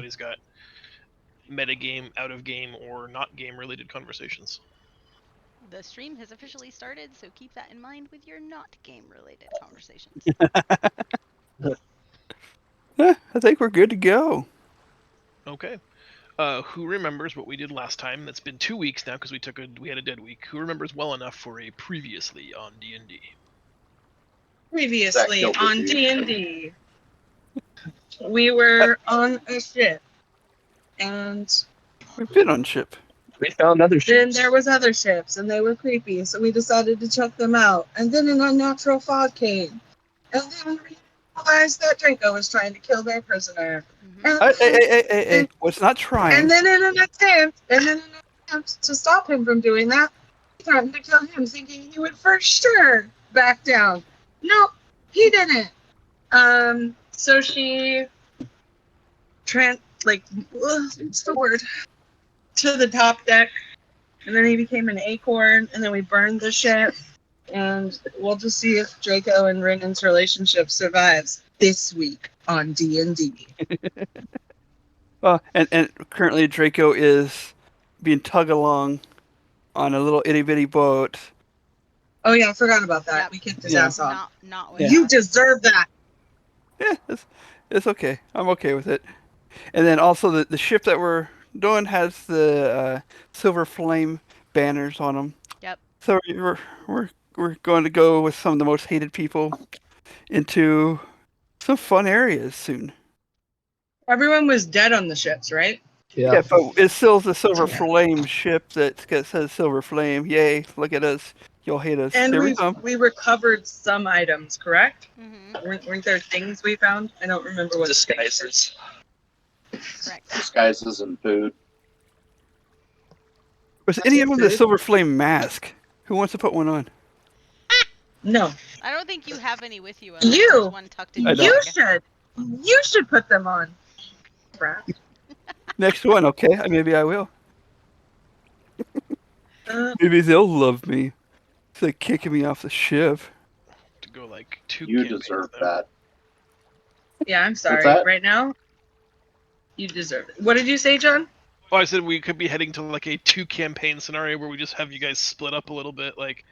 anybody's got metagame, out of game, or not game related conversations. The stream has officially started, so keep that in mind with your not game related conversations. I think we're good to go. Okay. Who remembers what we did last time? That's been 2 weeks now because we had a dead week. Who remembers well enough for a previously on D&D? Previously on D&D, we were on a ship, and We've been on ship. We found other then ships. there was other ships, and they were creepy, so we decided to check them out. And then an unnatural fog came, and then we realized that Draco was trying to kill their prisoner. And Hey, what's not trying? And then in an attempt to stop him from doing that, he threatened to kill him, thinking he would for sure back down. No, he didn't. So she what's the word? To the top deck, and then he became an acorn, and then we burned the ship, and we'll just see if Draco and Renan's relationship survives this week on D&D. Well, and currently Draco is being tugged along on a little itty bitty boat. Oh yeah, I forgot about that. Yep. We kicked his ass off. Not with Yeah. You us. deserve that. Yeah, it's okay. I'm okay with it. And then also the ship that we're doing has the silver flame banners on them. Yep. So we're going to go with some of the most hated people into some fun areas soon. Everyone was dead on the ships, right? Yeah, but it's still the silver flame ship that says silver flame. Yay! Look at us. You'll hate us. And Here we come. we recovered some items, correct? Mm-hmm. Weren't there things we found? I don't remember what. Disguises. Correct. Disguises and food. Was any of them the silver flame mask? Who wants to put one on? No. I don't think you have any with you. You! There's one tucked in I your don't. You bag. should. You should put them on. Brat. Next one, okay? Maybe I will. Maybe they'll love me. Instead of kicking me off the ship. To go like 2 You campaigns deserve now. that. Yeah, I'm sorry. that? Right now, you deserve it. What did you say, John? Oh, I said we could be heading to like a 2 campaign scenario where we just have you guys split up a little bit. Like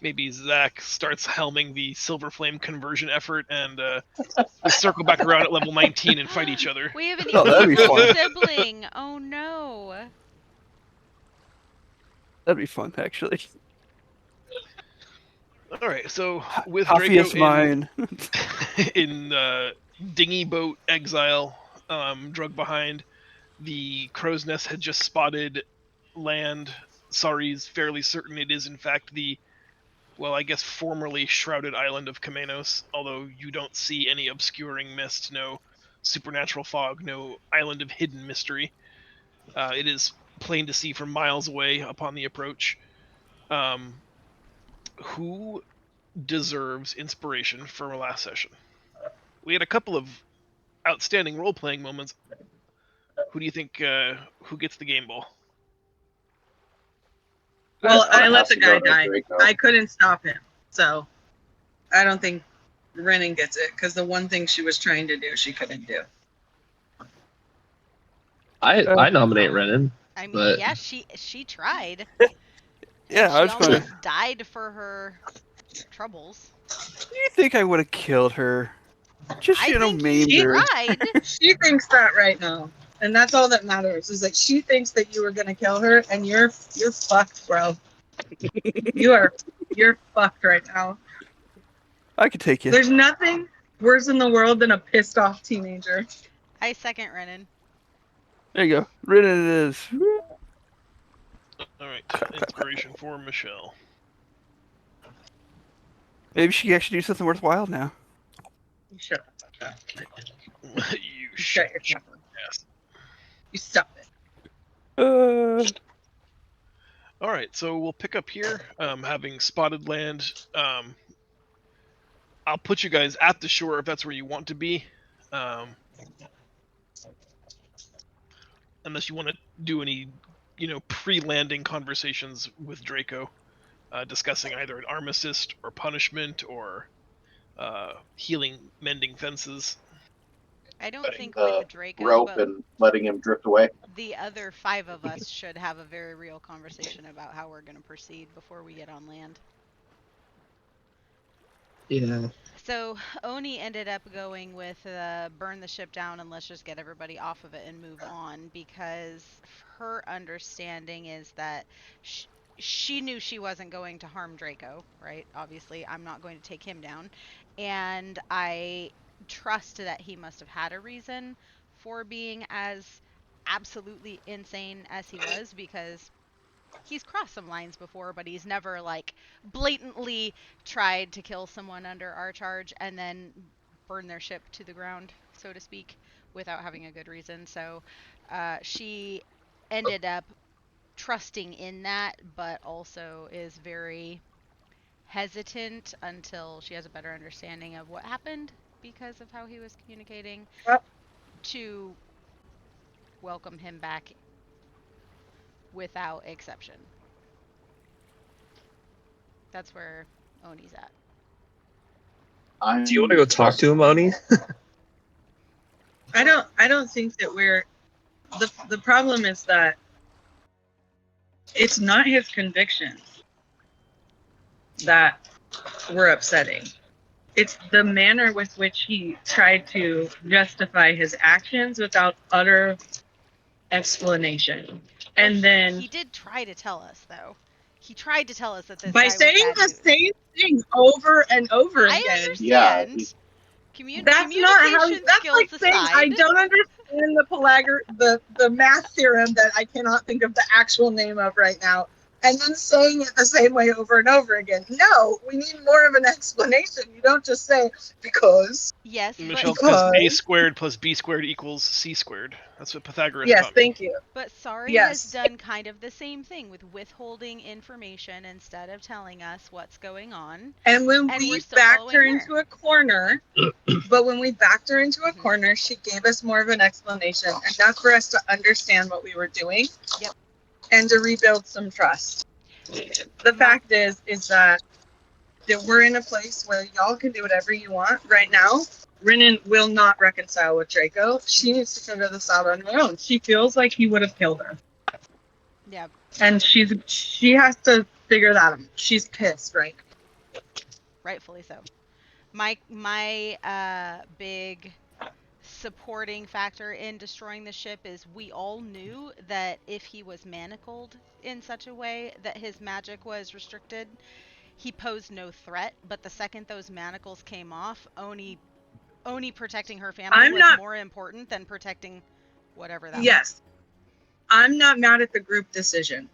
maybe Zach starts helming the Silver Flame conversion effort, and we circle back around at level 19 and fight each other. We have an Oh, that'd be fun. sibling. Oh no. That'd be fun, actually. All right, so with Coffee Draco is mine. in dinghy boat exile, drug behind, the crow's nest had just spotted land. Sari's fairly certain it is in fact the, well, I guess formerly shrouded island of Chamenos, although you don't see any obscuring mist, no supernatural fog, no island of hidden mystery. It is plain to see from miles away upon the approach. Who deserves inspiration from our last session? We had a couple of outstanding role-playing moments. Who do you think who gets the game ball? Well, I let Has the to guy go to die. Draco. I couldn't stop him, so I don't think Renan gets it because the one thing she was trying to do, she couldn't do. I nominate Renan. I mean, But- yeah, she tried. Yeah, I was She going to... almost died for her troubles. Do you think I would have killed her? Just, I think maimed she her. tried. She thinks that right now, and that's all that matters. Is that she thinks that you were gonna kill her, and you're fucked, bro. You're fucked right now. I could take you. There's nothing worse in the world than a pissed off teenager. I second Renan. There you go. Rid of this. All right, inspiration for Michelle. Maybe she can actually do something worthwhile now. Shut up. You Shut your shut mouth. ass. You stop it. All right, so we'll pick up here, having spotted land. I'll put you guys at the shore if that's where you want to be. Unless you want to do any, pre-landing conversations with Draco, discussing either an armistice or punishment or healing, mending fences. I don't Letting think the with Draco, rope but and letting him drift away. the other 5 of us should have a very real conversation about how we're going to proceed before we get on land. Yeah. So Oni ended up going with burn the ship down and let's just get everybody off of it and move on, because her understanding is that she knew she wasn't going to harm Draco, right? Obviously, I'm not going to take him down. And I trust that he must have had a reason for being as absolutely insane as he was, because he's crossed some lines before, but he's never like blatantly tried to kill someone under our charge and then burn their ship to the ground, so to speak, without having a good reason. So she ended up trusting in that, but also is very hesitant until she has a better understanding of what happened because of how he was communicating, Well- to welcome him back without exception. That's where Oni's at. Do you want to go talk to him, Oni? I don't think that we're the problem is that it's not his convictions that were upsetting. It's the manner with which he tried to justify his actions without utter explanation. And then he did try to tell us, though. He tried to tell us that this by guy was saying bad the news. same thing over and over I again. understand. Yeah, That's not how. Communication That's skills like saying aside. I don't understand the math theorem that I cannot think of the actual name of right now, and then saying it the same way over and over again. No, we need more of an explanation. You don't just say because. Yes, Michelle Because- says a squared plus b squared equals c squared. That's what Pythagoras Yes, taught me. thank you. but Sari Yes. has done kind of the same thing with withholding information instead of telling us what's going on. And when And we we're still backed her following her. into a corner, but when we backed her into a Mhm. corner, she gave us more of an explanation, enough for us to understand what we were doing. Yep. And to rebuild some trust. The fact is that we're in a place where y'all can do whatever you want right now. Renan will not reconcile with Draco. She needs to figure this out on her own. She feels like he would have killed her. Yeah. And she has to figure that out. She's pissed, right? Rightfully so. My big supporting factor in destroying the ship is we all knew that if he was manacled in such a way that his magic was restricted, he posed no threat. But the second those manacles came off, Oni protecting her family was more important than protecting whatever that was. Yes. I'm not mad at the group decision.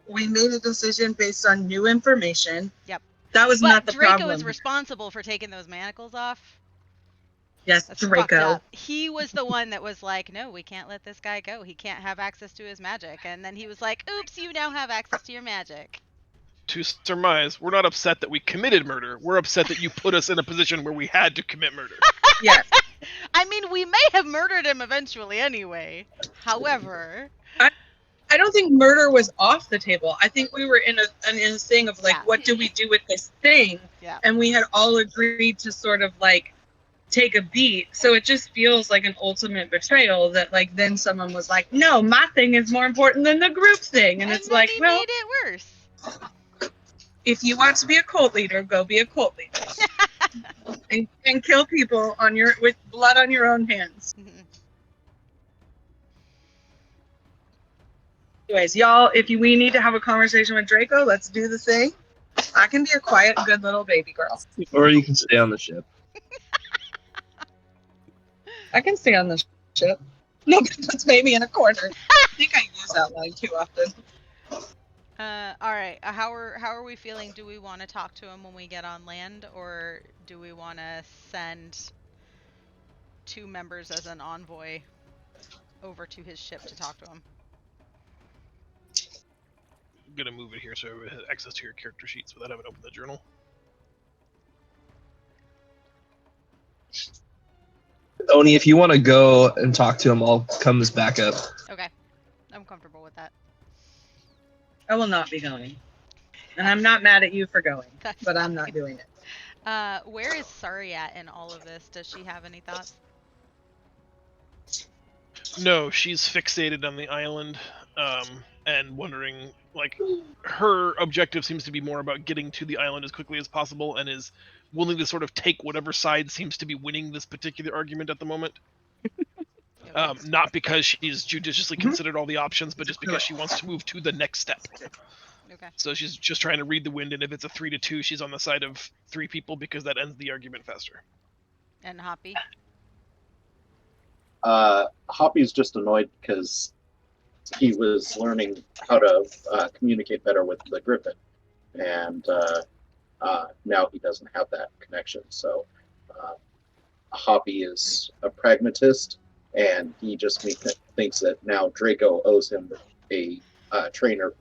We made a decision based on new information. Yep. That was But not the Draco problem. is responsible for taking those manacles off. Yes, That's fucked Draco. up. He was the one that was like, no, we can't let this guy go. He can't have access to his magic. And then he was like, oops, you now have access to your magic. To surmise, we're not upset that we committed murder. We're upset that you put us in a position where we had to commit murder. Yes. I mean, we may have murdered him eventually anyway. However, I don't think murder was off the table. I think we were in a thing of like, Yeah. what do we do with this thing? Yeah. And we had all agreed to sort of like take a beat. So it just feels like an ultimate betrayal that like then someone was like, no, my thing is more important than the group thing. And it's then like, he well, made it worse. if you want to be a cult leader, go be a cult leader. and kill people with blood on your own hands. Mhm. Anyways, y'all, we need to have a conversation with Draco, let's do the thing. I can be a quiet, good little baby girl. Or you can stay on the ship. I can stay on the ship. Nobody puts baby in a corner. I think I use that line too often. All right. How are we feeling? Do we want to talk to him when we get on land, or do we want to send 2 members as an envoy over to his ship to talk to him? I'm gonna move it here so everybody has access to your character sheets without having to open the journal. Oni, if you want to go and talk to him, I'll come as backup. Okay. I'm comfortable with that. I will not be going. And I'm not mad at you for going, That's but I'm not fine. doing it. Where is Sari at in all of this? Does she have any thoughts? No, she's fixated on the island, and wondering, like, her objective seems to be more about getting to the island as quickly as possible, and is willing to sort of take whatever side seems to be winning this particular argument at the moment. Okay. Not because she's judiciously considered all the options, but just because she wants to move to the next step. Okay. So she's just trying to read the wind, and if it's a 3-2, she's on the side of 3 people because that ends the argument faster. And Hoppy. Hoppy's just annoyed because he was learning how to communicate better with the Griffin, and now he doesn't have that connection. So Hoppy is a pragmatist, and he just thinks that now Draco owes him a trainer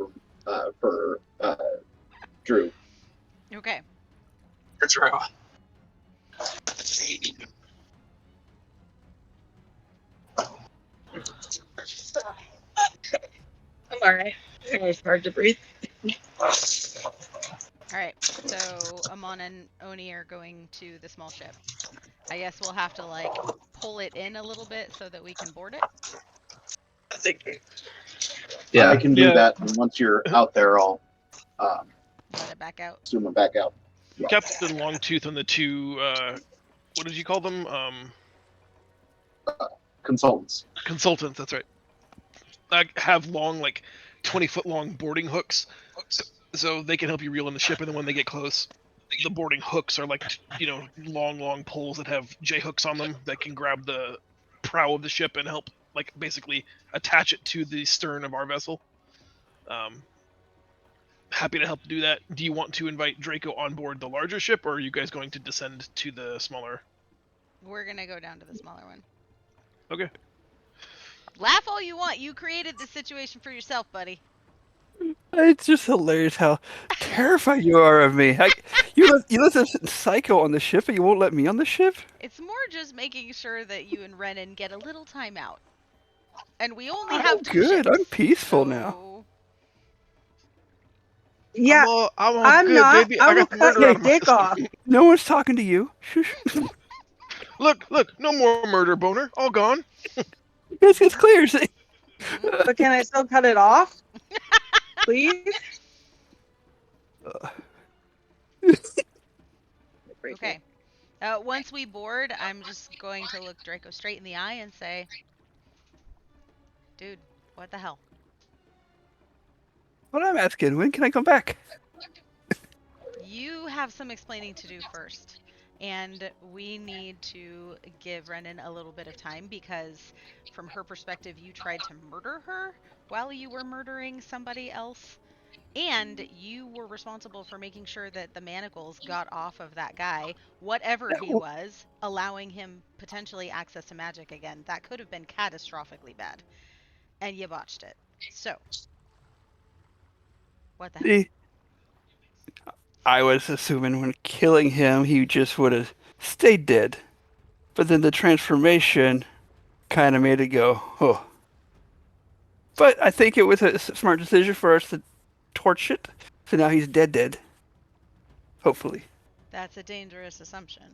for Drew. Okay. Drew. I'm alright. It's hard to breathe. Alright, so Amon and Oni are going to the small ship. I guess we'll have to, like, pull it in a little bit so that we can board it. I think. Yeah, I can do Yeah. that. And once you're out there, I'll Let it back out. zoom it back out. Yeah. Captain Longtooth and the two, what did you call them? Consultants. Consultants, that's right. Have long, like 20-foot long boarding hooks, so they can help you reel in the ship. And then when they get close, the boarding hooks are like, long poles that have J hooks on them that can grab the prow of the ship and help, like, basically attach it to the stern of our vessel. Happy to help do that. Do you want to invite Draco on board the larger ship, or are you guys going to descend to the smaller? We're gonna go down to the smaller one. Okay. Laugh all you want. You created this situation for yourself, buddy. It's just hilarious how terrified you are of me. You let this psycho on the ship, and you won't let me on the ship? It's more just making sure that you and Renan get a little time out. And we only have I'm 2 good. ships, I'm peaceful so... now. Yeah, I'm all I'm good, not. baby. I I will got the cut murder your out of my dick system. off. No one's talking to you. Shush. Look, no more murder boner. All gone. It's clear. See? Mhm. But can I still cut it off? Please? Okay. Once we board, I'm just going to look Draco straight in the eye and say, dude, what the hell? What I'm asking, when can I come back? You have some explaining to do first. And we need to give Renan a little bit of time because, from her perspective, you tried to murder her while you were murdering somebody else. And you were responsible for making sure that the manacles got off of that guy, whatever he was, allowing him potentially access to magic again. That could have been catastrophically bad. And you botched it. So, what the hell? See, I was assuming when killing him, he just would have stayed dead. But then the transformation kind of made it go, oh. But I think it was a smart decision for us to torch it. So now he's dead. Hopefully. That's a dangerous assumption.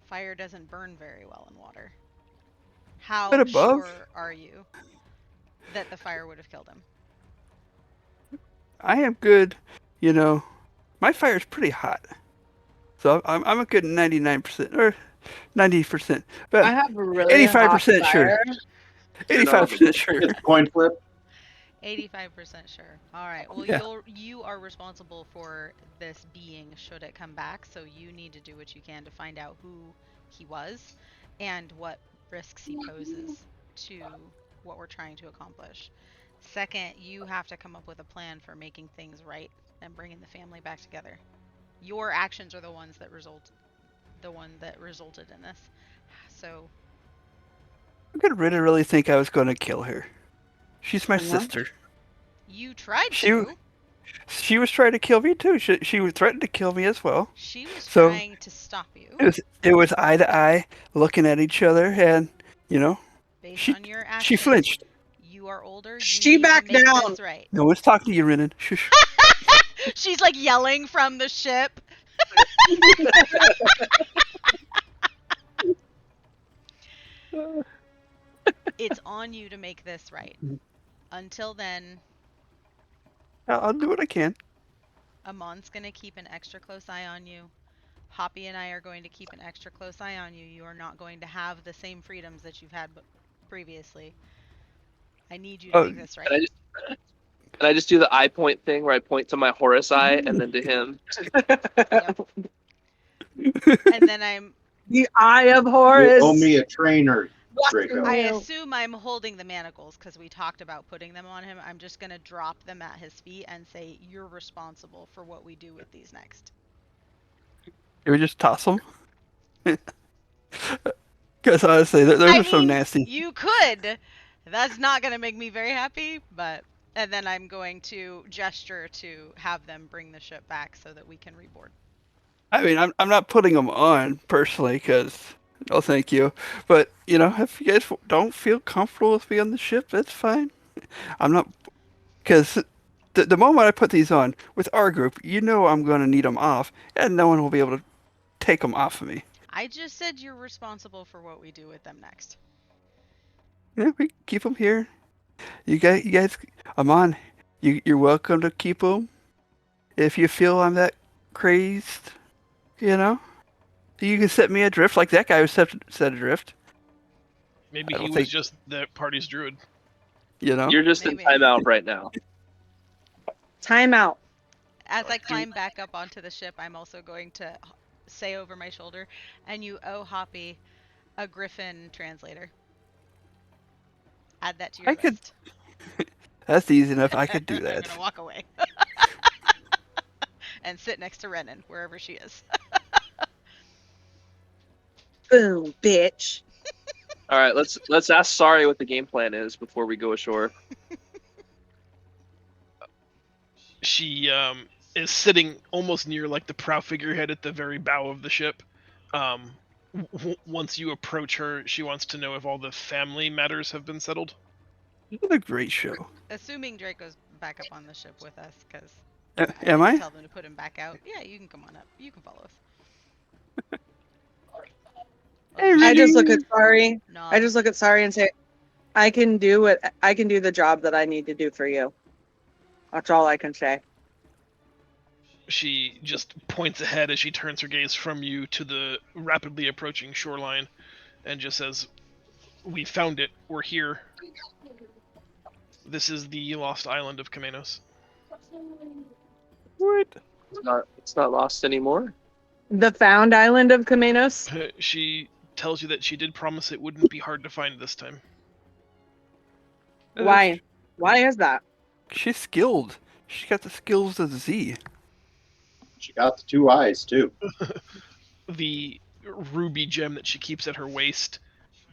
Fire doesn't burn very well in water. How But above? sure are you that the fire would have killed him? I am good, my fire's pretty hot. So I'm a good 99% or 90%. I But have a really 85% hot sure. fire. 85% sure. It's a coin flip. 85% sure. All right. Well, Yeah. you are responsible for this being should it come back, so you need to do what you can to find out who he was and what risks he poses to what we're trying to accomplish. Second, you have to come up with a plan for making things right and bringing the family back together. Your actions are the ones that resulted in this. So, Could Rita really think I was going to kill her? She's my Uh-huh. sister. you tried She- to. She was trying to kill me too. She threatened to kill me as well. She was So- trying to stop you It was eye to eye, looking at each other, and based she- on your actions. she flinched. You are older. You She need to backed make down. this right. No one's talking to you, Renan. Shush. She's like yelling from the ship. It's on you to make this right. Until then, I'll do what I can. Amon's going to keep an extra close eye on you. Hoppy and I are going to keep an extra close eye on you. You are not going to have the same freedoms that you've had previously. I need you to make this right. Can I just do the eye point thing where I point to my Horus eye and then to him? Yep. And then I'm The Eye of You Horus. owe me a trainer, Draco. I assume I'm holding the manacles because we talked about putting them on him. I'm just going to drop them at his feet and say, you're responsible for what we do with these next. You would just toss them? Because honestly, they're so nasty. You could. That's not going to make me very happy, but... And then I'm going to gesture to have them bring the ship back so that we can reboard. I mean, I'm not putting them on personally because, no, thank you. But you know, if you guys don't feel comfortable with me on the ship, that's fine. I'm not, because the moment I put these on with our group, you know, I'm going to need them off, and no one will be able to take them off of me. I just said you're responsible for what we do with them next. Yeah, we keep them here. You guys, Amon, you're welcome to keep them. If you feel I'm that crazed, you know, you can set me adrift like that guy was set adrift. Maybe I he don't was think- just the party's druid. You know, You're just in Maybe. timeout right now. Time out. As I climb back up onto the ship, I'm also going to say over my shoulder, and you owe Hoppy a Griffin translator. Add that to your I could- list. that's easy enough. I could do I'm that. gonna walk away. And sit next to Renan, wherever she is. Boom, bitch. All right, let's ask Sari what the game plan is before we go ashore. She is sitting almost near like the prow figurehead at the very bow of the ship. Once you approach her, she wants to know if all the family matters have been settled. What a great show. Assuming Draco's back up on the ship with us, because Am I? tell them to put him back out. Yeah, you can come on up. You can follow us. Hey, I Renan. just look at Sari. No, I just look at Sari and say, I can do the job that I need to do for you. That's all I can say. She just points ahead as she turns her gaze from you to the rapidly approaching shoreline and just says, "We found it. We're here. This is the lost island of Chamenos." What? It's not lost anymore. The found island of Chamenos. She tells you that she did promise it wouldn't be hard to find this time. Why? Why is that? She's skilled. She's got the skills of Z. She got the 2 eyes too. The ruby gem that she keeps at her waist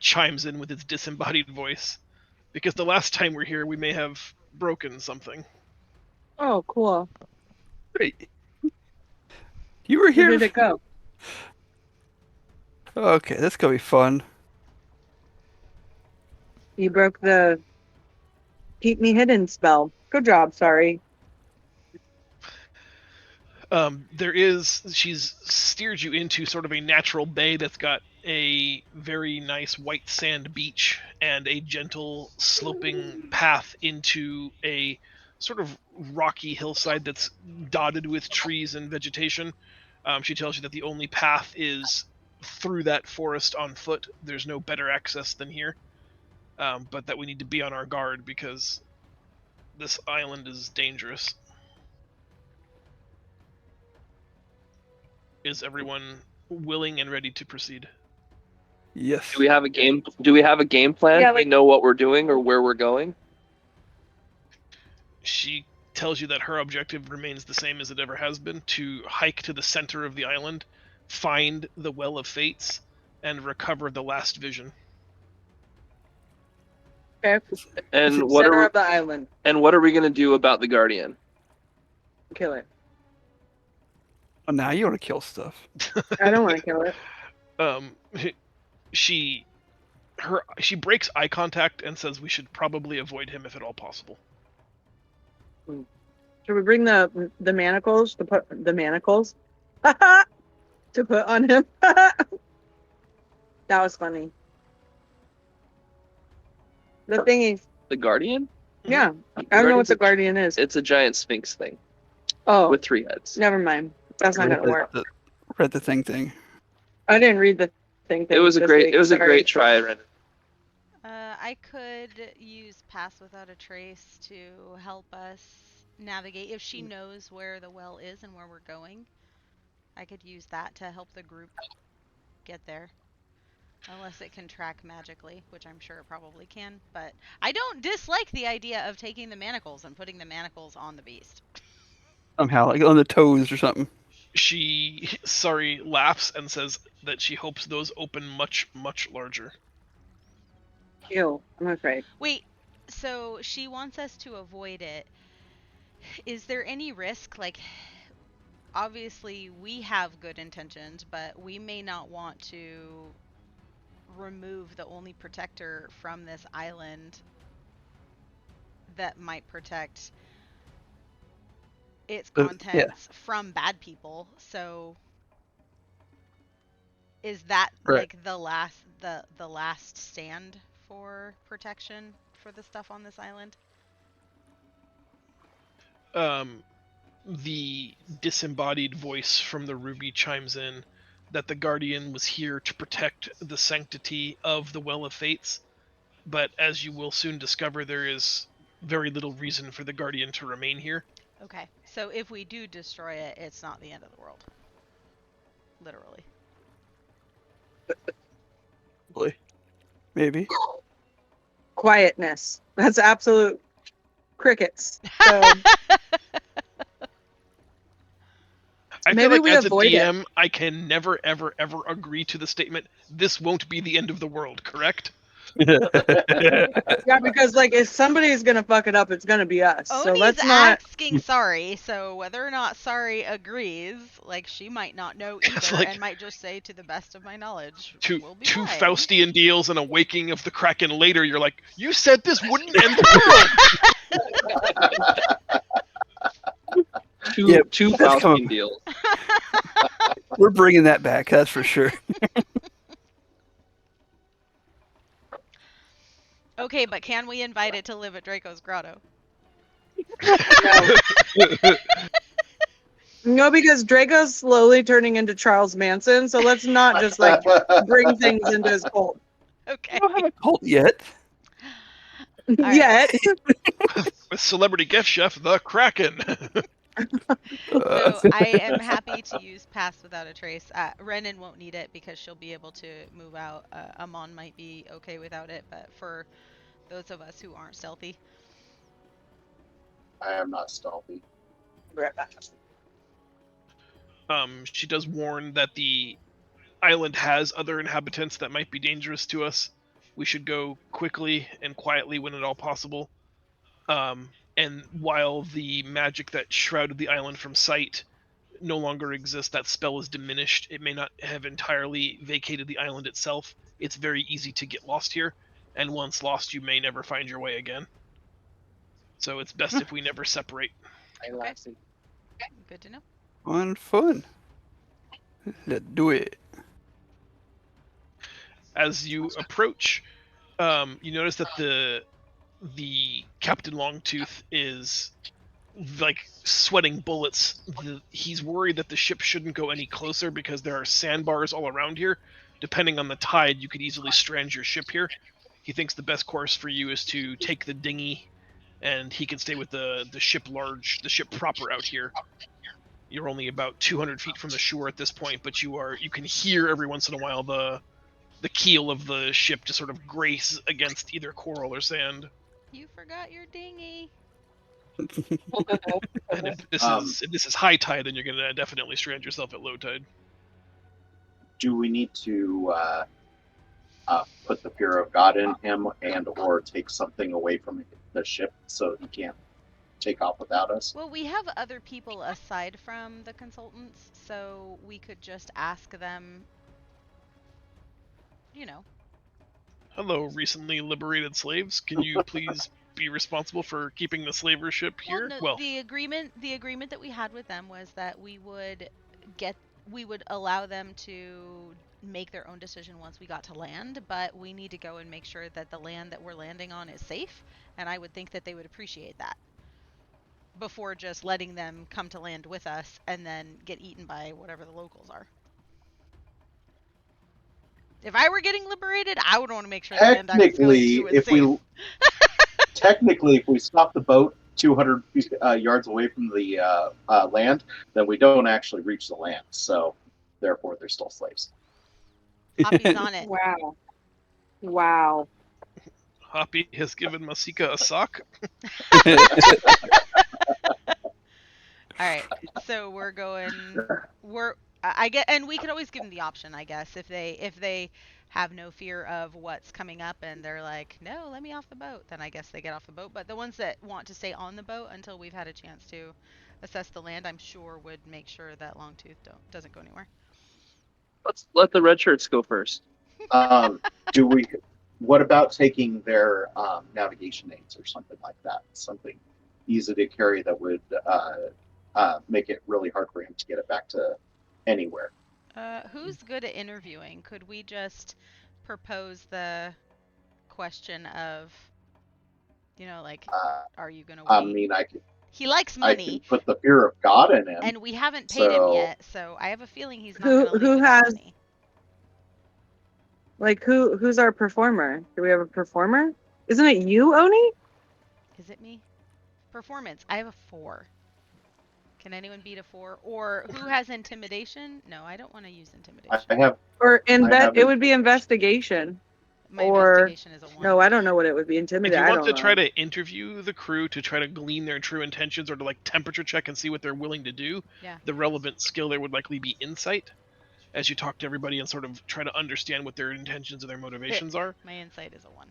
chimes in with its disembodied voice. Because the last time we're here, we may have broken something. Oh, cool. Great. You were Where here. did it go? Okay, that's gonna be fun. You broke the keep me hidden spell. Good job, Sari. She's steered you into sort of a natural bay that's got a very nice white sand beach and a gentle sloping path into a sort of rocky hillside that's dotted with trees and vegetation. She tells you that the only path is through that forest on foot. There's no better access than here, but that we need to be on our guard because this island is dangerous. Is everyone willing and ready to proceed? Yes. Do we have a game plan? Yeah, Do we know what we're doing or where we're going? She tells you that her objective remains the same as it ever has been, to hike to the center of the island, find the Well of Fates, and recover the last vision. Okay. And what Center are of the island. we going to do about the Guardian? Kill it. Oh, now you want to kill stuff. I don't want to kill it. She breaks eye contact and says we should probably avoid him if at all possible. Should we bring the manacles to put the manacles to put on him? That was funny. The thingy. The Guardian? Yeah. I don't know what the Guardian is. It's a giant sphinx thing Oh, with 3 heads. never mind. That's not gonna work. Read the thing. I didn't read the thing. It was a this great. week, It was a sorry. great try, Ren. I could use Pass Without a Trace to help us navigate. If she knows where the well is and where we're going, I could use that to help the group get there. Unless it can track magically, which I'm sure it probably can. But I don't dislike the idea of taking the manacles and putting the manacles on the beast. Somehow, like on the toes or something. She, sorry, laughs and says that she hopes those open much, much larger. Ew, I'm afraid. Wait, so she wants us to avoid it. Is there any risk? Like, obviously we have good intentions, but we may not want to remove the only protector from this island that might protect its contents from bad people. So is that like the last stand for protection for the stuff on this island? The disembodied voice from the ruby chimes in that the Guardian was here to protect the sanctity of the Well of Fates, but as you will soon discover, there is very little reason for the Guardian to remain here. Okay, so if we do destroy it, it's not the end of the world. Literally. Maybe. Quietness. That's absolute crickets. So, I maybe feel we like as a avoid DM, it. I can never, ever, ever agree to the statement, this won't be the end of the world, correct? Yeah, because like if somebody's gonna fuck it up, it's gonna be us. Oni's so let's not asking Sorry, so whether or not Sorry agrees, like she might not know either, like and might just say, to the best of my knowledge, two we'll be two fine. Faustian deals and a waking of the Kraken later. You're like, you said this wouldn't end the world. Two Faustian deals. We're bringing that back, that's for sure. Okay, but can we invite it to live at Draco's Grotto? No, because Draco's slowly turning into Charles Manson, so let's not just like bring things into his cult. Okay. We don't have a cult yet. Yet. With celebrity gift chef, the Kraken. So I am happy to use Pass Without a Trace. Renan won't need it because she'll be able to move out. Amon might be okay without it, but for those of us who aren't stealthy. I am not stealthy. She does warn that the island has other inhabitants that might be dangerous to us. We should go quickly and quietly when at all possible. And while the magic that shrouded the island from sight no longer exists, that spell is diminished. It may not have entirely vacated the island itself. It's very easy to get lost here, and once lost, you may never find your way again. So it's best if we never separate. Okay. Good to know. Fun. Let's do it. As you approach, you notice that the Captain Longtooth is like sweating bullets. He's worried that the ship shouldn't go any closer because there are sandbars all around here. Depending on the tide, you could easily strand your ship here. He thinks the best course for you is to take the dinghy, and he can stay with the ship proper out here. You're only about 200 feet from the shore at this point, but you can hear every once in a while the keel of the ship just sort of grace against either coral or sand. You forgot your dinghy. And if this is high tide, then you're gonna definitely strand yourself at low tide. Do we need to put the fear of God in him, and or take something away from the ship so he can't take off without us? Well, we have other people aside from the consultants, so we could just ask them, you know. Hello, recently liberated slaves. Can you please be responsible for keeping the slaver ship here? Well, no, the agreement that we had with them was that we would get we would allow them to make their own decision once we got to land, but we need to go and make sure that the land that we're landing on is safe, and I would think that they would appreciate that before just letting them come to land with us and then get eaten by whatever the locals are. If I were getting liberated, I would want to make sure the land I was going to was safe. Technically, if we stop the boat 200 yards away from the land, then we don't actually reach the land. So, therefore, they're still slaves. Hoppy's on it. Wow. Wow. Hoppy has given Masika a sock. All right, so I get, and we could always give them the option, I guess, if they have no fear of what's coming up and they're like, no, let me off the boat, then I guess they get off the boat. But the ones that want to stay on the boat until we've had a chance to assess the land, I'm sure would make sure that Longtooth doesn't go anywhere. Let's let the red shirts go first. What about taking their navigation aids or something like that? Something easy to carry that would make it really hard for him to get it back to anywhere. Who's good at interviewing? Could we just propose the question of, like, are you gonna wait? I mean, he likes I money, can put the fear of God in him, and we haven't paid him yet, so I have a feeling he's not gonna leave Who without has money. like who's our performer? Do we have a performer? Isn't it you, Oni? Is it me? Performance. I have a 4. Can anyone beat a 4? Or who has intimidation? No, I don't want to use intimidation. I have. Or have it would be investigation. My or- investigation is a 1. No, I don't know what it would be. If Intimidate. you I want don't to know. try to interview the crew to try to glean their true intentions or to like temperature check and see what they're willing to do, Yeah. the relevant skill there would likely be insight, as you talk to everybody and sort of try to understand what their intentions and their motivations are. My insight is a 1.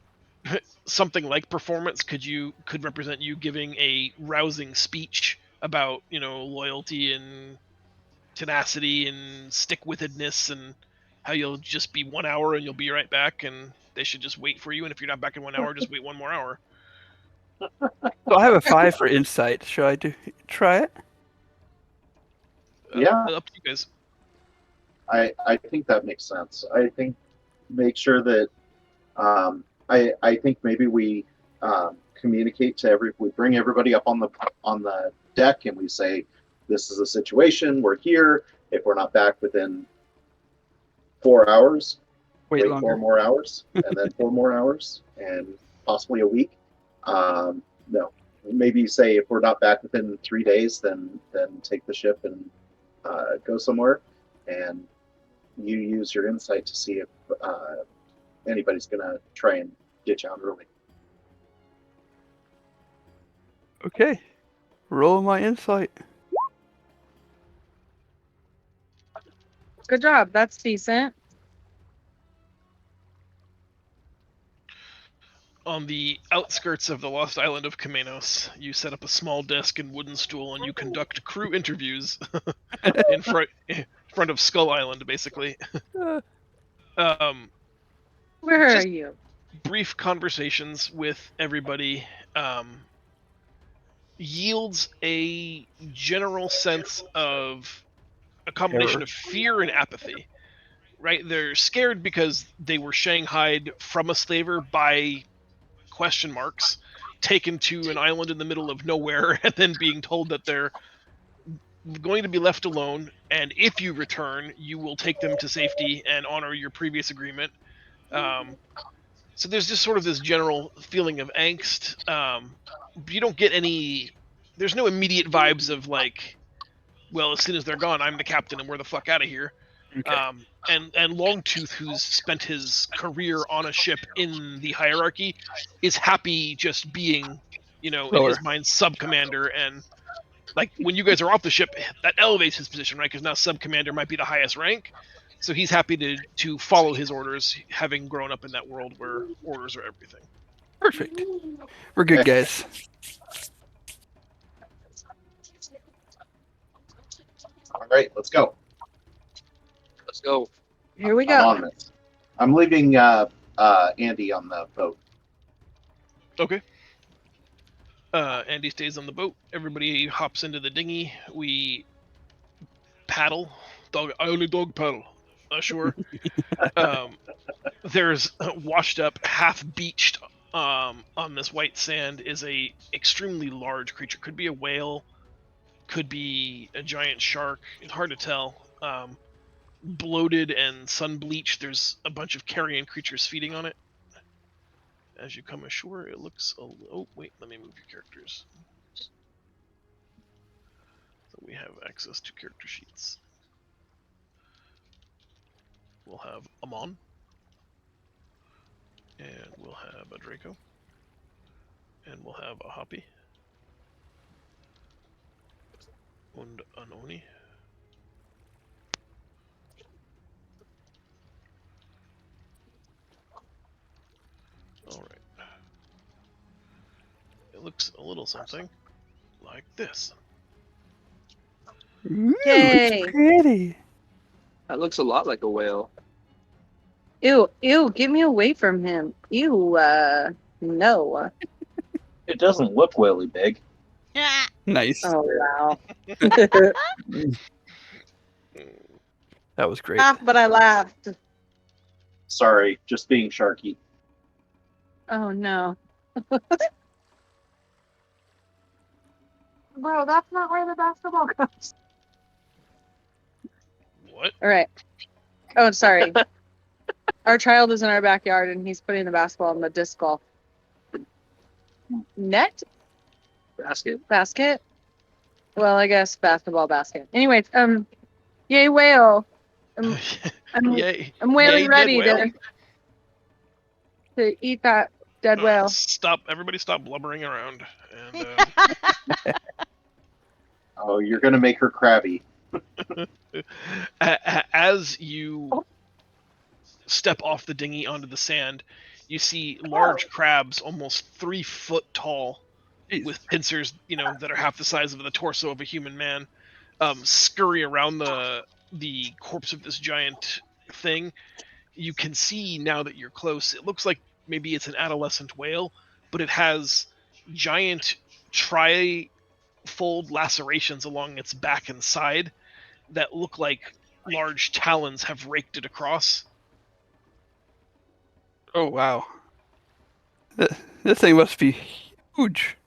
Something like performance could represent you giving a rousing speech about loyalty and tenacity and stick-withedness and how you'll just be 1 hour and you'll be right back and they should just wait for you, and if you're not back in 1 hour, just wait 1 more hour. So I have a 5 for insight. Should I try it? Yeah. Up to you guys. I think that makes sense. I think make sure that I think maybe we communicate to we bring everybody up on the deck and we say, this is a situation, we're here. If we're not back within 4 hours, wait longer. 4 more hours, and then 4 more hours, and possibly a week. No, maybe say if we're not back within 3 days, then take the ship and go somewhere, and you use your insight to see if anybody's gonna try and get you out early. Okay. Roll my insight. Good job. That's decent. On the outskirts of the lost island of Chamenos, you set up a small desk and wooden stool, and you conduct crew interviews in front of Skull Island, basically. Where are you? Brief conversations with everybody yields a general sense of a combination of fear and apathy. Right? They're scared because they were shanghaied from a slaver by question marks, taken to an island in the middle of nowhere, and then being told that they're going to be left alone, and if you return, you will take them to safety and honor your previous agreement. So there's just sort of this general feeling of angst. You don't get there's no immediate vibes of like, well, as soon as they're gone, I'm the captain and we're the fuck out of here. Okay. And Longtooth, who's spent his career on a ship in the hierarchy, is happy just being, in his mind, sub-commander. And like when you guys are off the ship, that elevates his position, right? Because now sub-commander might be the highest rank. So he's happy to follow his orders, having grown up in that world where orders are everything. Perfect. We're good, guys. All right, let's go. Let's go. Here we I'm go. on this. I'm leaving Andy on the boat. Okay. Andy stays on the boat. Everybody hops into the dinghy. We paddle I only dog paddle. Sure. There's washed up, half beached on this white sand is a extremely large creature. Could be a whale, could be a giant shark. It's hard to tell. Bloated and sun bleached. There's a bunch of carrion creatures feeding on it. As you come ashore, it looks a little. Oh wait, let me move your characters. So we have access to character sheets. We'll have Amon, and we'll have a Draco, and we'll have a Hoppy, and an Oni. Alright. It looks a little something like this. Ooh, Yay. it's pretty. That looks a lot like a whale. Ew, get me away from him. Ew, no. It doesn't look really big. Nice. Oh, wow. That was great. Laughed, but I laughed. Sorry, just being sharky. Oh, no. Bro, that's not where the basketball goes. What? All right. Oh, sorry. Our child is in our backyard, and he's putting the basketball in the disc golf net basket. Well, I guess basketball basket. Anyways, yay whale. I'm Yay! whaling Yay, ready dead whale. to eat that dead whale. Stop! Everybody, stop blubbering around. And Oh, you're gonna make her crabby. as you step off the dinghy onto the sand, you see large crabs, almost 3 foot tall, Jeez. with pincers, that are half the size of the torso of a human man, scurry around the corpse of this giant thing. You can see now that you're close, it looks like maybe it's an adolescent whale, but it has giant tri-fold lacerations along its back and side that look like large talons have raked it across. Oh wow. This thing must be huge.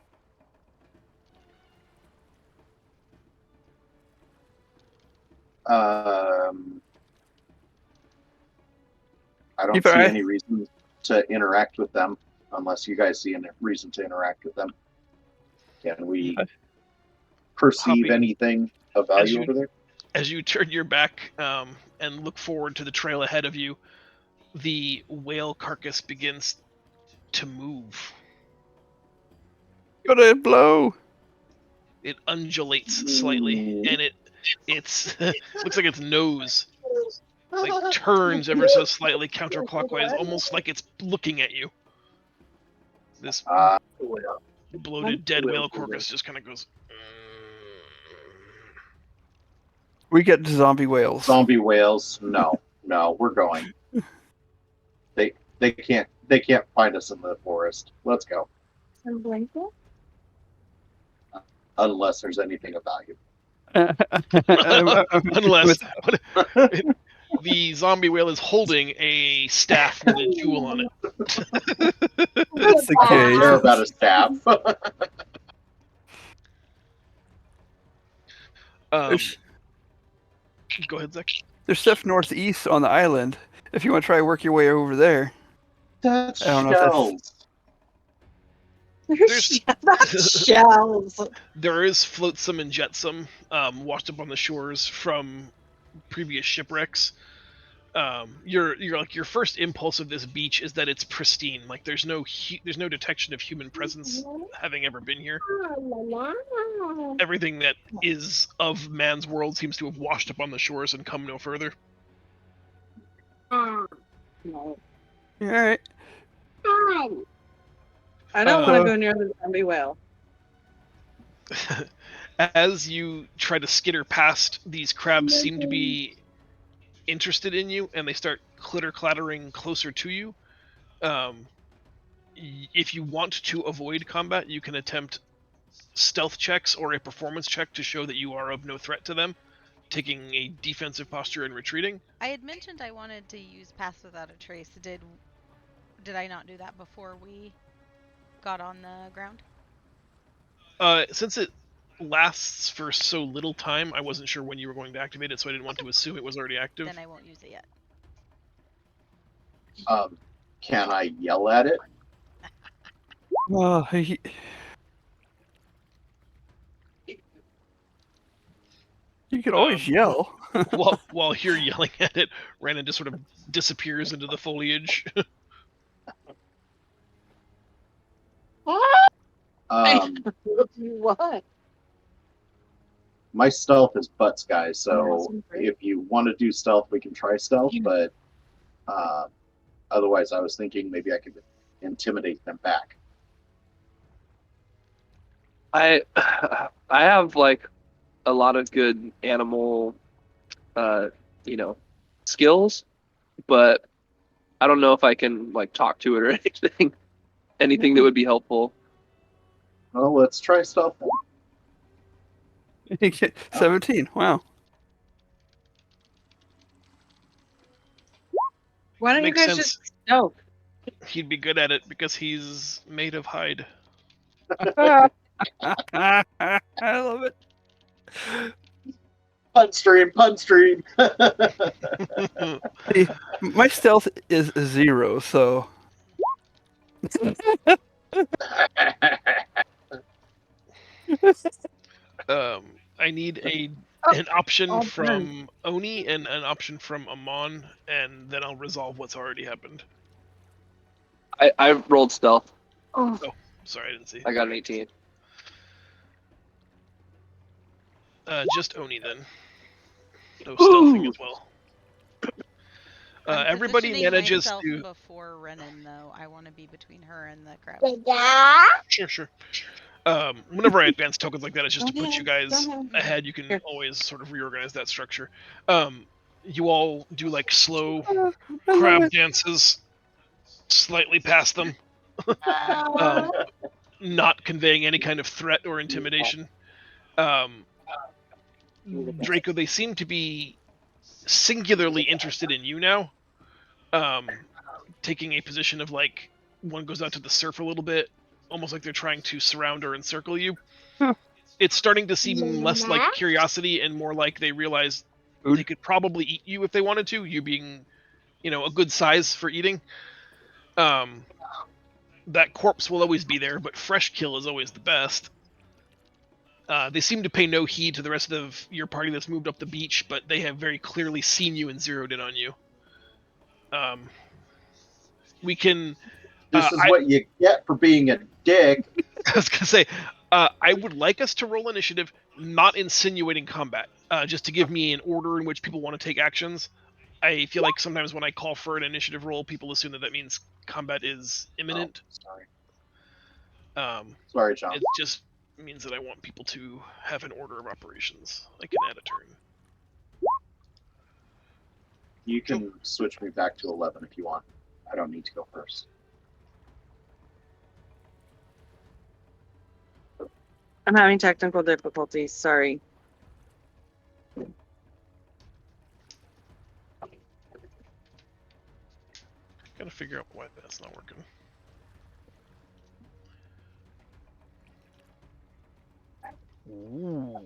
I don't Keep see an eye- any reason to interact with them unless you guys see any reason to interact with them. Can we perceive Hoppy, anything of value over there? As you turn your back and look forward to the trail ahead of you, the whale carcass begins to move. Gotta blow. It undulates slightly, and it's looks like its nose like turns ever so slightly counterclockwise, almost like it's looking at you. This bloated dead whale carcass just kind of goes. We get zombie whales. Zombie whales? No, we're going. They can't find us in the forest. Let's go. Some blanket? Unless there's anything of value. Unless the zombie whale is holding a staff with a jewel on it. That's the Care case. about a staff. Go ahead, Zach. There's stuff northeast on the island. If you want to try to work your way over there. That's I don't know if that's- shells. That's shells. There is flotsam and jetsam washed up on the shores from previous shipwrecks. Your first impulse of this beach is that it's pristine. Like there's no detection of human presence having ever been here. Everything that is of man's world seems to have washed up on the shores and come no further. No. All right. I don't want to go near the zombie whale. As you try to skitter past, these crabs seem to be interested in you, and they start clattering closer to you. If you want to avoid combat, you can attempt stealth checks or a performance check to show that you are of no threat to them. taking a defensive posture and retreating. I had mentioned I wanted to use Pass Without a Trace. Did I not do that before we got on the ground? Since it lasts for so little time, I wasn't sure when you were going to activate it, so I didn't want to assume it was already active. Then I won't use it yet. Can I yell at it? Well, you could always yell. While you're yelling at it, Randon just sort of disappears into the foliage. What? My stealth is butts, guys. So if you want to do stealth, we can try stealth. But otherwise, I was thinking maybe I could intimidate them back. I have like a lot of good animal, skills, but I don't know if I can like talk to it or anything that would be helpful. Well, let's try stealth. Then. 17. Wow. Why don't Makes you guys sense. just no? He'd be good at it because he's made of hide. I love it. Pun stream, pun stream. See, my stealth is 0, so I need an option from Oni and an option from Amon, and then I'll resolve what's already happened. I rolled stealth. Oh, Sorry, I didn't see. I got an 18. Just Oni then. No stealthing as well. I'm Everybody positioning manages myself to. before Renan, though. I want to be between her and the crab. Sure. Whenever I advance tokens like that, it's just to put you guys ahead. You can always sort of reorganize that structure. You all do like slow crab dances, slightly past them, not conveying any kind of threat or intimidation. Draco, they seem to be singularly interested in you now. Taking a position of like one goes out to the surf a little bit, almost like they're trying to surround or encircle you. It's starting to seem less like curiosity and more like they realize they could probably eat you if they wanted to, you being, a good size for eating. That corpse will always be there, but fresh kill is always the best. They seem to pay no heed to the rest of your party that's moved up the beach, but they have very clearly seen you and zeroed in on you. We can... This is what you get for being a dick. I was going to say, I would like us to roll initiative, not insinuating combat, just to give me an order in which people want to take actions. I feel like sometimes when I call for an initiative roll, people assume that means combat is imminent. Sorry, John. It just means that I want people to have an order of operations. I can add a turn. You can switch me back to 11 if you want. I don't need to go first. I'm having technical difficulties. Sorry. Gotta figure out why that's not working. Ooh.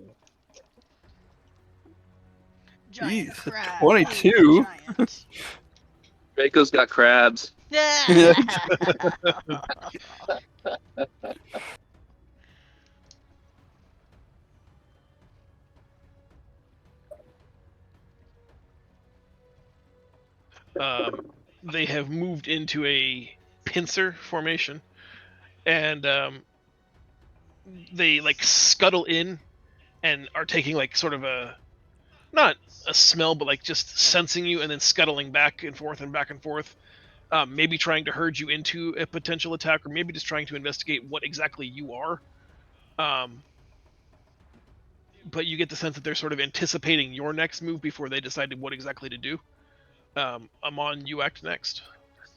Giant Jeez, crab. 22. Giant. Draco's got crabs. They have moved into a pincer formation, and they like scuttle in and are taking like sort of not a smell, but like just sensing you and then scuttling back and forth and back and forth. Maybe trying to herd you into a potential attack, or maybe just trying to investigate what exactly you are. But you get the sense that they're sort of anticipating your next move before they decided what exactly to do. Amon, you act next.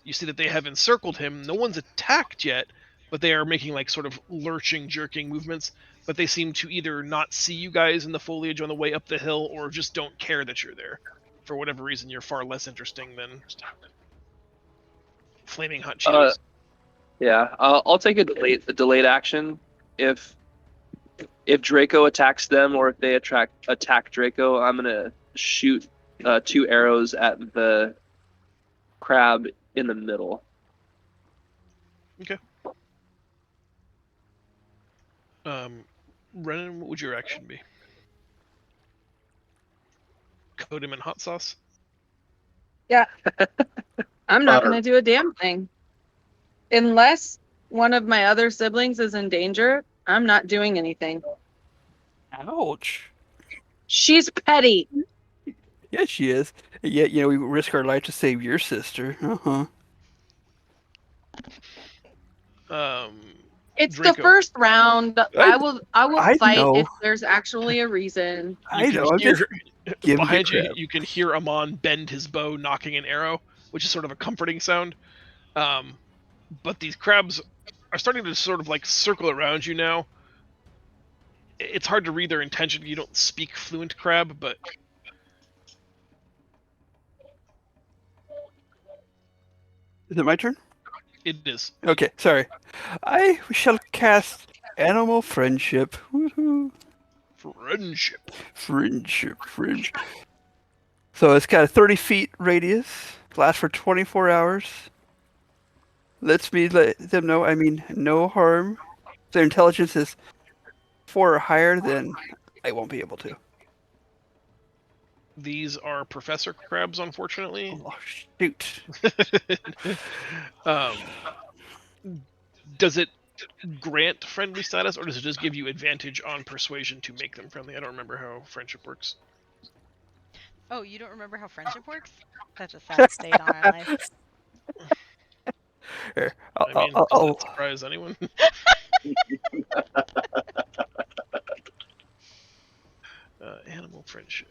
You see that they have encircled him. No one's attacked yet, but they are making like sort of lurching, jerking movements. but they seem to either not see you guys in the foliage on the way up the hill, or just don't care that you're there. For whatever reason, you're far less interesting than flaming hot Cheetos. Yeah, I'll take a delayed action if Draco attacks them, or if they attack Draco. I'm gonna shoot 2 arrows at the crab in the middle. Okay. Renan, what would your action be? Coat him in hot sauce? I'm not going to Butter. do a damn thing. Unless one of my other siblings is in danger, I'm not doing anything. Ouch. She's petty. Yes, she is. Yet, we risk our life to save your sister. Uh-huh. It's Draco. the first round. I will I fight know. if there's actually a reason. You I can know. I'm hear just giving behind you you. crap. You can hear Amon bend his bow, knocking an arrow, which is sort of a comforting sound. But these crabs are starting to sort of like circle around you now. It's hard to read their intention. You don't speak fluent crab, but Is it my turn? it is. Okay, sorry. I shall cast Animal Friendship. Woohoo. Friendship. Friendship. So it's got a 30 feet radius, lasts for 24 hours. Lets me let them know, no harm. If their intelligence is 4 or higher, then I won't be able to. These are professor crabs, unfortunately. Oh, shoot. Does it grant friendly status, or does it just give you advantage on persuasion to make them friendly? I don't remember how friendship works. Oh, you don't remember how friendship works? That's a sad state on our life. Here, I mean, does I'll that surprise anyone? Animal friendship.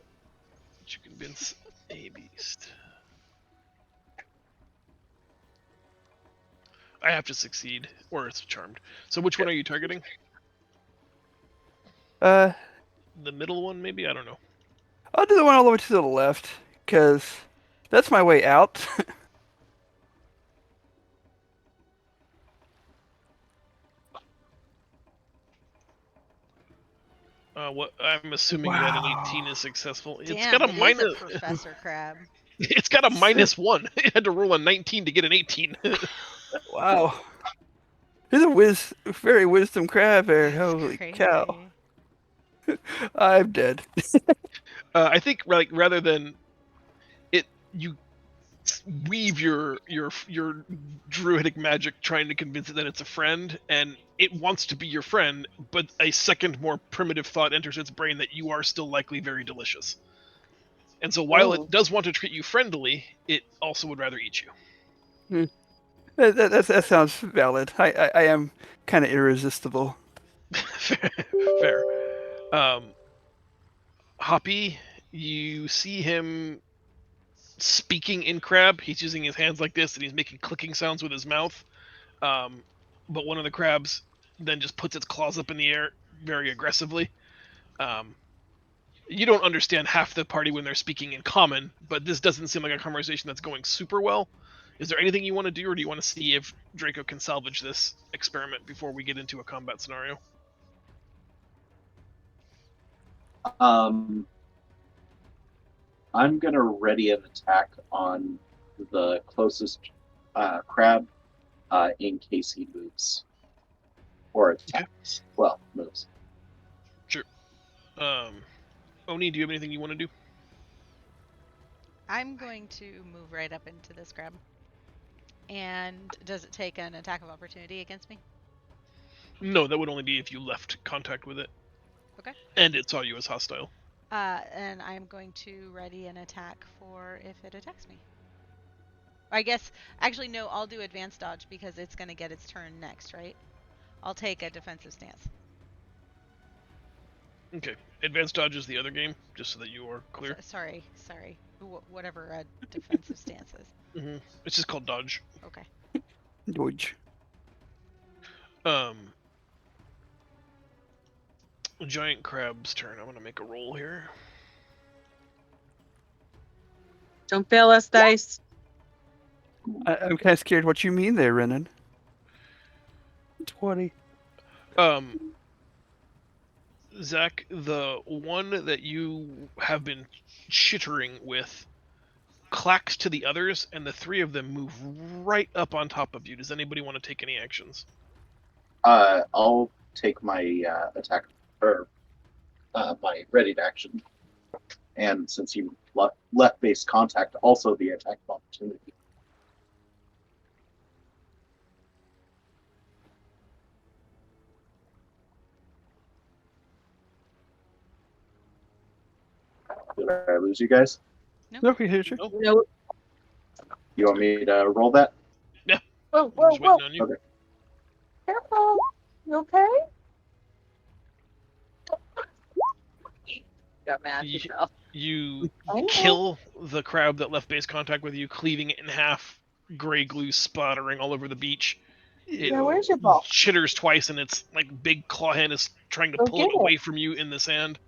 Which you convince a beast. I have to succeed, or it's charmed. So which one are you targeting? The middle one, maybe? I don't know. I'll do the one all the way to the left, because that's my way out. What I'm assuming that an 18 Wow. is successful. Damn, It's got a it is minus. a professor crab. It's got a -1. It had to roll a 19 to get an 18. Wow. He's a very wisdom crab there. Holy Crazy. cow. I'm dead. I think rather than it, you weave your druidic magic trying to convince it that it's a friend, and it wants to be your friend, but a second more primitive thought enters its brain that you are still likely very delicious. And so while it does want to treat you friendly, it also would rather eat you. That sounds valid. I am kind of irresistible. Fair. Hoppy, you see him speaking in crab. He's using his hands like this, and he's making clicking sounds with his mouth. But one of the crabs then just puts its claws up in the air very aggressively. You don't understand half the party when they're speaking in common, but this doesn't seem like a conversation that's going super well. Is there anything you want to do, or do you want to see if Draco can salvage this experiment before we get into a combat scenario? I'm gonna ready an attack on the closest crab in case he moves or attacks. Well, moves. Sure. Oni, do you have anything you want to do? I'm going to move right up into this crab. And does it take an attack of opportunity against me? No, that would only be if you left contact with it. Okay. And it saw you as hostile. And I'm going to ready an attack for if it attacks me. I guess, actually, no, I'll do advanced dodge because it's going to get its turn next, right? I'll take a defensive stance. Okay. Advanced dodge is the other game, just so that you are clear. Sorry. Whatever a defensive stance is. Mm-hmm. It's just called dodge. Okay. Dodge. giant crab's turn. I'm gonna make a roll here. Don't fail us, dice. I'm kind of scared what you mean there, Renan. 20. Zach, the one that you have been chittering with clacks to the others, and the three of them move right up on top of you. Does anybody want to take any actions? I'll take my attack or my ready to action, and since you left base contact, also the attack of opportunity. Did I lose you guys? No, we hear you. Nope. No. You want me to roll that? Whoa, I'm whoa, just whoa. waiting on you. Okay. Careful. You okay? Got mad. Ye- He fell. You I know. kill the crab that left base contact with you, cleaving it in half, gray glue splattering all over the beach. It Yeah, where's your ball? chitters twice, and its like big claw hand is trying to Go pull get it it. away from you in the sand.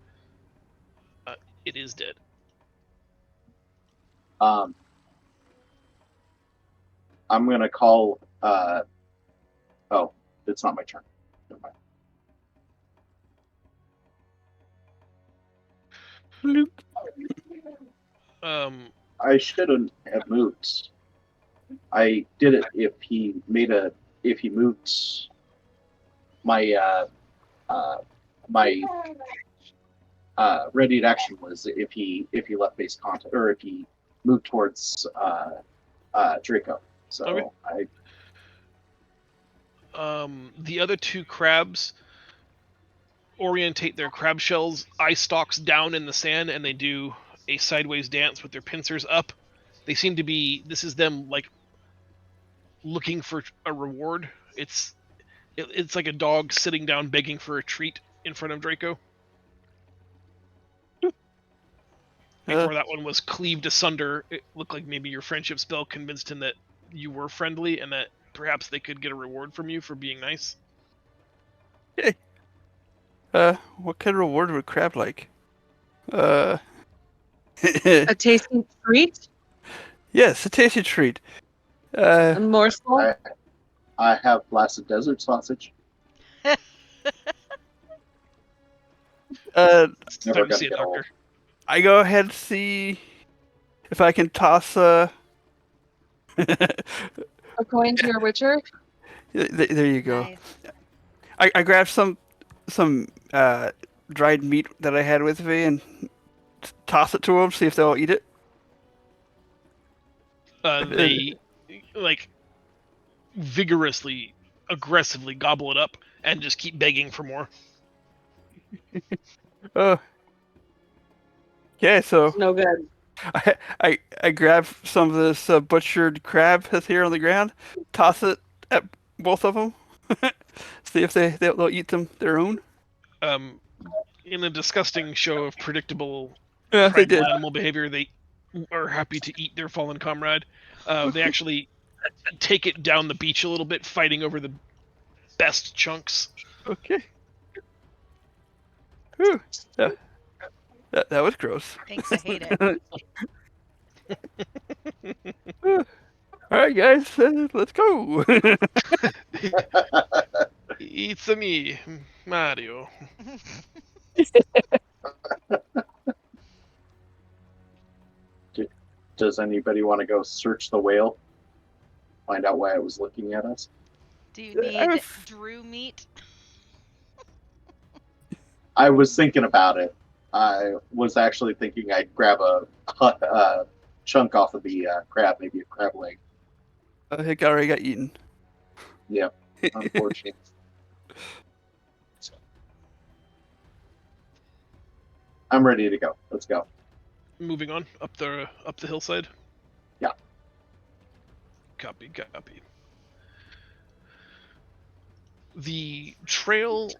It is dead. I'm gonna call. Oh, it's not my turn. Never mind. Luke. I shouldn't have moved. I did it if he moved my ready to action was if he left base contact or if he moved towards Draco. So Okay. The other two crabs orientate their crab shells eye stalks down in the sand, and they do a sideways dance with their pincers up. They seem to be. This is them like looking for a reward. It's like a dog sitting down begging for a treat in front of Draco. Before that one was cleaved asunder, it looked like maybe your friendship spell convinced him that you were friendly and that perhaps they could get a reward from you for being nice. Hey. What kind of reward would crab like? A tasty treat? Yes, a tasty treat. A morsel? I have blasted desert sausage. It's Never time to gonna see a get old. doctor. I go ahead and see if I can toss A coin to your witcher? There you go. Nice. I grabbed some dried meat that I had with me and toss it to them, see if they'll eat it. They like vigorously, aggressively gobble it up and just keep begging for more. Oh. Yeah, so No good. I grab some of this butchered crab that's here on the ground, toss it at both of them, see if they'll eat their own. In a disgusting show of predictable Yeah, they primal did. animal behavior, they are happy to eat their fallen comrade. They actually take it down the beach a little bit, fighting over the best chunks. Okay. Whew. That was gross. Thanks, I hate it. All right, guys, let's go. It's a me, Mario. Does anybody want to go search the whale? Find out why it was looking at us? Do you need Drew meat? I was thinking about it. I was actually thinking I'd grab a chunk off of the crab, maybe a crab leg. I think I already got eaten. Yeah, unfortunately. I'm ready to go. Let's go. Moving on up the hillside. Yeah. Copy. The trail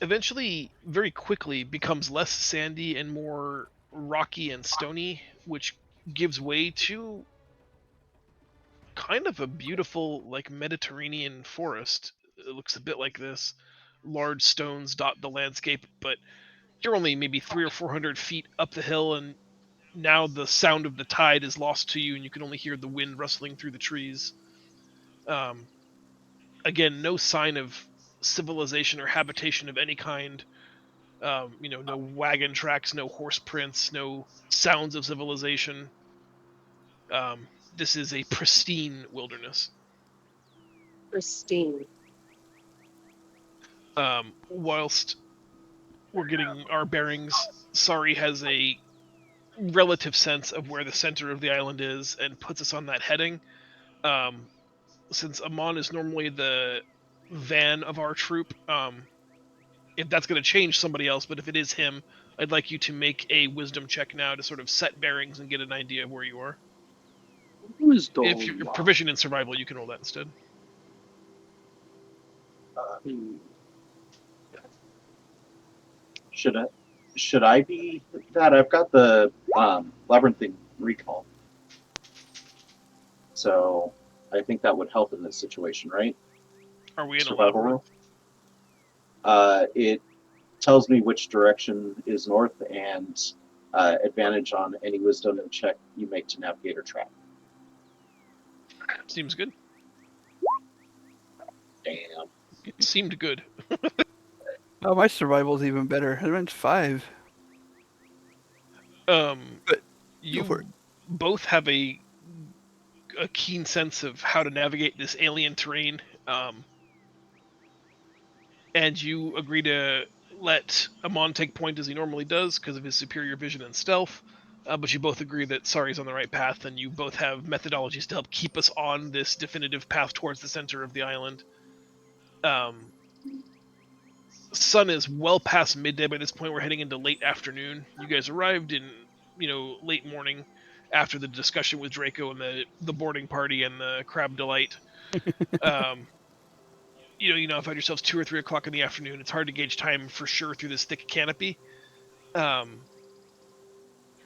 eventually, very quickly, becomes less sandy and more rocky and stony, which gives way to kind of a beautiful, like, Mediterranean forest. It looks a bit like this. large stones dot the landscape, but you're only maybe 300 or 400 feet up the hill, and now the sound of the tide is lost to you, and you can only hear the wind rustling through the trees. Um, Again, no sign of civilization or habitation of any kind. No wagon tracks, no horse prints, no sounds of civilization. This is a pristine wilderness. Pristine. Whilst we're getting our bearings, Sari has a relative sense of where the center of the island is and puts us on that heading. Um, since Amon is normally the van of our troop, if that's going to change somebody else, but if it is him, I'd like you to make a wisdom check now to sort of set bearings and get an idea of where you are. If you're proficient in survival, you can roll that instead. Should I be that? I've got the labyrinthine recall, so I think that would help in this situation, right? Are we in a Survival labyrinth? roll. It tells me which direction is north and advantage on any wisdom check you make to navigate or track. Seems good. Damn. It seemed good. Oh, my survival's even better. I went 5. Um, But you for it. both have a keen sense of how to navigate this alien terrain, and you agree to let Amon take point as he normally does because of his superior vision and stealth. But you both agree that Sari's on the right path, and you both have methodologies to help keep us on this definitive path towards the center of the island. Sun is well past midday by this point. We're heading into late afternoon. You guys arrived in, late morning after the discussion with Draco and the boarding party and the crab delight. um, find yourselves 2 or 3 o'clock in the afternoon. It's hard to gauge time for sure through this thick canopy.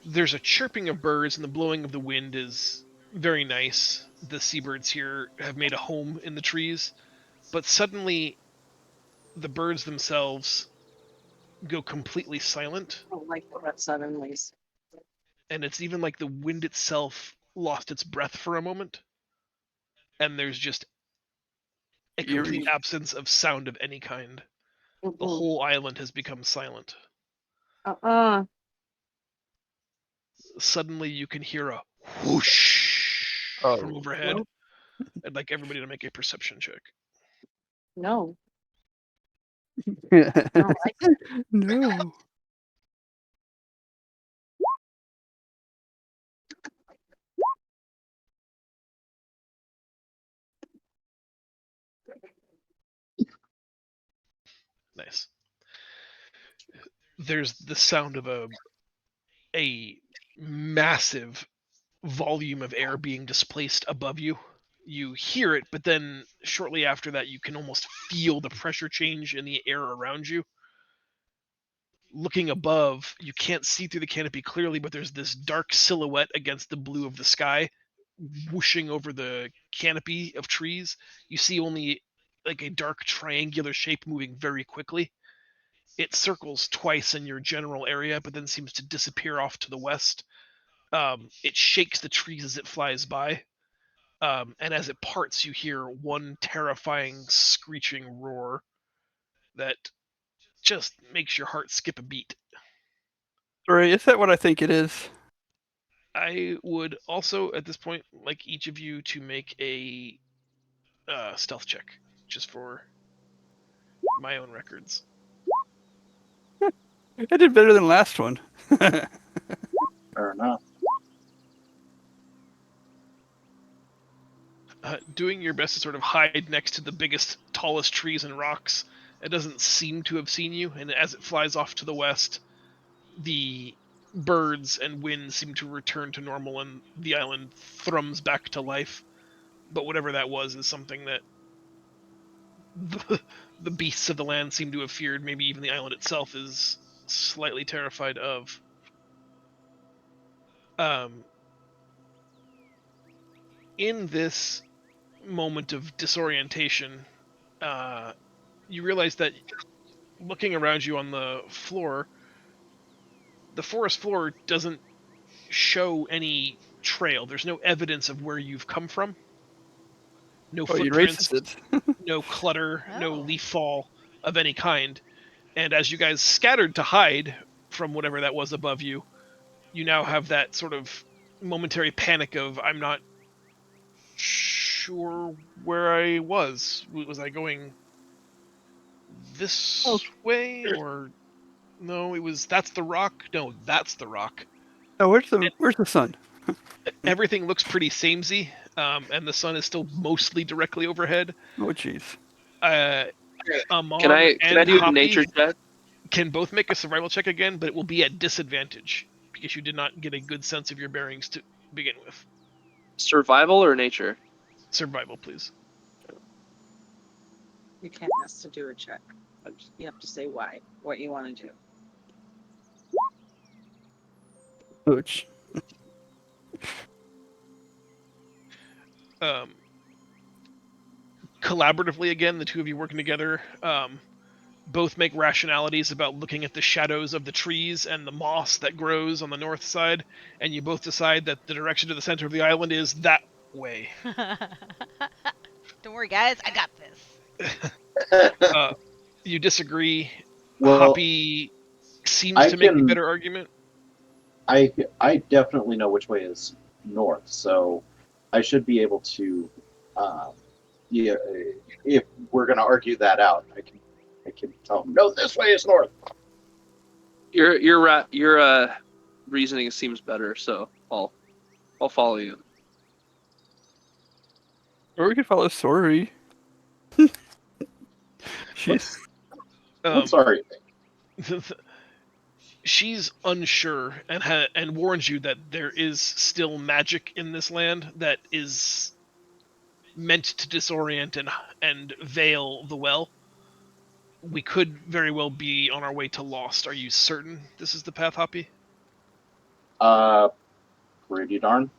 There's a chirping of birds and the blowing of the wind is very nice. The seabirds here have made a home in the trees, but suddenly the birds themselves go completely silent, I don't like that suddenly. and it's even like the wind itself lost its breath for a moment, and there's just a complete Eerie. absence of sound of any kind. The whole island has become silent. Suddenly you can hear a whoosh from overhead. Nope. I'd like everybody to make a perception check. No. I don't like it. No. Nice. There's the sound of a massive volume of air being displaced above you. You hear it, but then shortly after that, you can almost feel the pressure change in the air around you. Looking above, you can't see through the canopy clearly, but there's this dark silhouette against the blue of the sky, whooshing over the canopy of trees. You see only like a dark triangular shape moving very quickly. It circles twice in your general area, but then seems to disappear off to the west. It shakes the trees as it flies by. And as it parts, you hear one terrifying screeching roar that just makes your heart skip a beat. Sorry, is that what I think it is? I would also, at this point, like each of you to make a stealth check, just for my own records. I did better than last one. Fair enough. Doing your best to sort of hide next to the biggest, tallest trees and rocks. It doesn't seem to have seen you, and as it flies off to the west, the birds and wind seem to return to normal, and the island thrums back to life. But whatever that was is something that the beasts of the land seem to have feared. Maybe even the island itself is slightly terrified of. In this moment of disorientation, you realize that looking around you on the floor, the forest floor doesn't show any trail. There's no evidence of where you've come from. No Oh, you footprints, racist it. no clutter, no Oh. leaf fall of any kind. And as you guys scattered to hide from whatever that was above you, you now have that sort of momentary panic of, I'm not sure where I was. Was I going Oh, this way, or no? It was, that's the rock. No, that's the rock. oh, And where's the sun? everything looks pretty samey, and the sun is still mostly directly overhead. Oh, jeez. Uh, Can Amon I and do a nature Hoppy check? can both make a survival check again, but it will be at disadvantage because you did not get a good sense of your bearings to begin with. Survival or nature? Survival, please. You can't ask to do a check. You have to say why, what you want to do. Ouch. Um, Collaboratively, again, the two of you working together, both make rationalities about looking at the shadows of the trees and the moss that grows on the north side, and you both decide that the direction to the center of the island is that way. Don't worry, guys. I got this. You disagree. Well, Hoppy seems I to make the can- better argument. I definitely know which way is north, so I should be able to. Yeah, if we're going to argue that out, I can tell them, no, this way is north. Your reasoning seems better, so I'll follow you. Or we could follow Sorry. She's I'm sorry. She's unsure and warns you that there is still magic in this land that is meant to disorient and veil the well. We could very well be on our way to Lost. Are you certain this is the path, Hoppy? Pretty darn.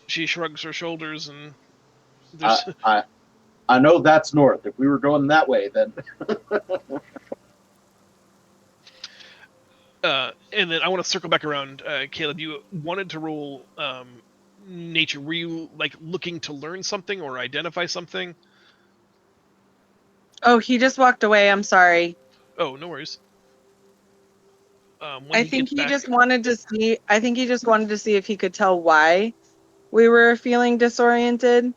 She shrugs her shoulders and there's I know that's north. If we were going that way, then and then I want to circle back around. Caleb, you wanted to roll nature. Were you like looking to learn something or identify something? Oh, he just walked away. I'm sorry. Oh, no worries. When I he think gets he back, just wanted to see. I think he just wanted to see if he could tell why we were feeling disoriented.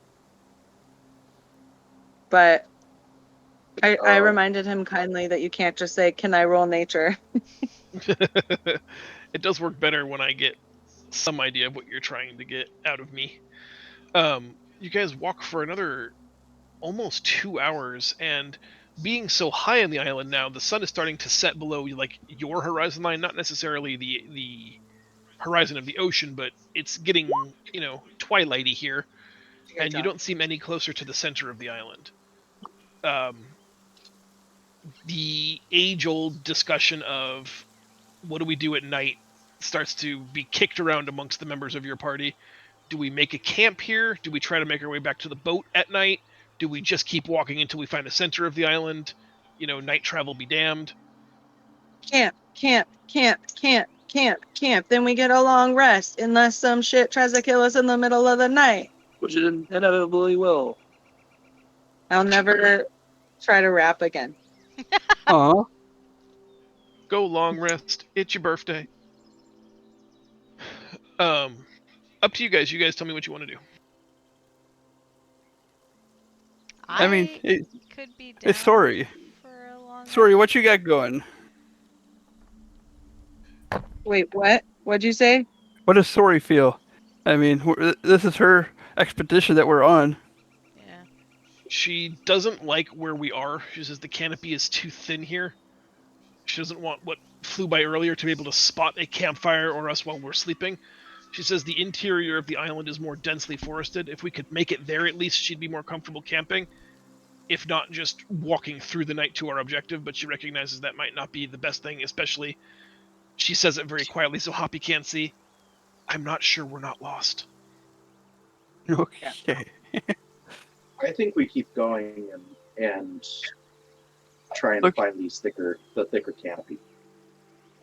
But I reminded him kindly that you can't just say, "Can I roll nature?" it does work better when I get some idea of what you're trying to get out of me. You guys walk for another almost 2 hours, and being so high on the island now, the sun is starting to set below like your horizon line, not necessarily the horizon of the ocean, but it's getting twilighty here, and you don't seem any closer to the center of the island. The age-old discussion of what do we do at night starts to be kicked around amongst the members of your party. Do we make a camp here? Do we try to make our way back to the boat at night? Do we just keep walking until we find the center of the island? Night travel be damned. Camp, camp, camp, camp, camp, camp. Then we get a long rest, unless some shit tries to kill us in the middle of the night. Which it inevitably will. I'll never try to rap again. aw. Go long rest. It's your birthday. Up to you guys. You guys tell me what you want to do. I mean, could be down Hey, Sorry. for a long Sorry, rest. what you got going? Wait, what? What'd you say? What does Sorry feel? I mean, this is her expedition that we're on. Yeah. She doesn't like where we are. She says the canopy is too thin here. She doesn't want what flew by earlier to be able to spot a campfire or us while we're sleeping. She says the interior of the island is more densely forested. If we could make it there, at least she'd be more comfortable camping. If not, just walking through the night to our objective. But she recognizes that might not be the best thing, especially she says it very quietly so Hoppy can't see. I'm not sure we're not lost. Okay. I think we keep going and try and Look. find the thicker canopy.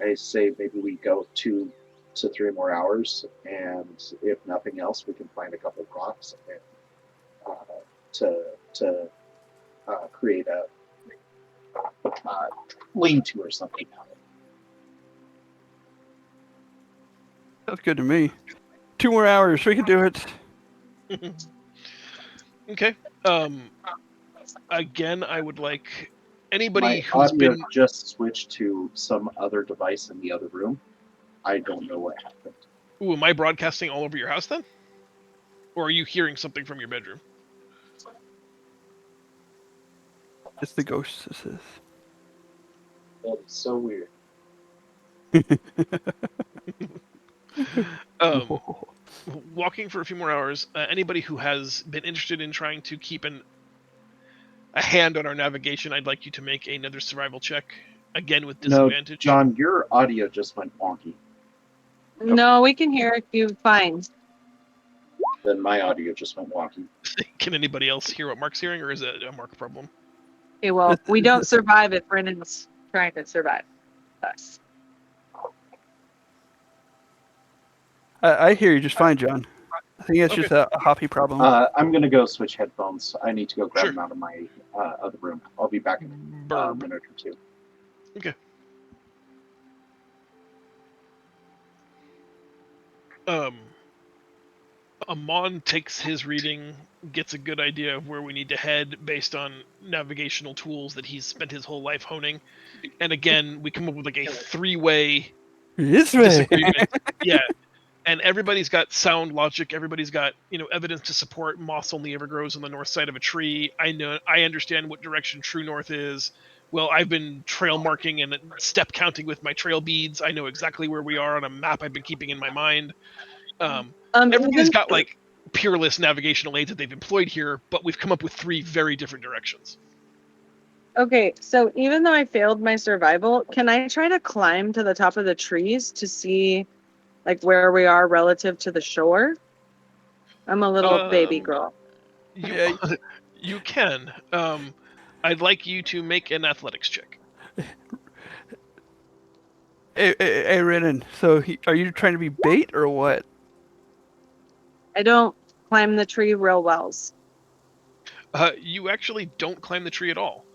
I say maybe we go 2 to 3 more hours, and if nothing else, we can find a couple rocks and to create a lean-to or something out of it. Sounds good to me. 2 more hours, we can do it. Okay. Again, I would like anybody My who's audio been. just switched to some other device in the other room. I don't know what happened. Ooh, am I broadcasting all over your house then? Or are you hearing something from your bedroom? It's the ghost, this is. That is so weird. Walking for a few more hours. Anybody who has been interested in trying to keep a hand on our navigation, I'd like you to make another survival check. Again with No, disadvantage. John, your audio just went wonky. No, we can hear you fine. Then my audio just went wonky. Can anybody else hear what Mark's hearing, or is it a Mark problem? Okay, well, we don't survive if Brennan's trying to survive us. I hear you just fine, John. I think it's Okay. just a hoppy problem. I'm gonna go switch headphones. I need to go grab Sure. them out of my other room. I'll be back in a Burb. minute or two. Okay. Amon takes his reading, gets a good idea of where we need to head based on navigational tools that he's spent his whole life honing. And again, we come up with like a 3-way This way. disagreement. Yeah. And everybody's got sound logic. Everybody's got, evidence to support moss only ever grows on the north side of a tree. I understand what direction true north is. Well, I've been trail marking and step counting with my trail beads. I know exactly where we are on a map I've been keeping in my mind. Everybody's got like peerless navigational aids that they've employed here, but we've come up with 3 very different directions. Okay, so even though I failed my survival, can I try to climb to the top of the trees to see like where we are relative to the shore? I'm a little baby girl. You can. I'd like you to make an athletics check. Hey, Renan, so are you trying to be bait or what? I don't climb the tree real wells. You actually don't climb the tree at all.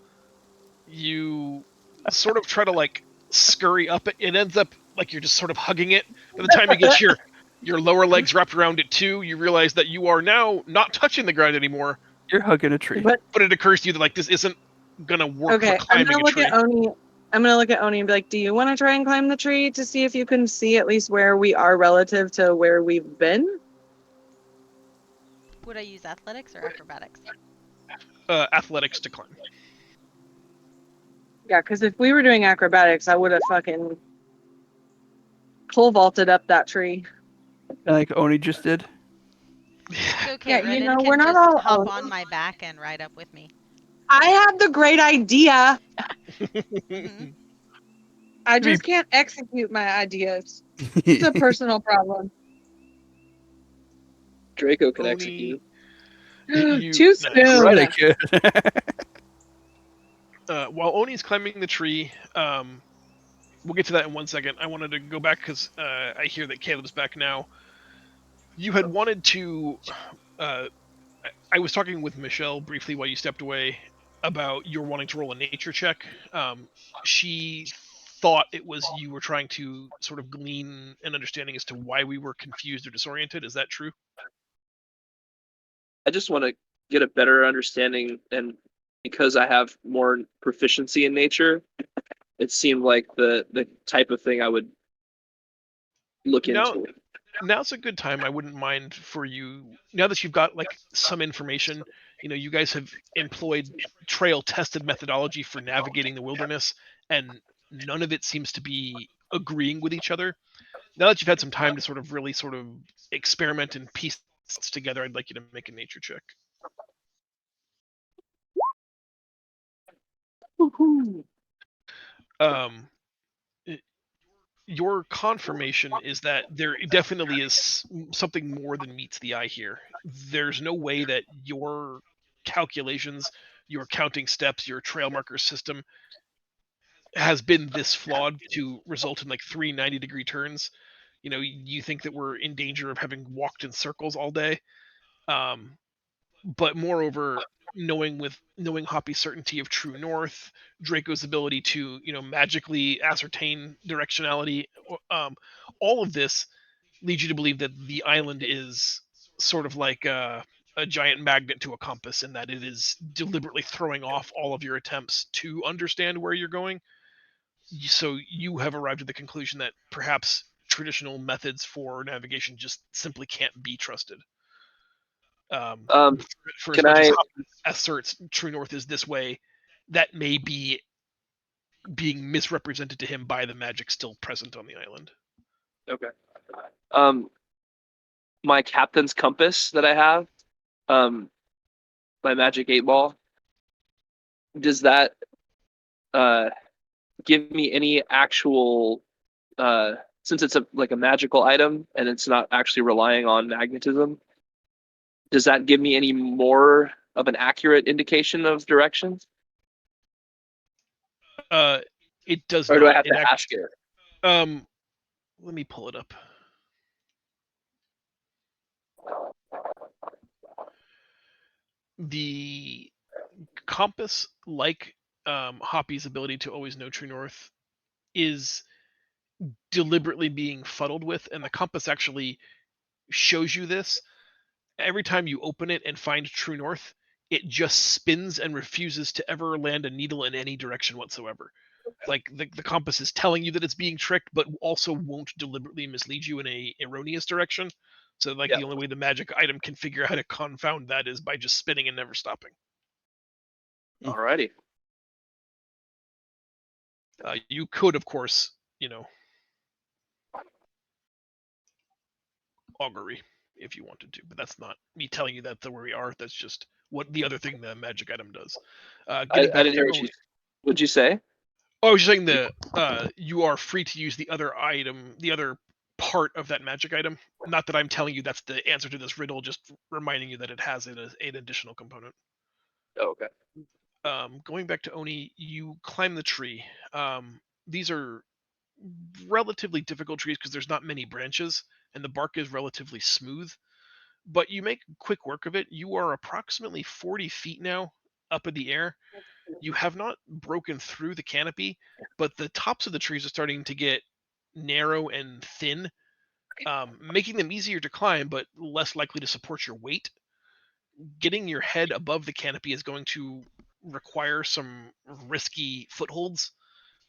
You sort of try to like scurry up it. It ends up like you're just sort of hugging it. By the time you get your lower legs wrapped around it too, you realize that you are now not touching the ground anymore. You're hugging a tree. But it occurs to you that like this isn't gonna work for okay, I'm climbing gonna a look tree. at Oni. I'm gonna look at Oni and be like, "Do you want to try and climb the tree to see if you can see at least where we are relative to where we've been?" Would I use athletics or acrobatics? Athletics to climb. Yeah, because if we were doing acrobatics, I would have fucking pole vaulted up that tree. Like Oni just did. It's okay, Yeah, Renan we're can not just all hop Oni. on my back and ride up with me. I have the great idea. Mhm. I just can't execute my ideas. It's a personal problem. Draco can Oni- execute. Too nice. soon. Right, I could. While Oni's climbing the tree, we'll get to that in 1 second. I wanted to go back because I hear that Caleb's back now. You had wanted to. I was talking with Michelle briefly while you stepped away about your wanting to roll a nature check. She thought it was you were trying to sort of glean an understanding as to why we were confused or disoriented. Is that true? I just want to get a better understanding, and because I have more proficiency in nature, it seemed like the type of thing I would look into. Now's a good time. I wouldn't mind for you, now that you've got like some information. You guys have employed trail tested methodology for navigating the wilderness, and none of it seems to be agreeing with each other. Now that you've had some time to sort of really sort of experiment and piece together, I'd like you to make a nature check. Um, your confirmation is that there definitely is something more than meets the eye here. There's no way that your calculations, your counting steps, your trail marker system has been this flawed to result in like 3 90-degree turns. You think that we're in danger of having walked in circles all day. But moreover, knowing Hoppy's certainty of true north, Draco's ability to magically ascertain directionality, all of this leads you to believe that the island is sort of like a giant magnet to a compass, and that it is deliberately throwing off all of your attempts to understand where you're going. So you have arrived at the conclusion that perhaps traditional methods for navigation just simply can't be trusted. For as Can much as I? Hoppy asserts true north is this way, that may be being misrepresented to him by the magic still present on the island. Okay. My captain's compass that I have, my magic 8-ball. Does that give me any actual? Since it's like a magical item and it's not actually relying on magnetism, does that give me any more of an accurate indication of direction? It does Or do I not. have to ask it? Let me pull it up. The compass, like Hoppy's ability to always know true north, is deliberately being fuddled with, and the compass actually shows you this. Every time you open it and find true north, it just spins and refuses to ever land a needle in any direction whatsoever. Like the compass is telling you that it's being tricked, but also won't deliberately mislead you in a erroneous direction. So like the only way the magic item can figure out how to confound that is by just spinning and never stopping. Alrighty. You could, of course, augury if you wanted to, but that's not me telling you that's where we are. That's just what the other thing the magic item does. I didn't hear what'd you say? Oh, I was just saying you are free to use the other item, the other part of that magic item. Not that I'm telling you that's the answer to this riddle, just reminding you that it has an additional component. Oh, okay. Going back to Oni, you climb the tree. These are relatively difficult trees because there's not many branches and the bark is relatively smooth. But you make quick work of it. You are approximately 40 feet now up in the air. You have not broken through the canopy, but the tops of the trees are starting to get narrow and thin, making them easier to climb, but less likely to support your weight. Getting your head above the canopy is going to require some risky footholds.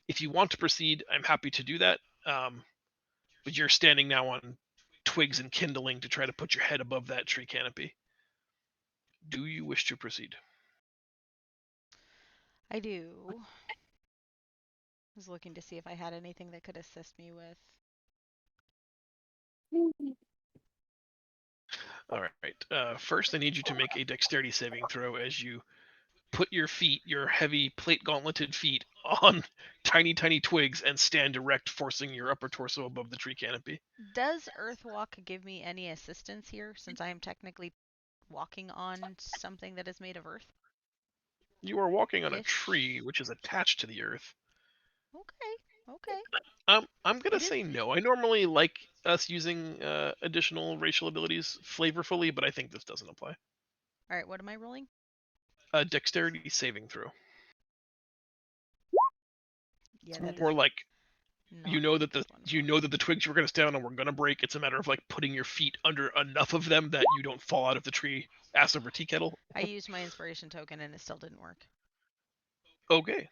If you want to proceed, I'm happy to do that. But you're standing now on twigs and kindling to try to put your head above that tree canopy. Do you wish to proceed? I do. I was looking to see if I had anything that could assist me with. All right. First, I need you to make a dexterity saving throw as you put your feet, your heavy plate gauntleted feet, on tiny, tiny twigs and stand erect, forcing your upper torso above the tree canopy. Does Earthwalk give me any assistance here, since I am technically walking on something that is made of earth? You are walking on a tree which is attached to the earth. Okay. I'm gonna say no. I normally like us using additional racial abilities flavorfully, but I think this doesn't apply. All right, what am I rolling? Dexterity saving throw. Yeah, that Or is like not you know that this the twigs you were gonna stay on and were gonna break. It's a matter of like putting your feet under enough of them that you don't fall out of the tree ass over tea kettle. I used my inspiration token and it still didn't work. Okay.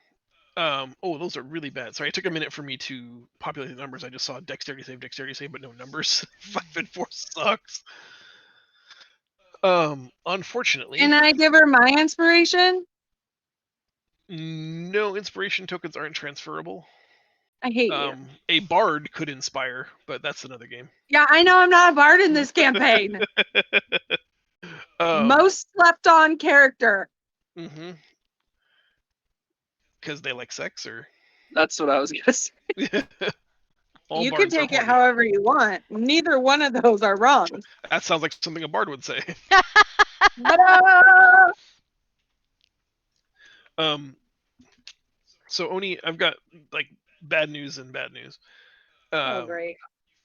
Oh, those are really bad. Sorry, it took a minute for me to populate the numbers. I just saw dexterity save, but no numbers. 5 and 4 sucks. Unfortunately. Can I give her my inspiration? No, inspiration tokens aren't transferable. I hate you. A bard could inspire, but that's another game. Yeah, I know I'm not a bard in this campaign. Most slept on character. Mm-hmm. Because they like sex, or? That's what I was gonna say. You can take it however you want. Neither one of those are wrong. That sounds like something a bard would say. So Oni, I've got like bad news and bad news. Oh, Um, great.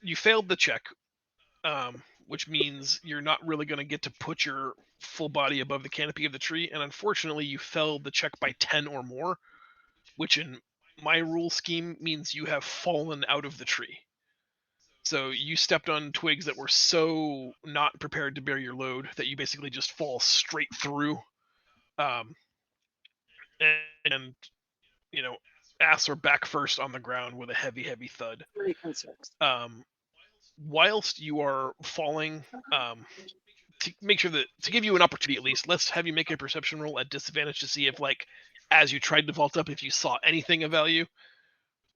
you failed the check, which means you're not really going to get to put your full body above the canopy of the tree, and unfortunately, you failed the check by 10 or more, which in my rule scheme means you have fallen out of the tree. So you stepped on twigs that were so not prepared to bear your load that you basically just fall straight through, um, and you know, ass or back first on the ground with a heavy, heavy thud. Pretty concerned. Whilst you are falling, to make sure that to give you an opportunity at least, let's have you make a perception roll at disadvantage to see if, like, as you tried to vault up, if you saw anything of value,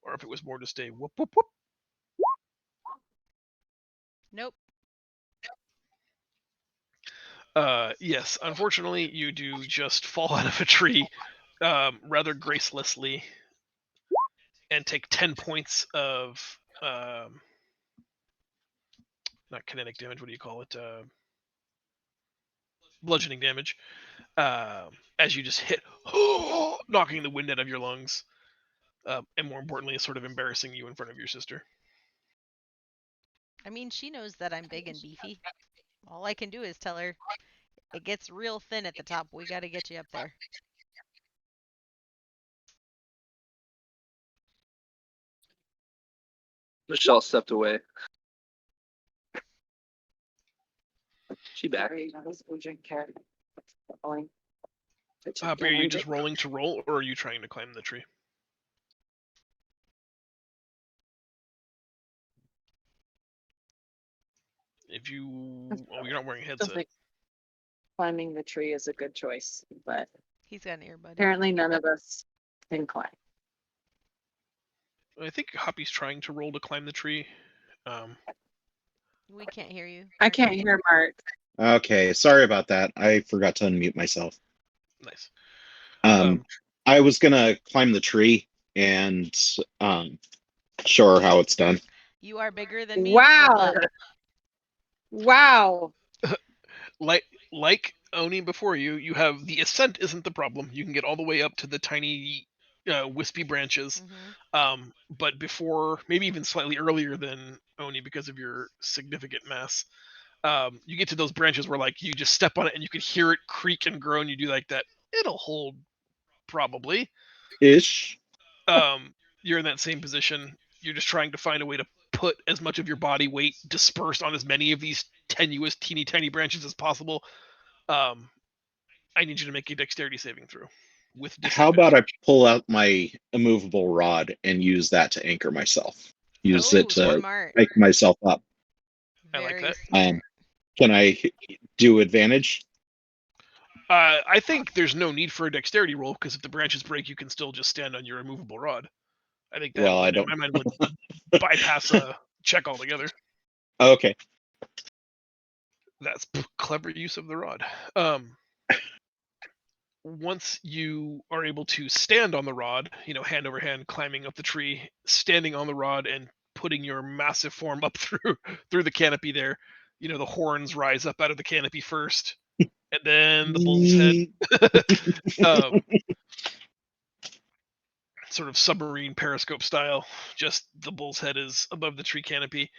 or if it was more just a whoop whoop whoop. Nope. Yes, unfortunately, you do just fall out of a tree, rather gracelessly, and take 10 points of not kinetic damage. What do you call it? Bludgeoning damage. As you just hit, knocking the wind out of your lungs, and more importantly, sort of embarrassing you in front of your sister. I mean, she knows that I'm big and beefy. All I can do is tell her it gets real thin at the top. We got to get you up there. Michelle stepped away. She back. Are you just rolling to roll, or are you trying to climb the tree? If you, you're not wearing a headset. Climbing the tree is a good choice, but He's got an earbud. apparently none of us can climb. I think Hoppy's trying to roll to climb the tree. We can't hear you. I can't hear Mark. Okay, sorry about that. I forgot to unmute myself. Nice. I was gonna climb the tree and show her how it's done. You are bigger than me. Wow. Wow. Like Oni before you, you have the ascent isn't the problem. You can get all the way up to the tiny, wispy branches. But before, maybe even slightly earlier than Oni because of your significant mass, you get to those branches where, like, you just step on it and you can hear it creak and groan. You do like that. It'll hold, probably. Ish. You're in that same position. You're just trying to find a way to put as much of your body weight dispersed on as many of these tenuous, teeny tiny branches as possible. I need you to make a dexterity saving throw. With How about I pull out my immovable rod and use that to anchor myself? Use it to make myself up. I like that. Can I do advantage? I think there's no need for a dexterity roll because if the branches break, you can still just stand on your immovable rod. I think that, well, I don't... in my mind, would bypass a check altogether. Okay. That's clever use of the rod. Once you are able to stand on the rod, hand over hand, climbing up the tree, standing on the rod and putting your massive form up through the canopy there, the horns rise up out of the canopy first, and then the bull's head. Sort of submarine periscope style, just the bull's head is above the tree canopy.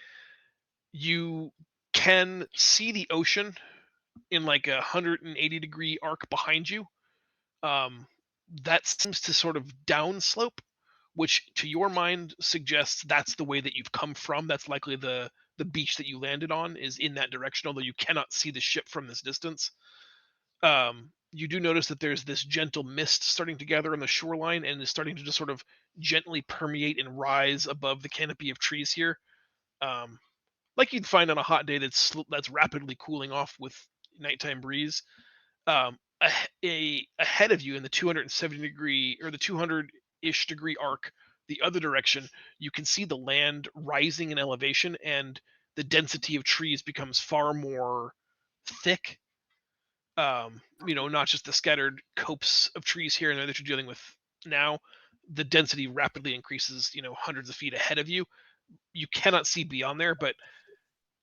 You can see the ocean in like a 180-degree arc behind you. That seems to sort of downslope, which to your mind suggests that's the way that you've come from. That's likely the beach that you landed on is in that direction, although you cannot see the ship from this distance. You do notice that there's this gentle mist starting to gather on the shoreline and is starting to just sort of gently permeate and rise above the canopy of trees here. Like you'd find on a hot day that's rapidly cooling off with nighttime breeze. Ahead of you in the 270 degree or the 200-ish degree arc, the other direction, you can see the land rising in elevation and the density of trees becomes far more thick. Not just the scattered copse of trees here and there that you're dealing with now. The density rapidly increases, hundreds of feet ahead of you. You cannot see beyond there, but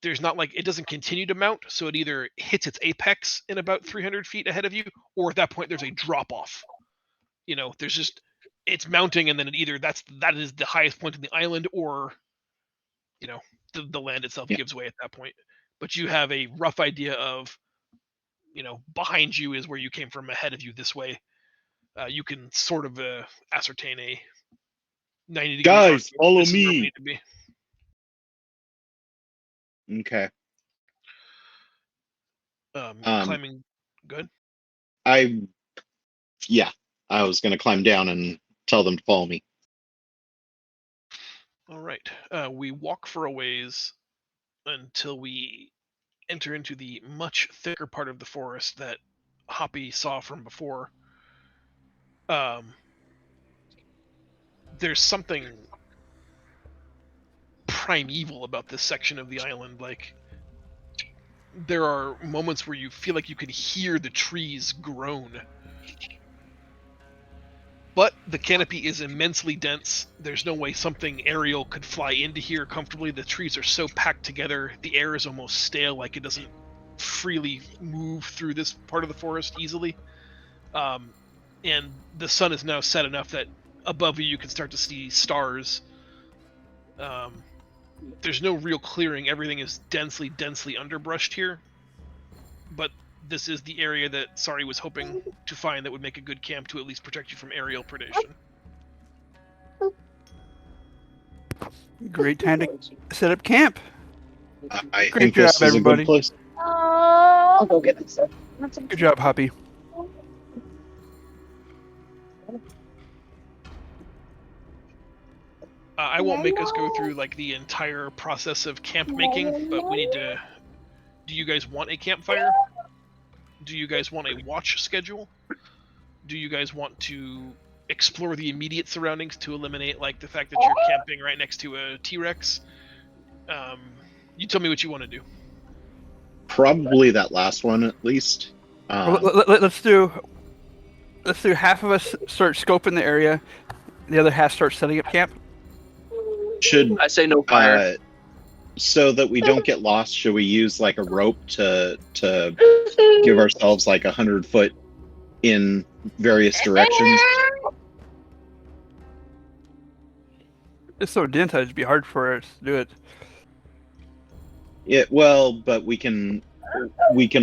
there's not like it doesn't continue to mount, so it either hits its apex in about 300 feet ahead of you, or at that point there's a drop off. there's just it's mounting, and then that is the highest point in the island, or the land itself Yeah. gives way at that point. But you have a rough idea of behind you is where you came from, ahead of you this way. You can sort of ascertain a 90-degree Guys, arc. follow This is where we me. need to be. Okay. Climbing good. I was gonna climb down and tell them to follow me. All right. We walk for a ways until we enter into the much thicker part of the forest that Hoppy saw from before. There's something primeval about this section of the island. Like, there are moments where you feel like you can hear the trees groan. But the canopy is immensely dense. There's no way something aerial could fly into here comfortably. The trees are so packed together, the air is almost stale, like it doesn't freely move through this part of the forest easily. And the sun is now set enough that above you can start to see stars. There's no real clearing. Everything is densely underbrushed here. But this is the area that Sari was hoping to find that would make a good camp to at least protect you from aerial predation. Great time to set up camp. I Great think this job, is a everybody. good place. I'll go get this. Good job, Hoppy. I won't make us go through like the entire process of camp making, but we need to. Do you guys want a campfire? Do you guys want a watch schedule? Do you guys want to explore the immediate surroundings to eliminate like the fact that you're camping right next to a T-Rex? You tell me what you want to do. Probably that last one at least. Let's do half of us start scoping the area, the other half start setting up camp. Should I say no fire. So that we don't get lost, should we use like a rope to give ourselves like 100 foot in various directions? It's so dense, it'd be hard for us to do it. Yeah, well, but we can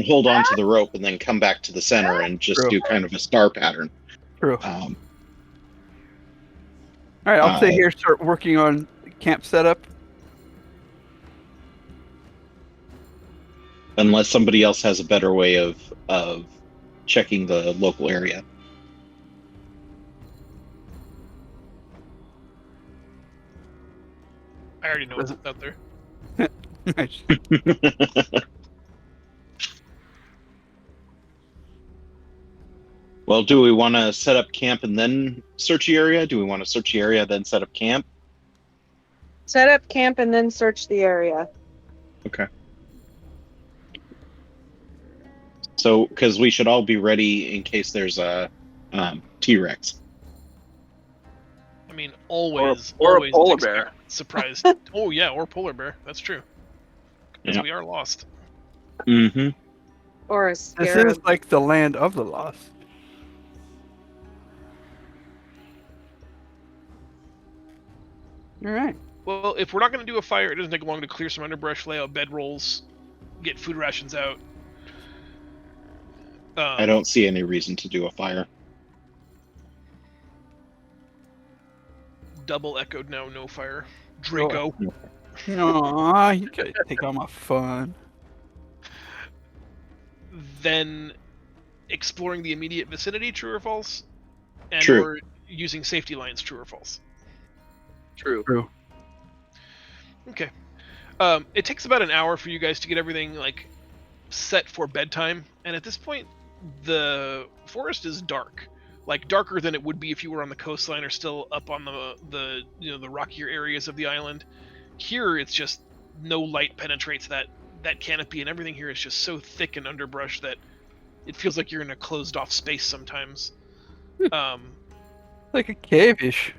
hold on to the rope and then come back to the center and just True. do kind of a star pattern. True. All right, I'll stay here, start working on camp setup. Unless somebody else has a better way of checking the local area. I already know what's out there. Nice. Well, do we want to set up camp and then search the area? Do we want to search the area then set up camp? Set up camp and then search the area. Okay. So, because we should all be ready in case there's a T-Rex. I mean, always, or always a polar expect bear. Surprised. Oh yeah, or polar bear. That's true. Because Yeah. we are lost. Mm-hmm. Or a This scarab. is like the land of the lost. All right. Well, if we're not going to do a fire, it doesn't take long to clear some underbrush, lay out bedrolls, get food rations out. I don't see any reason to do a fire. Double echoed now, no fire. Draco. Aw, you gotta take all my fun. Then exploring the immediate vicinity, true or false? And True. or using safety lines, true or false? True. Okay. It takes about an hour for you guys to get everything like set for bedtime, and at this point, the forest is dark, like darker than it would be if you were on the coastline or still up on the rockier areas of the island. Here, it's just no light penetrates that canopy, and everything here is just so thick and underbrush that it feels like you're in a closed off space sometimes. Like a cave-ish.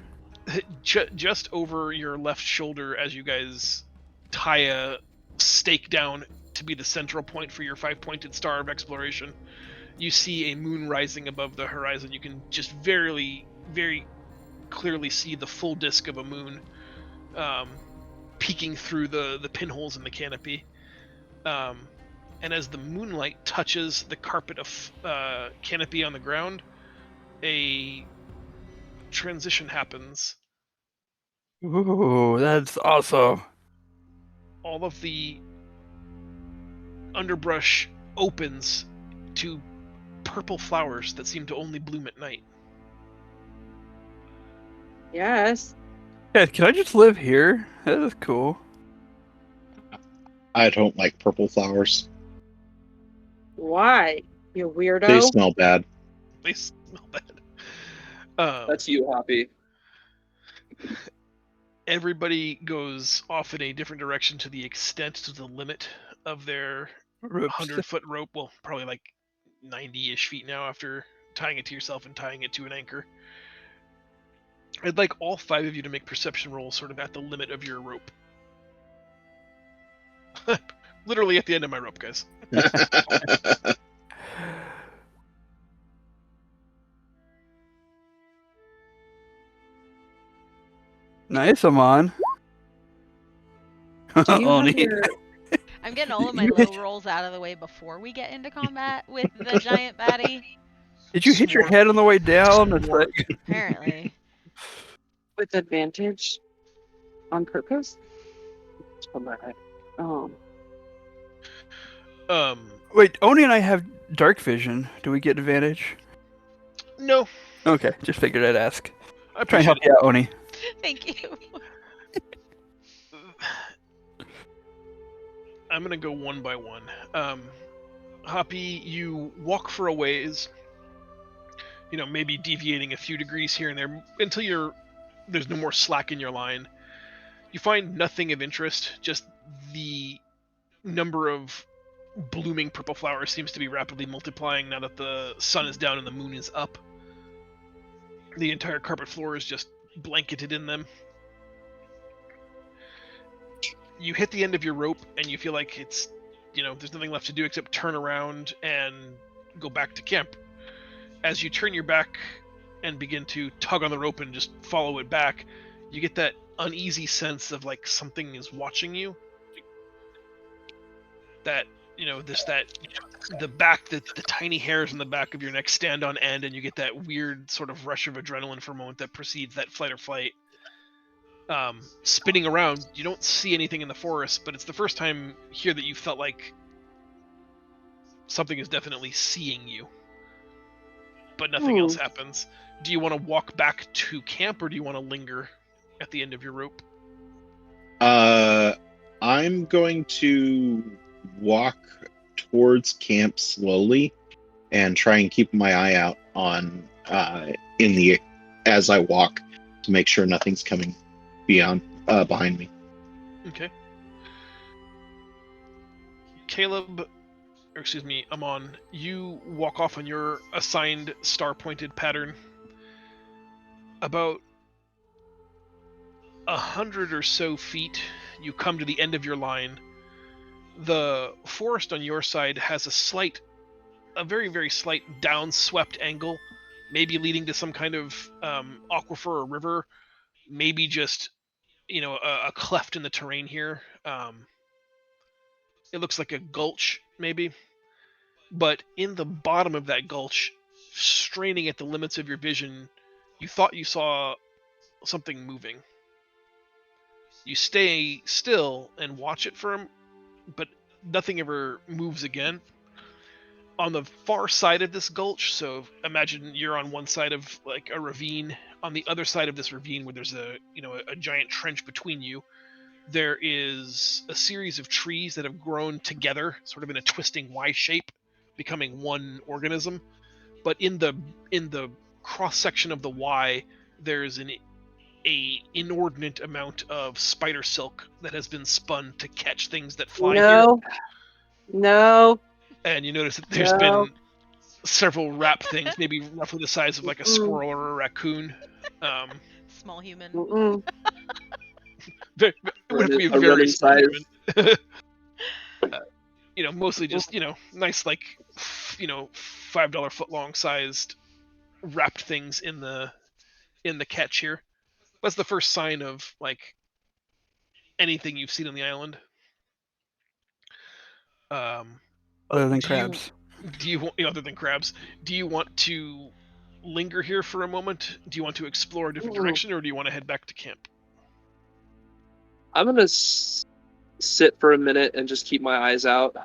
Just over your left shoulder, as you guys tie a stake down to be the central point for your 5-pointed star of exploration, you see a moon rising above the horizon. You can just very, very clearly see the full disk of a moon peeking through the pinholes in the canopy. And as the moonlight touches the carpet of canopy on the ground, a transition happens. Ooh, that's awesome. All of the underbrush opens to purple flowers that seem to only bloom at night. Yes. Yeah, can I just live here? That is cool. I don't like purple flowers. Why? You weirdo. They smell bad. They smell bad. That's you, Hoppy. Everybody goes off in a different direction to the extent to the limit of their Rips. 100-foot rope. Well, probably like 90-ish feet now after tying it to yourself and tying it to an anchor. I'd like all 5 of you to make perception rolls sort of at the limit of your rope. Literally at the end of my rope, guys. Nice, I'm on. Do you have Oni. your... I'm getting all of my low rolls out of the way before we get into combat with the giant baddie. Did you hit your Swarm. head on the way down? It's Swarm. like, Apparently. with advantage on purpose? Oh. wait, Oni and I have dark vision. Do we get advantage? No, Okay, just figured I'd ask. I Try and appreciate help it. you out, Oni. Thank you. I'm gonna go one by one. Hoppy, you walk for a ways, maybe deviating a few degrees here and there until there's no more slack in your line. You find nothing of interest, just the number of blooming purple flowers seems to be rapidly multiplying now that the sun is down and the moon is up. The entire carpet floor is just blanketed in them. You hit the end of your rope and you feel like it's, there's nothing left to do except turn around and go back to camp. As you turn your back and begin to tug on the rope and just follow it back, you get that uneasy sense of like something is watching you. That, the tiny hairs on the back of your neck stand on end and you get that weird sort of rush of adrenaline for a moment that precedes that flight or flight. Spinning around, you don't see anything in the forest, but it's the first time here that you felt like something is definitely seeing you. But nothing else happens. Do you want to walk back to camp or do you want to linger at the end of your rope? I'm going to walk towards camp slowly and try and keep my eye out on as I walk to make sure nothing's coming behind me. Okay. Amon, you walk off on your assigned star-pointed pattern. About 100 or so feet, you come to the end of your line. The forest on your side has a very, very slight down-swept angle, maybe leading to some kind of aquifer or river, maybe just a cleft in the terrain here. It looks like a gulch, maybe. But in the bottom of that gulch, straining at the limits of your vision, you thought you saw something moving. You stay still and watch it but nothing ever moves again. On the far side of this gulch, so imagine you're on one side of like a ravine. On the other side of this ravine, where there's a giant trench between you, there is a series of trees that have grown together, sort of in a twisting Y shape, becoming one organism. But in the cross section of the Y, there's a inordinate amount of spider silk that has been spun to catch things that fly here. No. And you notice that there's been several wrap things, maybe roughly the size of like a squirrel or a raccoon. Small human. It would have to be A very running small size. human. mostly just nice like $5 footlong sized wrapped things in the catch here. That's the first sign of like anything you've seen on the island. Other than Do you- crabs. Do you want, other than crabs? Do you want to linger here for a moment? Do you want to explore a different direction, or do you want to head back to camp? I'm gonna sit for a minute and just keep my eyes out.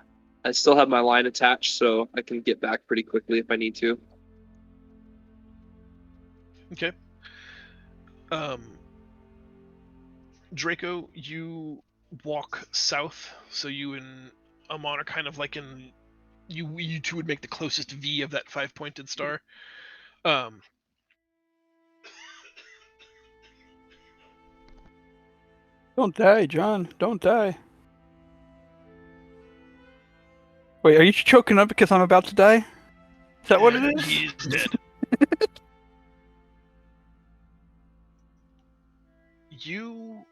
I still have my line attached, so I can get back pretty quickly if I need to. Okay. Draco, you walk south, so you and Amon are kind of like in. You two would make the closest V of that 5-pointed star. Don't die, John. Don't die. Wait, are you choking up because I'm about to die? Is that what it is? He's dead. You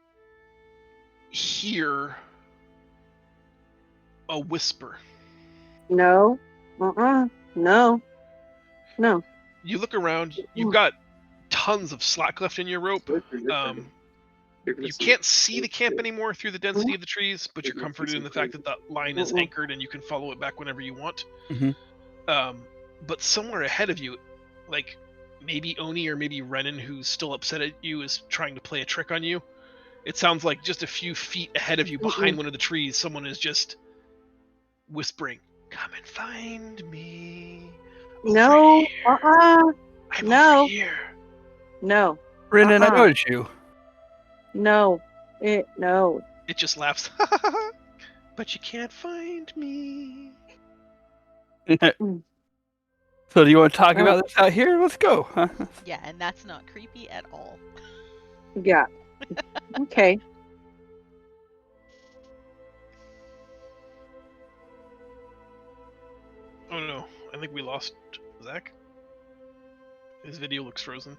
hear a whisper. No. No. No. You look around. You've got tons of slack left in your rope. You can't see the camp anymore through the density of the trees, but you're comforted in the fact that the line is anchored and you can follow it back whenever you want. But somewhere ahead of you, like maybe Oni or maybe Renan, who's still upset at you, is trying to play a trick on you. It sounds like just a few feet ahead of you, behind one of the trees, someone is just whispering, "Come and find me." No. I'm No. over here. No. Renan, I noticed you. No. No. It just laughs. But you can't find me. So do you want to talk about this out here? Let's go. Huh? Yeah, and that's not creepy at all. Yeah. Okay. Oh no, I think we lost Zach. His video looks frozen.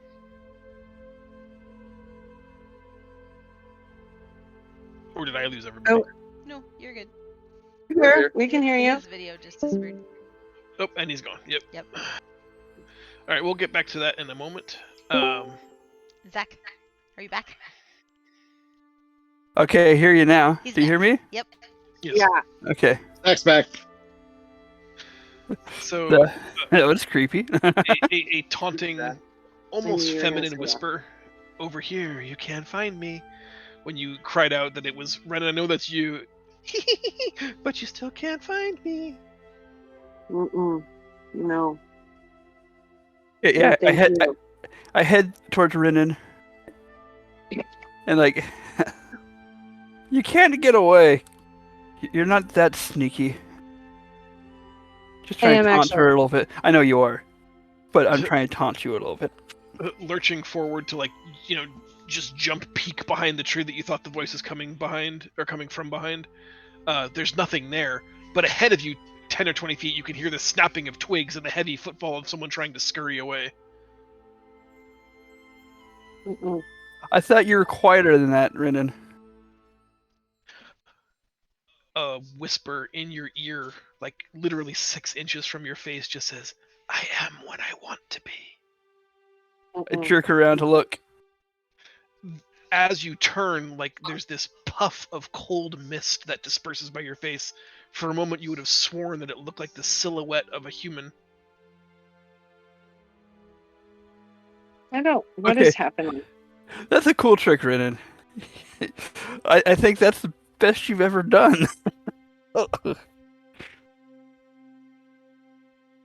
Or did I lose everybody? Oh. No, you're good. Here, we can hear you. His video just disappeared. Oh, and he's gone. Yep. Yep. All right, we'll get back to that in a moment. Zach, are you back? Okay, I hear you now. He's Do you hear me? Yep. Yes. Yeah. Okay. Next back. So That was creepy. a taunting, almost You're feminine gonna say whisper, "Over here, you can't find me." When you cried out that it was Renan, I know that's you. But you still can't find me. No. Yeah, Thank you. I head towards Renan. And like, you can't get away. You're not that sneaky. Just trying to taunt her a little bit. I know you are, but I'm trying to taunt you a little bit. Lurching forward to just jump peek behind the tree that you thought the voice is coming from behind. There's nothing there, but ahead of you, 10 or 20 feet, you can hear the snapping of twigs and the heavy footfall of someone trying to scurry away. I thought you were quieter than that, Renan. A whisper in your ear, like literally 6 inches from your face, just says, "I am what I want to be." I jerk around to look. As you turn, like there's this puff of cold mist that disperses by your face. For a moment, you would have sworn that it looked like the silhouette of a human. I don't. What is happening? That's a cool trick, Renan. I think that's the best you've ever done.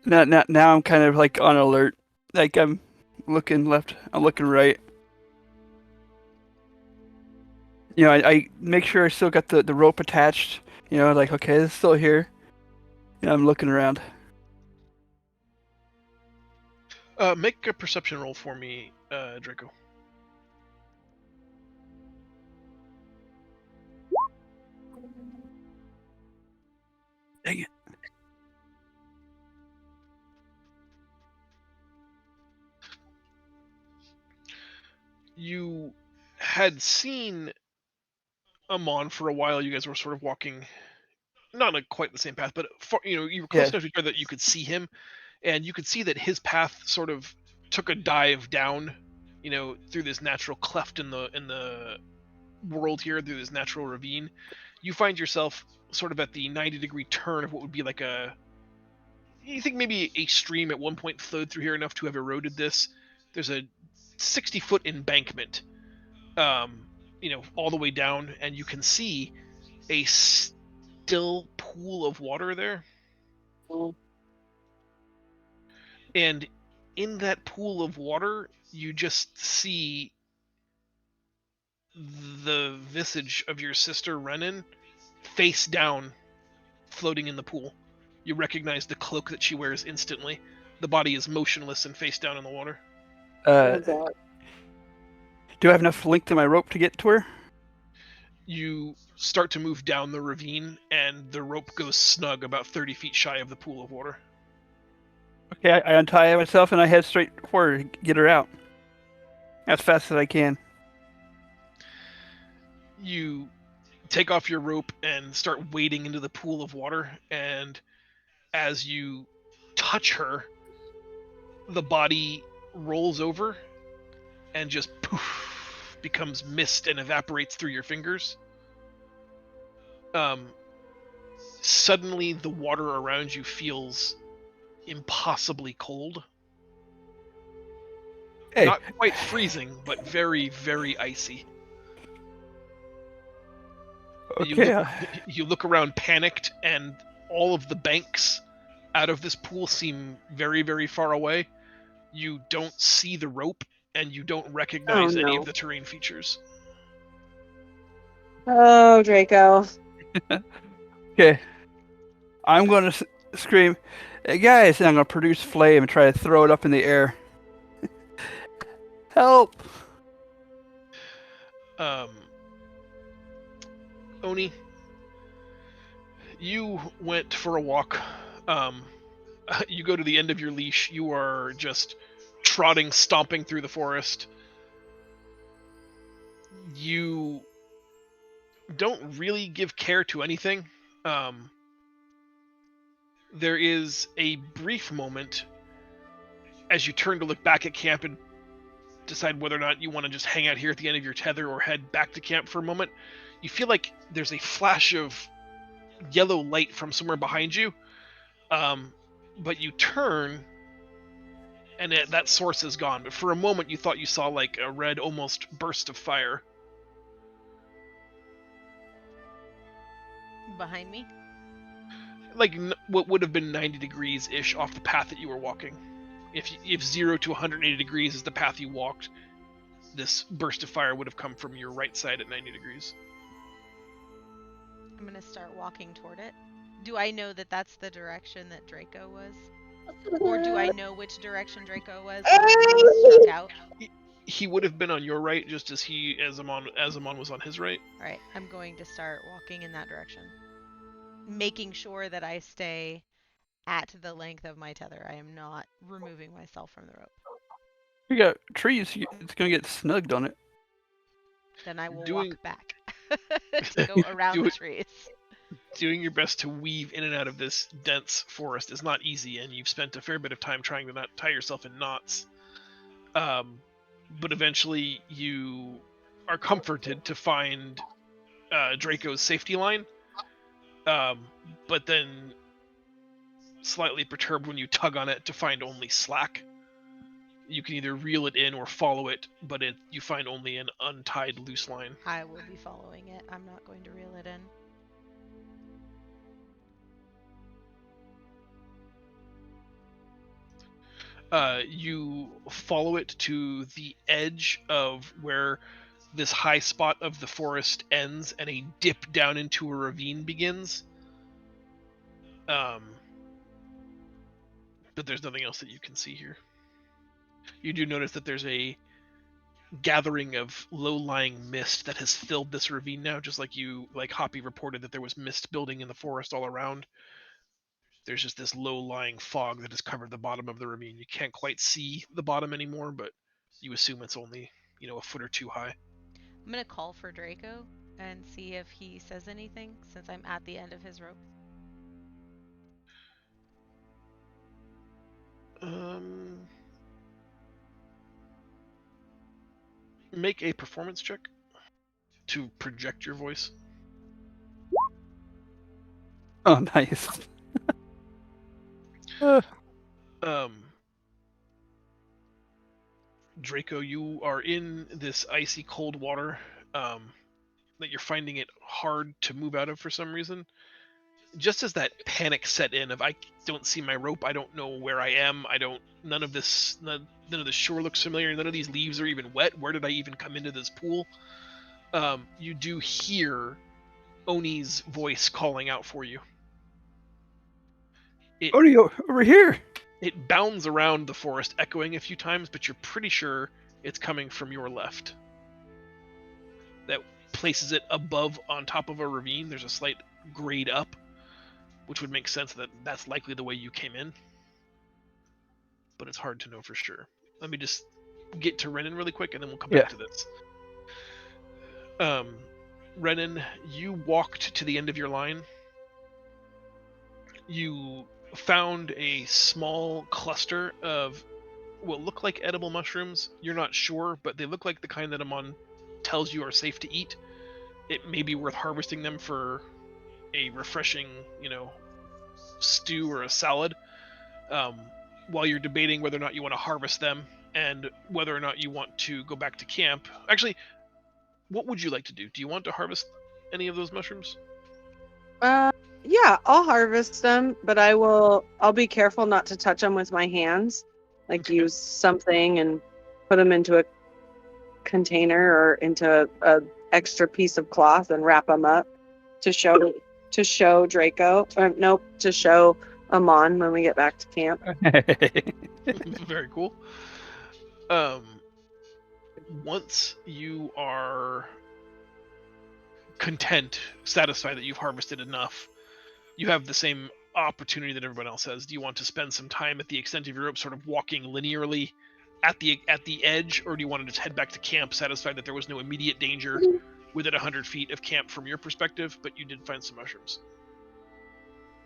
Now I'm kind of like on alert. Like I'm looking left, I'm looking right. You know, I make sure I still got the rope attached. You know, like, okay, it's still here. You know, I'm looking around. Make a perception roll for me, Draco. Dang it. You had seen Amon for a while. You guys were sort of walking not like quite the same path, but you were close enough to each other that you could see him, and you could see that his path sort of took a dive down, through this natural cleft in the world here, through this natural ravine. You find yourself sort of at the 90-degree turn of what would be like you think maybe a stream at one point flowed through here enough to have eroded this. There's a 60-foot embankment, all the way down, and you can see a still pool of water there. And in that pool of water, you just see the visage of your sister Renan face down, floating in the pool. You recognize the cloak that she wears instantly. The body is motionless and face down in the water. Do I have enough length to my rope to get to her? You start to move down the ravine, and the rope goes snug about 30 feet shy of the pool of water. Okay, I untie myself and I head straight for her to get her out. As fast as I can. You take off your rope and start wading into the pool of water, and as you touch her, the body rolls over and just poof, becomes mist and evaporates through your fingers. Suddenly the water around you feels impossibly cold. Hey. Not quite freezing, but very, very icy. Okay. You look around panicked, and all of the banks out of this pool seem very, very far away. You don't see the rope, and you don't recognize any of the terrain features. Oh, Draco. Okay. I'm going to scream, "Hey guys," and I'm going to produce flame and try to throw it up in the air. Help! Oni, you went for a walk. You go to the end of your leash. You are just trotting, stomping through the forest. You don't really give care to anything. There is a brief moment as you turn to look back at camp and decide whether or not you want to just hang out here at the end of your tether or head back to camp for a moment. You feel like there's a flash of yellow light from somewhere behind you, but you turn and that source is gone. But for a moment you thought you saw like a red almost burst of fire. Behind me? Like what would have been 90 degrees ish off the path that you were walking. If 0 to 180 degrees is the path you walked, this burst of fire would have come from your right side at 90 degrees. I'm gonna start walking toward it. Do I know that that's the direction that Draco was? Or do I know which direction Draco was when he struck out? He would have been on your right, just as Amon was on his right. Alright, I'm going to start walking in that direction. Making sure that I stay at the length of my tether. I am not removing myself from the rope. You got trees, it's going to get snugged on it. Then I will walk back to go around the trees. Doing your best to weave in and out of this dense forest is not easy, and you've spent a fair bit of time trying to not tie yourself in knots. But eventually you are comforted to find Draco's safety line, but then slightly perturbed when you tug on it to find only slack. You can either reel it in or follow it, but you find only an untied loose line. I will be following it. I'm not going to reel it in. You follow it to the edge of where this high spot of the forest ends and a dip down into a ravine begins. But there's nothing else that you can see here. You do notice that there's a gathering of low-lying mist that has filled this ravine now, just like Hoppy reported that there was mist building in the forest all around. There's just this low-lying fog that has covered the bottom of the ravine. You can't quite see the bottom anymore, but you assume it's only, a foot or two high. I'm going to call for Draco and see if he says anything, since I'm at the end of his rope. make a performance check to project your voice. Oh, nice. Draco, you are in this icy cold water that you're finding it hard to move out of for some reason. Just as that panic set in of I don't see my rope, I don't know where I am, none of the shore looks familiar, none of these leaves are even wet. Where did I even come into this pool? You do hear Oni's voice calling out for you. Oni, over here. It bounds around the forest, echoing a few times, but you're pretty sure it's coming from your left. That places it above, on top of a ravine. There's a slight grade up, which would make sense that that's likely the way you came in. But it's hard to know for sure. Let me just get to Renan really quick, and then we'll come back to this. Renan, you walked to the end of your line. You found a small cluster of what look like edible mushrooms. You're not sure, but they look like the kind that Amon tells you are safe to eat. It may be worth harvesting them for a refreshing, stew or a salad. While you're debating whether or not you want to harvest them and whether or not you want to go back to camp. Actually, what would you like to do? Do you want to harvest any of those mushrooms? Yeah, I'll harvest them, but I'll be careful not to touch them with my hands. Like use something and put them into a container or into a extra piece of cloth and wrap them up to show Draco. To show Amon when we get back to camp. Very cool. Once you are content, satisfied that you've harvested enough, you have the same opportunity that everyone else has. Do you want to spend some time at the extent of your rope, sort of walking linearly at the edge, or do you want to just head back to camp, satisfied that there was no immediate danger within 100 feet of camp from your perspective, but you did find some mushrooms?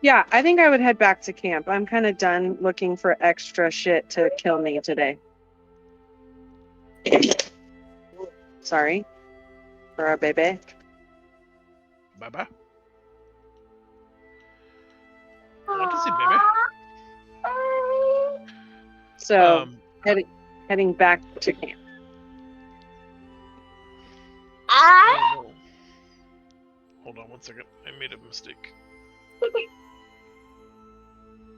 Yeah, I think I would head back to camp. I'm kind of done looking for extra shit to kill me today. Sorry for our baby. Bye-bye. I want to see baby. So, heading back to camp. Oh, hold on one second. I made a mistake.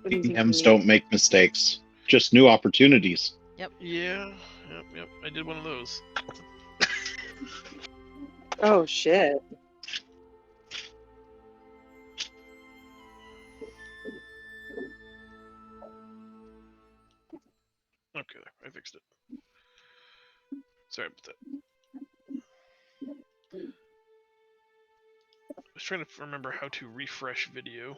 DMs don't make mistakes, just new opportunities. Yep. Yeah. Yep. I did one of those. Oh, shit. Okay, I fixed it. Sorry about that. I was trying to remember how to refresh video.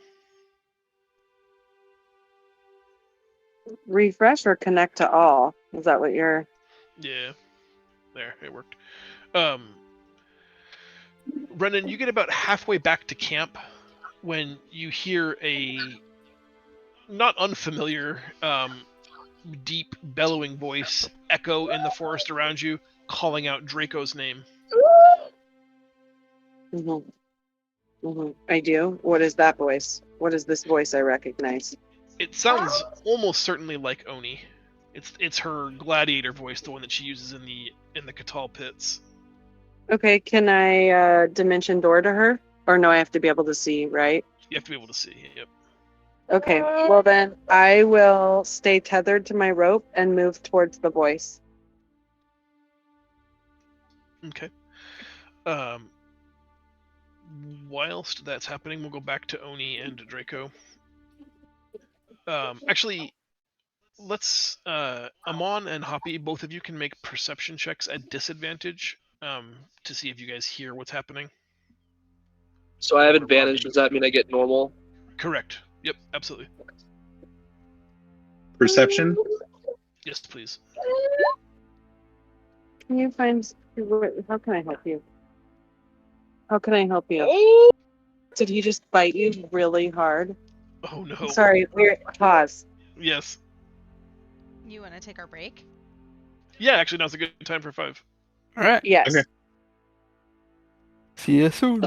Refresh or connect to all? Is that what you're... Yeah. There, it worked. Brennan, you get about halfway back to camp when you hear a not unfamiliar, deep, bellowing voice echo in the forest around you, calling out Draco's name. I do. What is that voice? What is this voice I recognize? It sounds almost certainly like Oni. It's her gladiator voice, the one that she uses in the Catal pits. Okay, can I dimension door to her? Or no, I have to be able to see, right? You have to be able to see. Yep. Okay, well then I will stay tethered to my rope and move towards the voice. Okay. Whilst that's happening, we'll go back to Oni and Draco. Actually, let's Amon and Hoppy, both of you can make perception checks at disadvantage to see if you guys hear what's happening. So I have advantage. Does that mean I get normal? Correct. Yep, absolutely. Perception? Yes, please. Can you find... How can I help you? How can I help you? Did he just bite you really hard? Oh no. Sorry, pause. Yes. You want to take our break? Yeah, actually now's a good time for 5. All right. Yes. Okay. See you soon.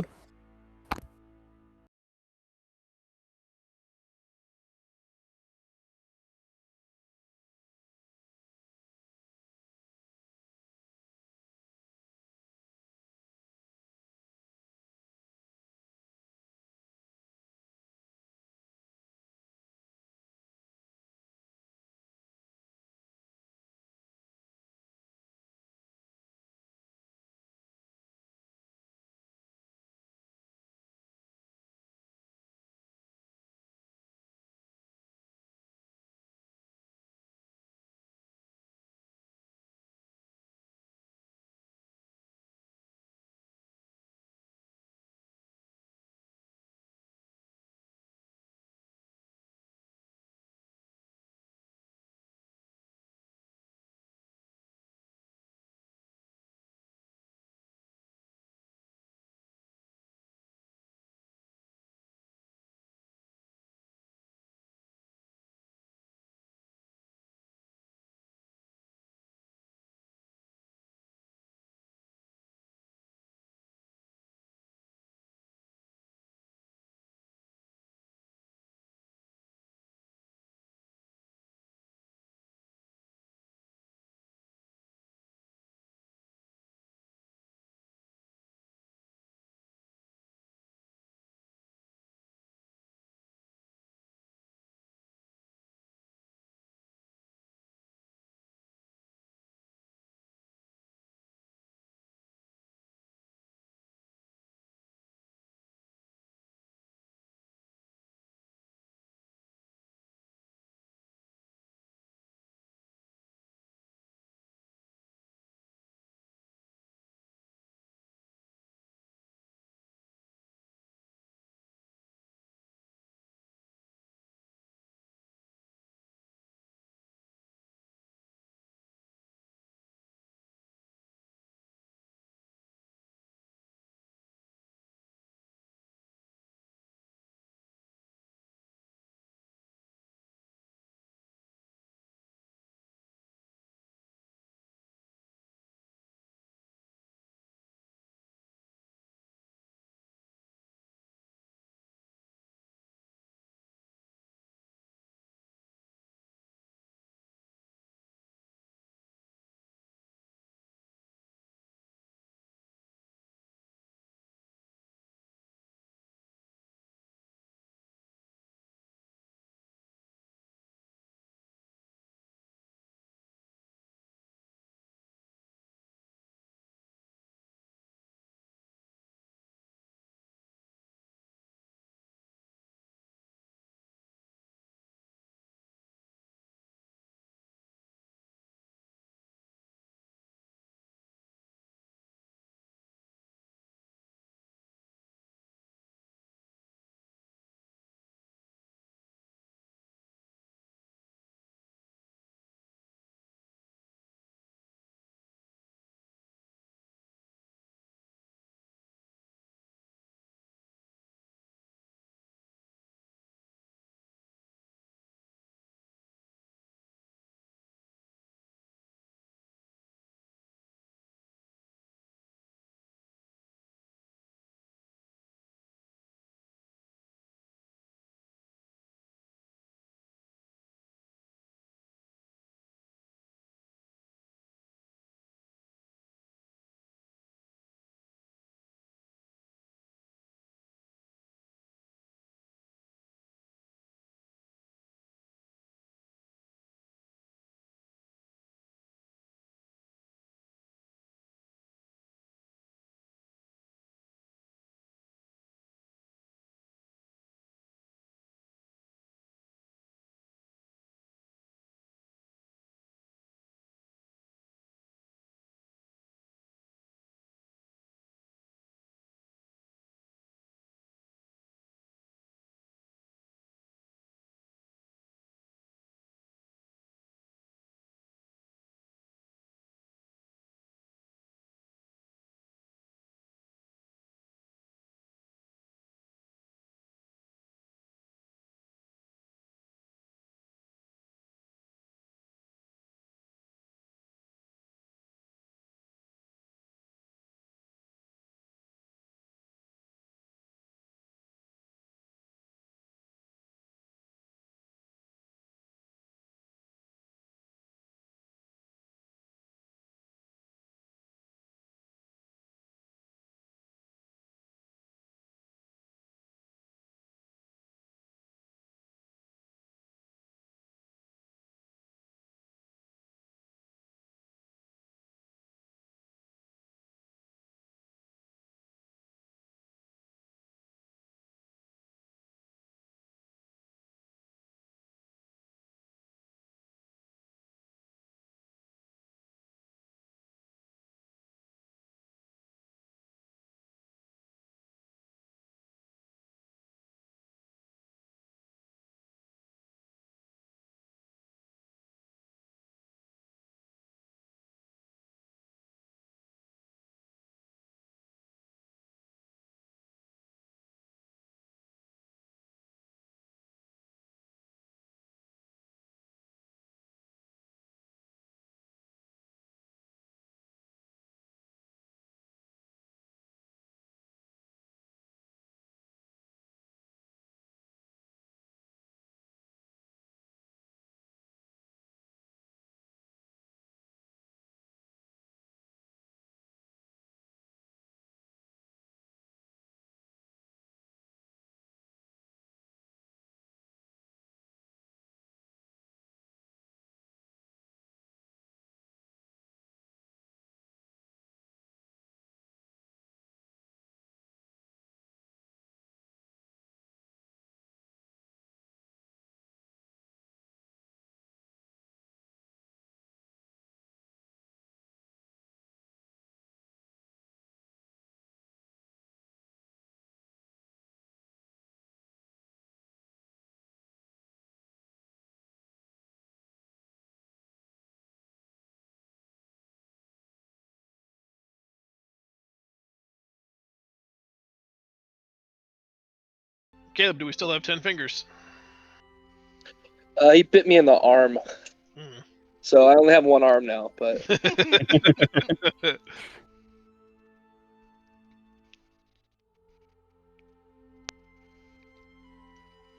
Caleb, do we still have 10 fingers? He bit me in the arm, Hmm. so I only have one arm now. But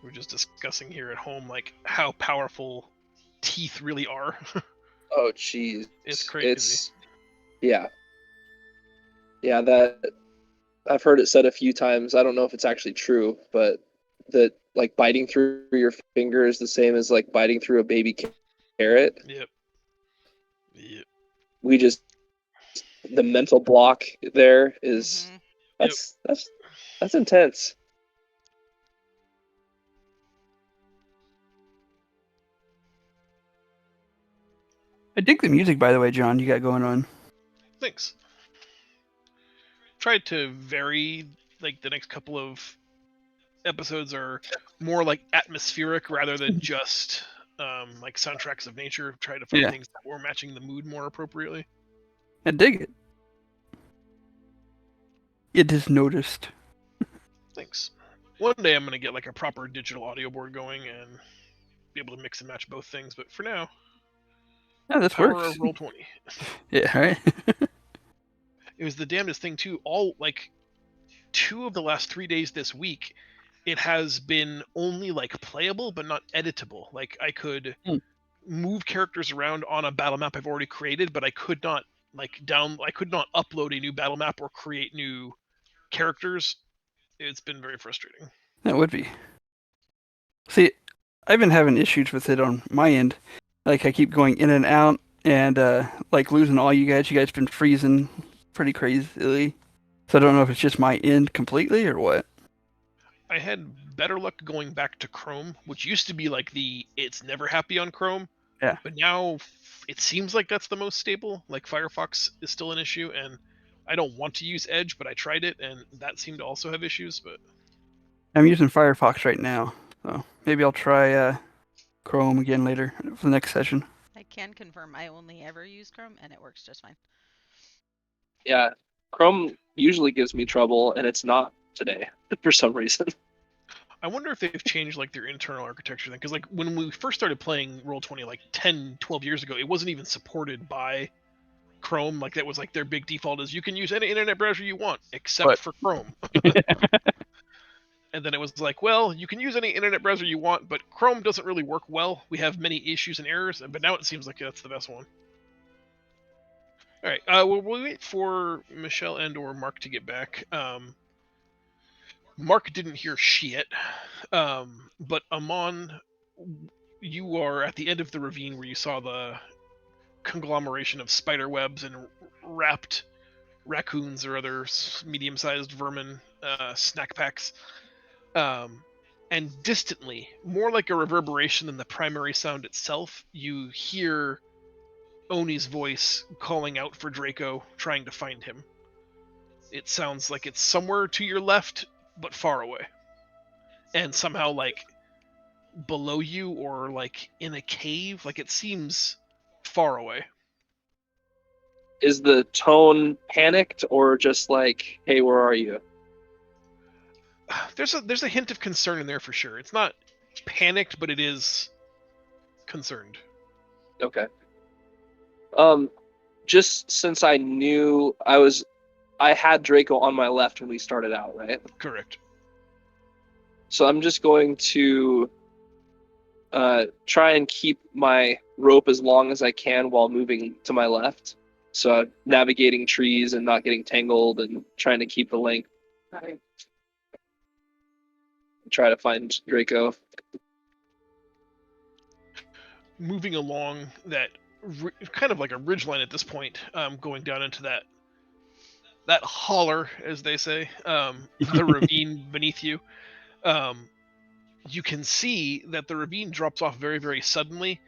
We're just discussing here at home, like, how powerful teeth really are. oh, jeez, It's crazy. Yeah, that I've heard it said a few times. I don't know if it's actually true, but that like biting through your finger is the same as like biting through a baby carrot. Yep. We just the mental block there is Mhm. that's intense. I dig the music, by the way, John. You got going on. Thanks. Tried to vary, like, the next couple of episodes are more like atmospheric rather than just like soundtracks of nature. Try to find Yeah. things that were matching the mood more appropriately. I dig it. It is noticed. Thanks. One day I'm gonna get like a proper digital audio board going and be able to mix and match both things. But for now, Yeah, this power works. of Roll20. Yeah, right. It was the damnedest thing too. All like 2 of the last 3 days this week, it has been only like playable but not editable. Like I could Hmm. move characters around on a battle map I've already created, but I could not I could not upload a new battle map or create new characters. It's been very frustrating. That would be. See, I've been having issues with it on my end. Like I keep going in and out, and like losing all you guys. You guys been freezing pretty crazily. So I don't know if it's just my end completely or what. I had better luck going back to Chrome, which used to be like the it's never happy on Chrome, Yeah. but now it seems like that's the most stable. Like Firefox is still an issue, and I don't want to use Edge, but I tried it, and that seemed to also have issues. But I'm using Firefox right now, so maybe I'll try Chrome again later for the next session. I can confirm I only ever use Chrome and it works just fine. Yeah, Chrome usually gives me trouble, and it's not today for some reason. I wonder if they've changed like their internal architecture then, because like when we first started playing Roll20 like 10, 12 years ago, it wasn't even supported by Chrome. Like that was like their big default is you can use any internet browser you want except But for Chrome. And then it was like, well, you can use any internet browser you want, but Chrome doesn't really work well. We have many issues and errors, but now it seems like that's the best one. All right, we'll wait for Michelle and or Mark to get back. Mark didn't hear shit, but Amon, you are at the end of the ravine where you saw the conglomeration of spider webs and wrapped raccoons or other medium-sized vermin snack packs. And distantly, more like a reverberation than the primary sound itself, you hear Oni's voice calling out for Draco, trying to find him. It sounds like it's somewhere to your left, but far away. And somehow, like, below you or, like, in a cave. Like, it seems far away. Is the tone panicked or just like, hey, where are you? There's a hint of concern in there for sure. It's not panicked, but it is concerned. Okay. Just since I knew I had Draco on my left when we started out, right? Correct. So I'm just going to try and keep my rope as long as I can while moving to my left. So navigating trees and not getting tangled and trying to keep the length. Try to find Draco. Moving along that kind of like a ridgeline at this point, going down into that holler, as they say, the ravine beneath you. You can see that the ravine drops off very, very suddenly,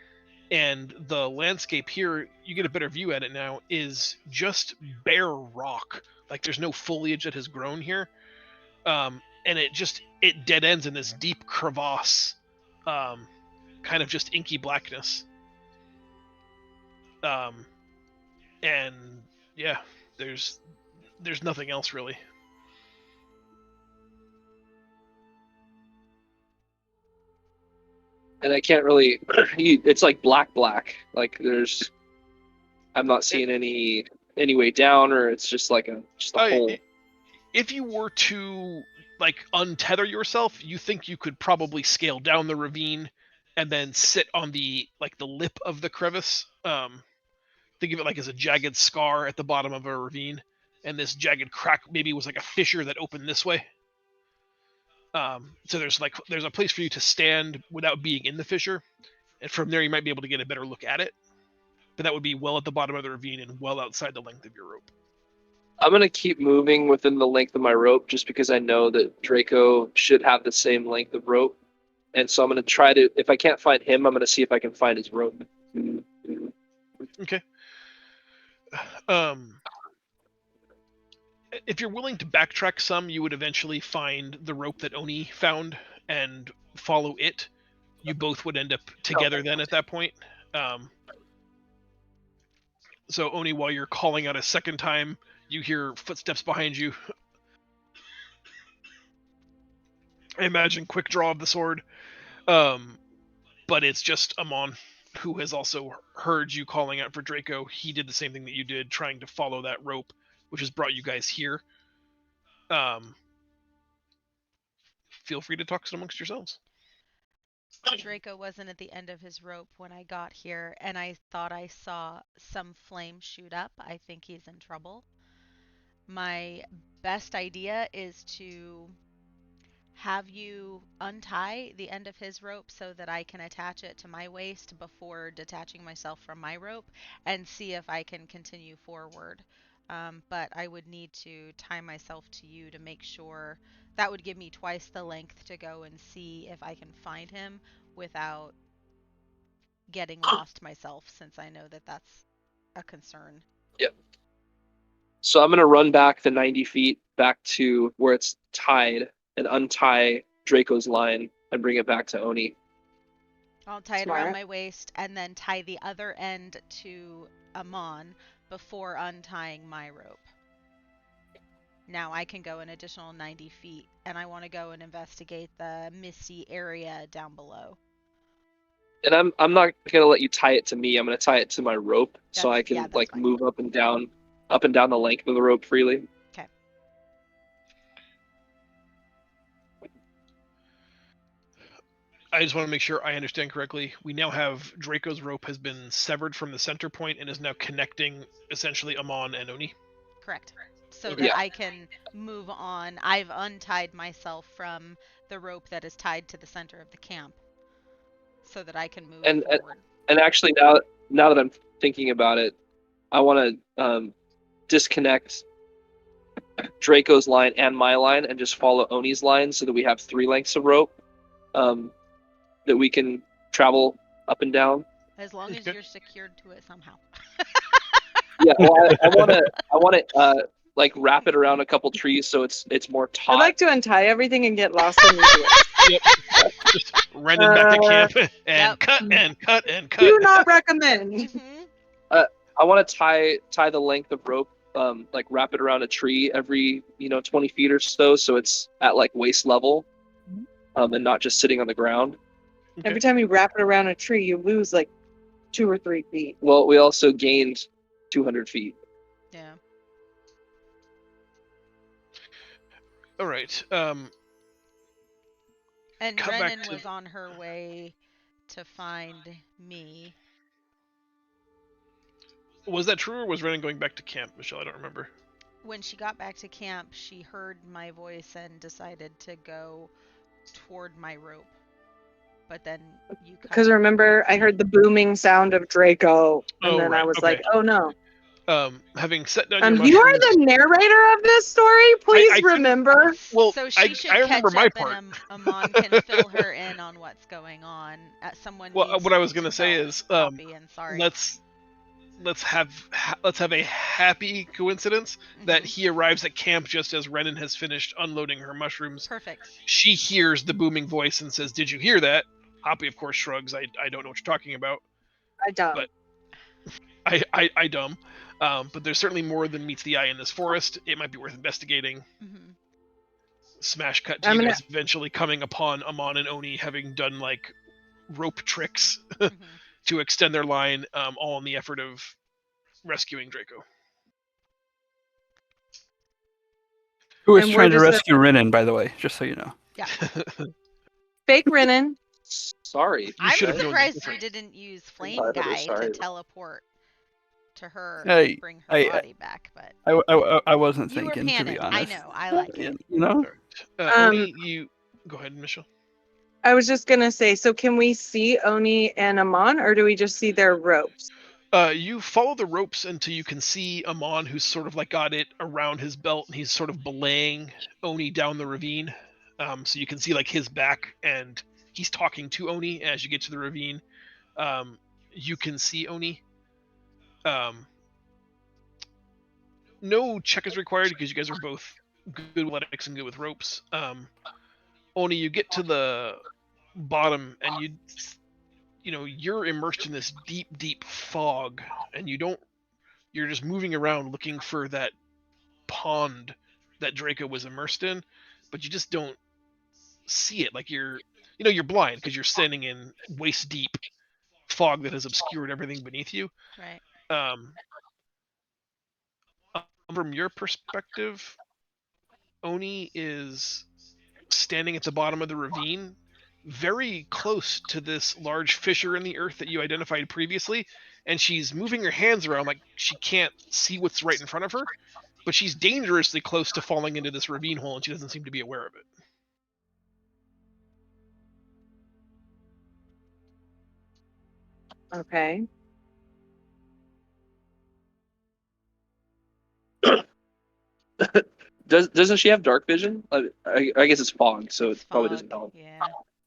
and the landscape here, you get a better view at it now, is just bare rock. Like there's no foliage that has grown here, and it dead ends in this deep crevasse, kind of just inky blackness. And yeah, there's nothing else really. and I can't really. It's like black. Like I'm not seeing any way down, or it's just like a hole. If you were to like untether yourself, you think you could probably scale down the ravine and then sit on the lip of the crevice. Think of it like as a jagged scar at the bottom of a ravine, and this jagged crack maybe was like a fissure that opened this way. So there's a place for you to stand without being in the fissure, and from there you might be able to get a better look at it. But that would be well at the bottom of the ravine and well outside the length of your rope. I'm gonna keep moving within the length of my rope, just because I know that Draco should have the same length of rope, and so I'm gonna try to. If I can't find him, I'm gonna see if I can find his rope. Okay. If you're willing to backtrack some, you would eventually find the rope that Oni found and follow it. You both would end up together then at that point. So Oni, while you're calling out a second time, you hear footsteps behind you. I imagine quick draw of the sword. But it's just Amon, who has also heard you calling out for Draco. He did the same thing that you did, trying to follow that rope, which has brought you guys here. Feel free to talk amongst yourselves. Draco wasn't at the end of his rope when I got here, and I thought I saw some flame shoot up. I think he's in trouble. My best idea is to have you untie the end of his rope so that I can attach it to my waist before detaching myself from my rope and see if I can continue forward. But I would need to tie myself to you to make sure. That would give me twice the length to go and see if I can find him without getting lost myself, since I know that that's a concern. Yep. So I'm gonna run back the 90 feet back to where it's tied and untie Draco's line and bring it back to Oni. I'll tie it around my waist and then tie the other end to Amon before untying my rope. Now I can go an additional 90 feet, and I want to go and investigate the misty area down below. And I'm not gonna let you tie it to me. I'm gonna tie it to my rope so I can fine. move up and down the length of the rope freely. Okay. I just want to make sure I understand correctly. We now have Draco's rope has been severed from the center point and is now connecting essentially Amon and Oni. Correct. So that I can move on. I've untied myself from the rope that is tied to the center of the camp so that I can move forward. And actually, now that I'm thinking about it, I want to disconnect Draco's line and my line and just follow Oni's line so that we have 3 lengths of rope that we can travel up and down. As long as you're secured to it somehow. Yeah, well, I want to wrap it around a couple trees so it's more taut. I'd like to untie everything and get lost in the woods. Yep. Just running back to camp and cut and cut and cut. Do not recommend. Mm-hmm. I want to tie the length of rope, wrap it around a tree every 20 feet or so it's at waist level, and not just sitting on the ground. Okay. Every time you wrap it around a tree, you lose 2 or 3 feet. Well, we also gained 200 feet. Yeah. All right. And Renan was on her way to find me. Was that true, or was Renan going back to camp, Michelle? I don't remember. When she got back to camp, she heard my voice and decided to go toward my rope. But then you... Because remember, I heard the booming sound of Draco, and then right. I was Okay. like, oh no. Having set down your You are mushrooms- the narrator of this story. Please remember. Well, so she should I remember catch my up part. and Amon can fill her in on what's going on. Someone. Well, what I was gonna say is, sorry. let's have a happy coincidence that he arrives at camp just as Renan has finished unloading her mushrooms. Perfect. She hears the booming voice and says, "Did you hear that?" Hoppy, of course, shrugs. I don't know what you're talking about. I don't. But I dumb. But there's certainly more than meets the eye in this forest. It might be worth investigating. Mm-hmm. Smash cut to you guys eventually coming upon Amon and Oni having done rope tricks Mhm. to extend their line, all in the effort of rescuing Draco. Who is And we're trying to just rescue Renan, by the way, just so you know. Yeah. fake Renan. Sorry. You should I'm have known the surprised you difference. didn't use Flame Entirely Guy to sorry. teleport to her I, and bring her I, body back, but I wasn't you were thinking, to be panning. I honest. know. I like it. You know? Oni, you go ahead, Michelle. I was just gonna say, so can we see Oni and Amon, or do we just see their ropes? You follow the ropes until you can see Amon, who's sort of like got it around his belt, and he's sort of belaying Oni down the ravine. So you can see like his back, and he's talking to Oni as you get to the ravine. You can see Oni. No check is required because you guys are both good with athletics and good with ropes. Oni, you get to the bottom, and you're immersed in this deep fog, and you're just moving around looking for that pond that Draco was immersed in, but you just don't see it. Like you're blind because you're standing in waist deep fog that has obscured everything beneath you. Right. Um, from your perspective, Oni is standing at the bottom of the ravine, very close to this large fissure in the earth that you identified previously, and she's moving her hands around like she can't see what's right in front of her, but she's dangerously close to falling into this ravine hole, and she doesn't seem to be aware of it. Okay. Doesn't she have dark vision? I guess it's fog, so It's it probably fog. doesn't help. Yeah.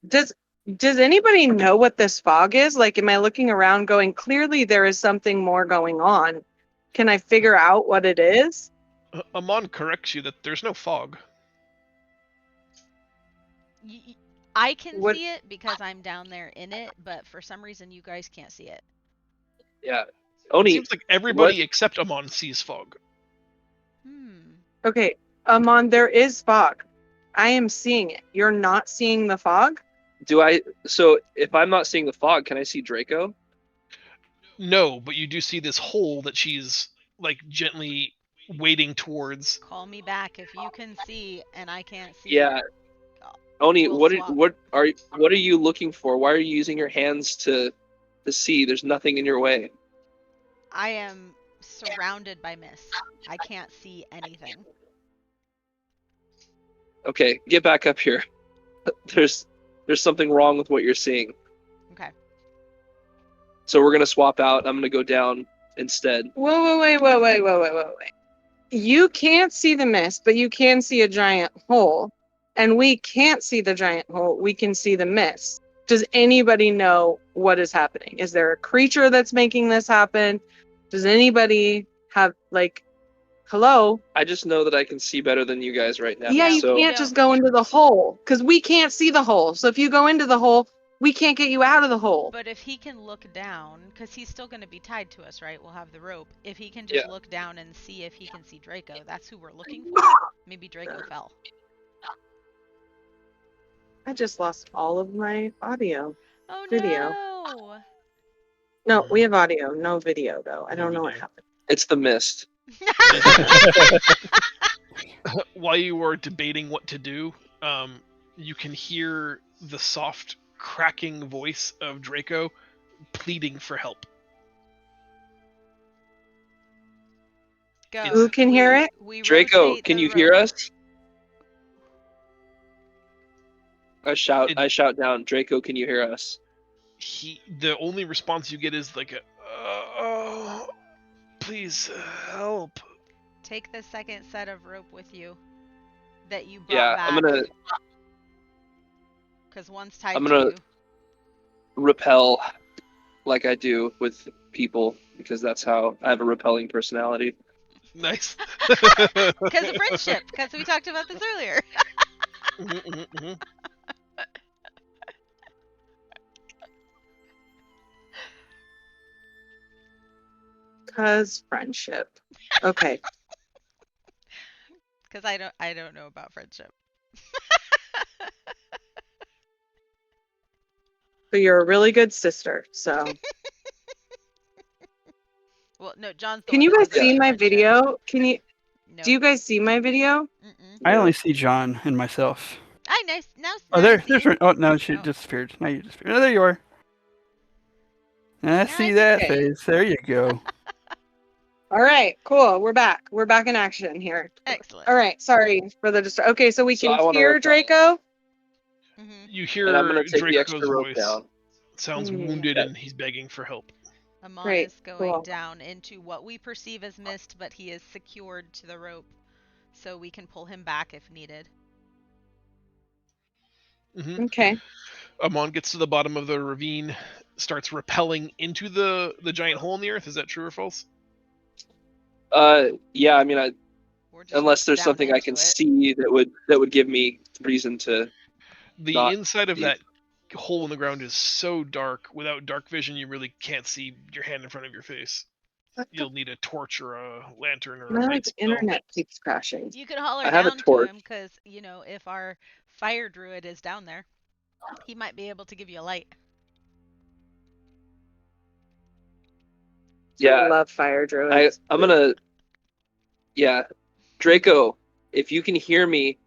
Does anybody know what this fog is? Like, am I looking around going, clearly there is something more going on? Can I figure out what it is? Amon corrects you that there's no fog. I can What? see it because I'm down there in it, but for some reason you guys can't see it. Yeah. It Oni, seems like everybody except Amon sees fog. Okay, Amon, there is fog. I am seeing it. You're not seeing the fog? so if I'm not seeing the fog, can I see Draco? No, but you do see this hole that she's like gently wading towards. Call me back if you can see and I can't see. Yeah. Oni, We'll what swap. are you looking for? Why are you using your hands to see? There's nothing in your way. I am surrounded by mist. I can't see anything. Okay, get back up here. There's something wrong with what you're seeing. Okay. So we're gonna swap out. I'm gonna go down instead. Wait. You can't see the mist, but you can see a giant hole. And we can't see the giant hole. We can see the mist. Does anybody know what is happening? Is there a creature that's making this happen? Does anybody have, like, hello? I just know that I can see better than you guys right now. Yeah, you so can't just go into the hole because we can't see the hole. So if you go into the hole, we can't get you out of the hole. But if he can look down, because he's still going to be tied to us, right? We'll have the rope. If he can just look down and see if he can see Draco, that's who we're looking for. Maybe Draco fell. I just lost all of my audio. Oh Video. no! No, we have audio, no video though. I don't know what happened. it's the mist. While you were debating what to do, you can hear the soft cracking voice of Draco pleading for help. Go. Who can hear it? We Draco, rotate can the you hear rope. us? I shout down, Draco, can you hear us? The only response you get is like a, oh, please help. Take the second set of rope with you that you brought Yeah, back. I'm gonna Because one's tied I'm to gonna you. repel like I do with people because that's how I have a repelling personality. Nice. Because of friendship. Because we talked about this earlier. Cause friendship. Okay. Because I don't know about friendship. But you're a really good sister. So Well, no, John's the can one you that guys doesn't see have my friendship. video? Can you No. do you guys see my video? Mm-mm. I only see John and myself. Hi, nice. Now, Oh, now I there's see you. Ren. Oh, no, she Oh. disappeared. Now you disappeared. Oh, there you are. I Now see I that see you. face. There you go. All right, cool. We're back. We're back in action here. Excellent. All right, sorry for the Okay, so we So I can wanna hear repel. Draco. Mm-hmm. You And I'm hear gonna take the Draco's extra rope voice. down. Sounds Hmm. wounded Okay. and he's begging for help. Amon Great, is going cool. down into what we perceive as mist, but he is secured to the rope, so we can pull him back if needed. Hmm. Okay. Amon gets to the bottom of the ravine, starts rappelling into the giant hole in the earth. Is that true or false? Yeah. I mean, Or just unless there's down something I into can it. see that would give me reason to. The Not inside of see. that hole in the ground is so dark. Without dark vision, you really can't see your hand in front of your face. You'll need a torch or a lantern or a My light spell. internet keeps crashing. You could holler I have a down to torch. him, because, if our fire druid is down there, he might be able to give you a light. I Yeah. love fire druids. I'm gonna. Yeah, Draco, if you can hear me,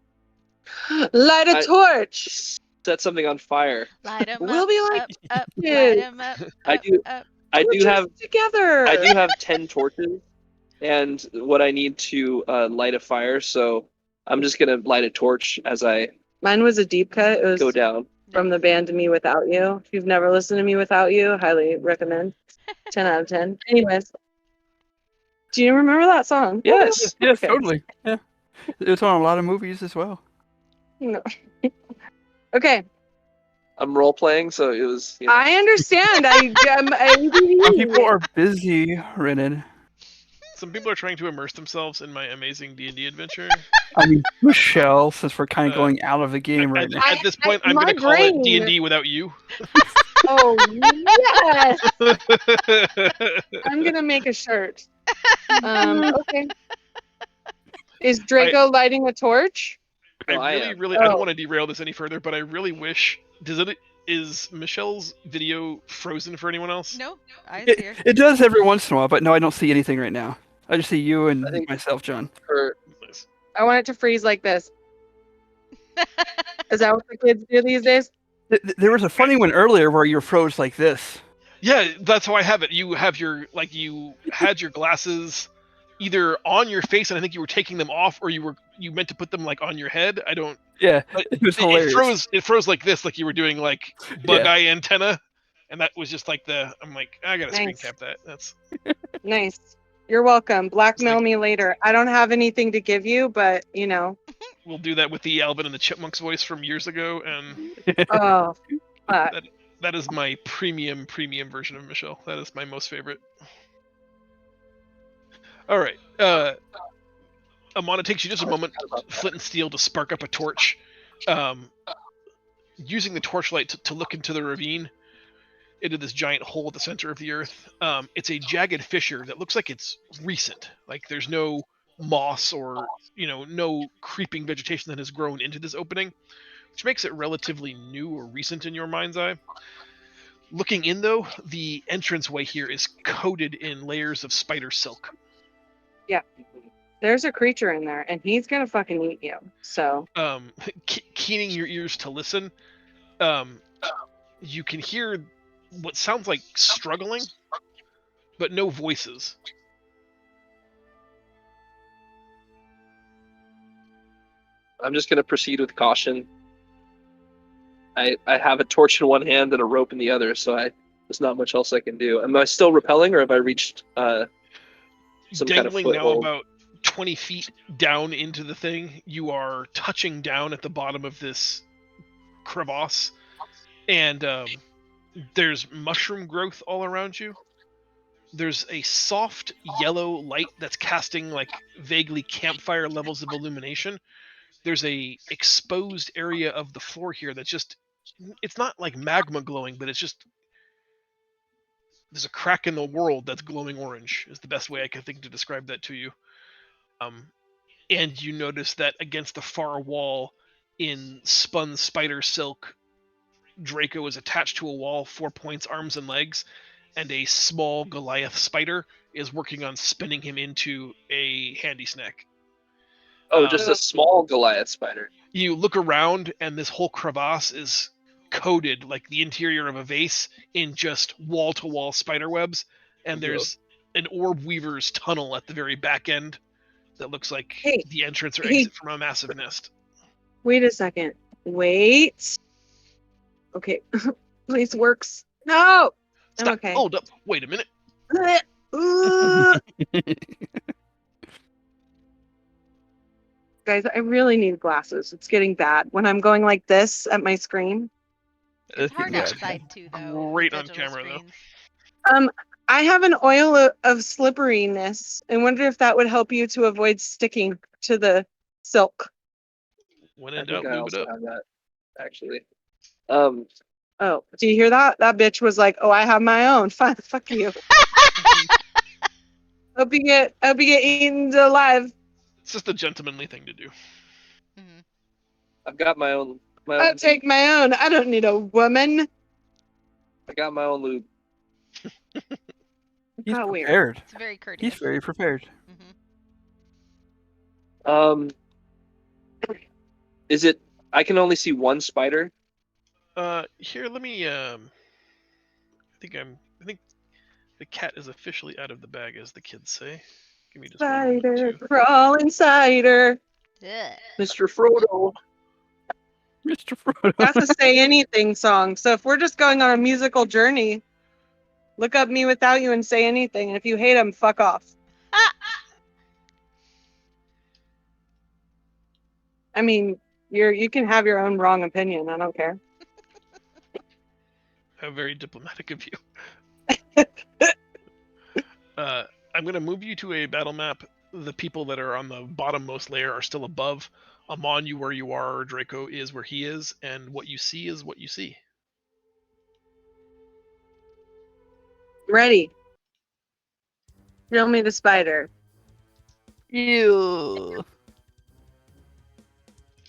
Light a I- torch. set something on fire. Light him We'll up, be like, up, "Yeah, light him up, I up, do. up. I do torches have. together. I do have 10 torches, and what I need to light a fire. So I'm just gonna light a torch as I Mine was a deep cut. It was go down. from the band Me Without You. If you've never listened to Me Without You, highly recommend. 10 out of 10. Anyways, do you remember that song? Yes. Yes, Okay. totally. Yeah. It was on a lot of movies as well. No. Okay, I'm role playing, so it was. I understand. I'm Some ADD. people are busy, Renan. Some people are trying to immerse themselves in my amazing D&D adventure. I mean, Michelle, since we're kind of Uh, going out of the game right now. At this point, I'm my going to call it brain- D&D without you. Oh yes, I'm gonna make a shirt. Okay. Is Draco lighting a torch? I Well, I really, am. really, I Oh. don't want to derail this any further, but I really wish. Is Michelle's video frozen for anyone else? No, I see her. It does every once in a while, but no, I don't see anything right now. I just see you and I think- myself, John. For Nice. I want it to freeze like this. Is that what the kids do these days? There was a funny one earlier where you froze like this. Yeah, that's how I have it. You have you had your glasses either on your face, and I think you were taking them off, or you meant to put them like on your head. I don't. Yeah, But it was It hilarious. froze like this, like you were doing like bug Yeah. eye antenna, and that was just like I'm like, I gotta screen Nice. cap that. That's Nice. You're welcome. Blackmail like- me later. I don't have anything to give you, but we'll do that with the Alvin and the Chipmunks voice from years ago, and Oh, fuck. that is my premium version of Michelle. That is my most favorite. All right. Amon, it takes you just a moment, flint and steel, to spark up a torch. Using the torchlight to look into the ravine, into this giant hole at the center of the earth. It's a jagged fissure that looks like it's recent. Like there's no moss or no creeping vegetation that has grown into this opening, which makes it relatively new or recent in your mind's eye. Looking in, though, the entranceway here is coated in layers of spider silk. There's a creature in there, and he's gonna fucking eat you. So Keening your ears to listen, you can hear what sounds like struggling, but no voices. I'm just gonna proceed with caution. I have a torch in one hand and a rope in the other, so there's not much else I can do. Am I still repelling, or have I reached some kind of Dangling now foothold? about 20 feet down into the thing, you are touching down at the bottom of this crevasse, and there's mushroom growth all around you. There's a soft yellow light that's casting like vaguely campfire levels of illumination. There's a exposed area of the floor here that's just, it's not like magma glowing, but it's just, there's a crack in the world that's glowing orange is the best way I can think to describe that to you. And you notice that against the far wall, in spun spider silk Draco is attached to a wall, 4 points, arms and legs, and a small Goliath spider is working on spinning him into a handy snack. Oh, just a small Goliath spider. You look around, and this whole crevasse is coated like the interior of a vase in just wall-to-wall spider webs, and there's an orb weaver's tunnel at the very back end that looks like Hey, the entrance or hey. exit from a massive nest. Wait a second. Wait. Okay. Please works. No. Stop. I'm okay. Hold up. Wait a minute. Guys, I really need glasses. It's getting bad when I'm going like this at my screen. It's hard Yeah. outside too, though. Great with on digital camera, though. screens. I have an oil of slipperiness. I wonder if that would help you to avoid sticking to the silk. When I in think doubt, I move it also up. have that, actually. Oh, do you hear that? That bitch was like, "Oh, I have my own." Fine, fuck you. Hope you get eaten alive. It's just a gentlemanly thing to do. Hmm. I've got my own. I'll take my own. I don't need a woman. I got my own lube. He's How weird. prepared. It's very courteous. He's very prepared. Hmm. Is it? I can only see one spider. Here, let me. I think the cat is officially out of the bag, as the kids say. Give me just one moment Spider, to. crawl inside her. Ugh. Mr. Frodo. Mr. Frodo. That's a Say Anything song. So if we're just going on a musical journey, look up Me Without You and Say Anything. And if you hate them, fuck off. I mean, you can have your own wrong opinion. I don't care. How very diplomatic of you. I'm going to move you to a battle map. The people that are on the bottommost layer are still above. Amon, you where you are, Draco is where he is, and what you see is what you see. Ready. Show me the spider. Ew.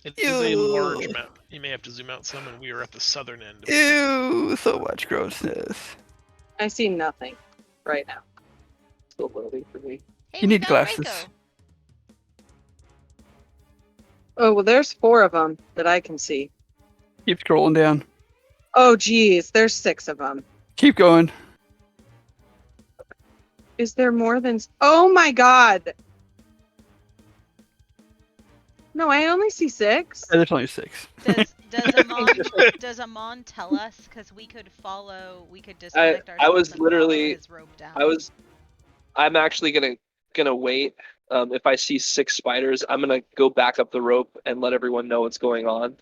It is a large Ew. map. You may have to zoom out some, and we are at the southern end. Ew. So much grossness. I see nothing right now. Still loading for me. Hey, You we need found glasses. Draco. Oh, well, there's 4 of them that I can see. Keep scrolling down. Oh, geez. There's 6 of them. Keep going. Is there more than... Oh, my God. No, I only see 6. There's only 6. Does Amon tell us? Because we could disconnect ourselves I was and follow literally- his rope down. I'm actually gonna wait. If I see 6 spiders, I'm gonna go back up the rope and let everyone know what's going on.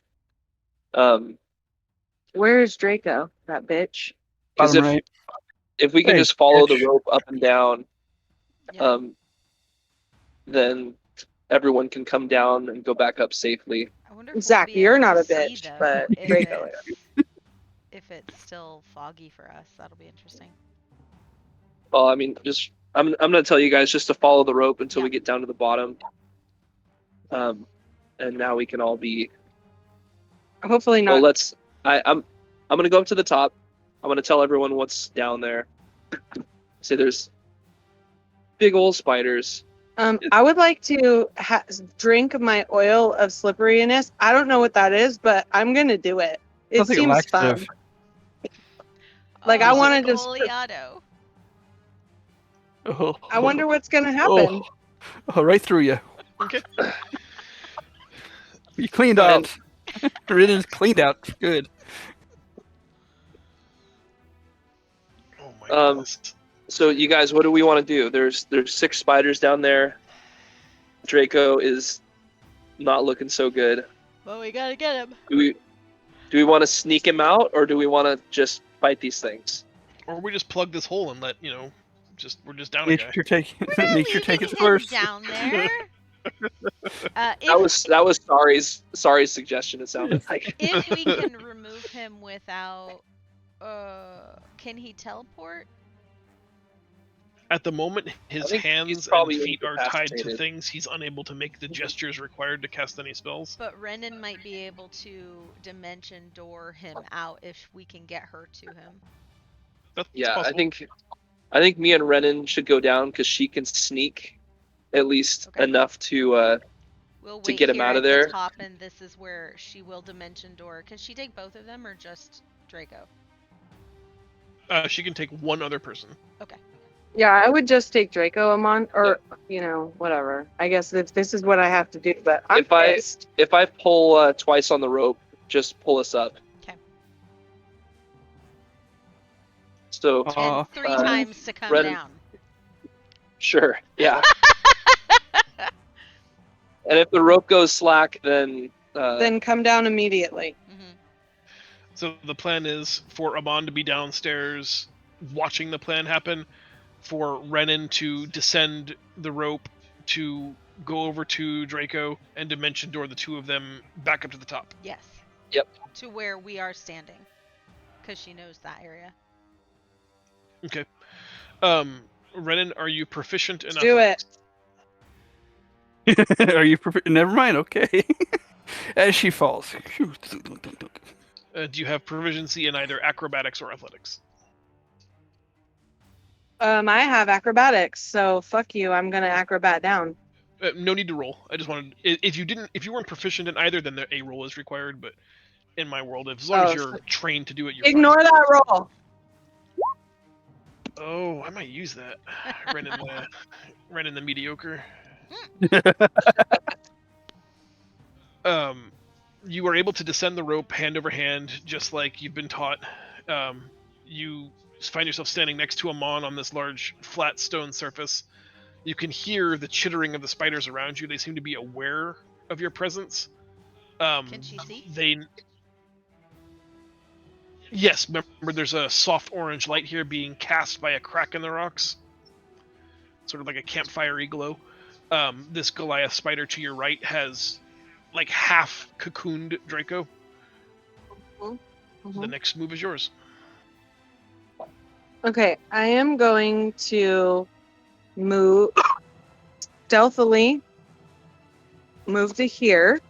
Where is Draco? That bitch. Because Bottom right. if we can Hey, just follow the bitch. rope up and down, Yeah. then everyone can come down and go back up safely. I wonder if we'll Zach, be you're able not to a see, bitch, though, but if Draco is. if it's still foggy for us. That'll be interesting. Well, I mean, I'm gonna tell you guys just to follow the rope until Yeah. we get down to the bottom. And now we can all be. Hopefully Well, not. I'm gonna go up to the top. I'm gonna tell everyone what's down there. Say there's big old spiders. I would like to drink my oil of slipperiness. I don't know what that is, but I'm gonna do it. It Sounds like a seems fun. laxative. Like, Oh, I wanna like just- Oleato. Oh, I wonder what's gonna happen. Oh, right through you. Okay. You cleaned And- out. Ridden's cleaned out. Good. Oh my Um, goodness. So you guys, what do we want to do? There's 6 spiders down there. Draco is not looking so good. Well, we gotta get him. Do we want to sneak him out, or do we want to just fight these things? Or we just plug this hole and let, we're just down a guy. Nature take We're not nature leaving take it him first. down there. That was Sari's suggestion. It sounded like. If we can remove him without, can he teleport? At the moment, his think he's hands and probably feet are tied to incapacitated. things. He's unable to make the gestures required to cast any spells. But Renan might be able to dimension door him out if we can get her to him. That's Yeah, possible. I think me and Renan should go down because she can sneak at least Okay. enough to We'll to wait get him here out at of there. the top, and this is where she will dimension door. Can she take both of them or just Draco? She can take one other person. Okay. Yeah, I would just take Draco Amon, or whatever. I guess if this is what I have to do, but I'm pissed. If I pull twice on the rope, just pull us up. Okay. So And 3 times to come Renan- down. sure, yeah. And if the rope goes slack, then Then come down immediately. Mm-hmm. So the plan is for Amon to be downstairs watching the plan happen, for Renan to descend the rope to go over to Draco and dimension door the two of them back up to the top. Yes. Yep. To where we are standing. Because she knows that area. Okay. Renan, are you proficient enough? Do it. Are you never mind, okay. As she falls. Do you have proficiency in either acrobatics or athletics? I have acrobatics, so fuck you. I'm gonna acrobat down. No need to roll. I just wanted if you weren't proficient in either, then a roll is required. But in my world, as long as you're trained to do it, you're Ignore fine. that roll. Oh, I might use that. Renan the mediocre. You are able to descend the rope hand over hand, just like you've been taught. You find yourself standing next to Amon on this large, flat stone surface. You can hear the chittering of the spiders around you. They seem to be aware of your presence. Can she see? Yes, remember there's a soft orange light here being cast by a crack in the rocks. Sort of like a campfire glow. This Goliath spider to your right has like half cocooned Draco. Mm-hmm. The next move is yours. Okay, I am going to move stealthily, move to here.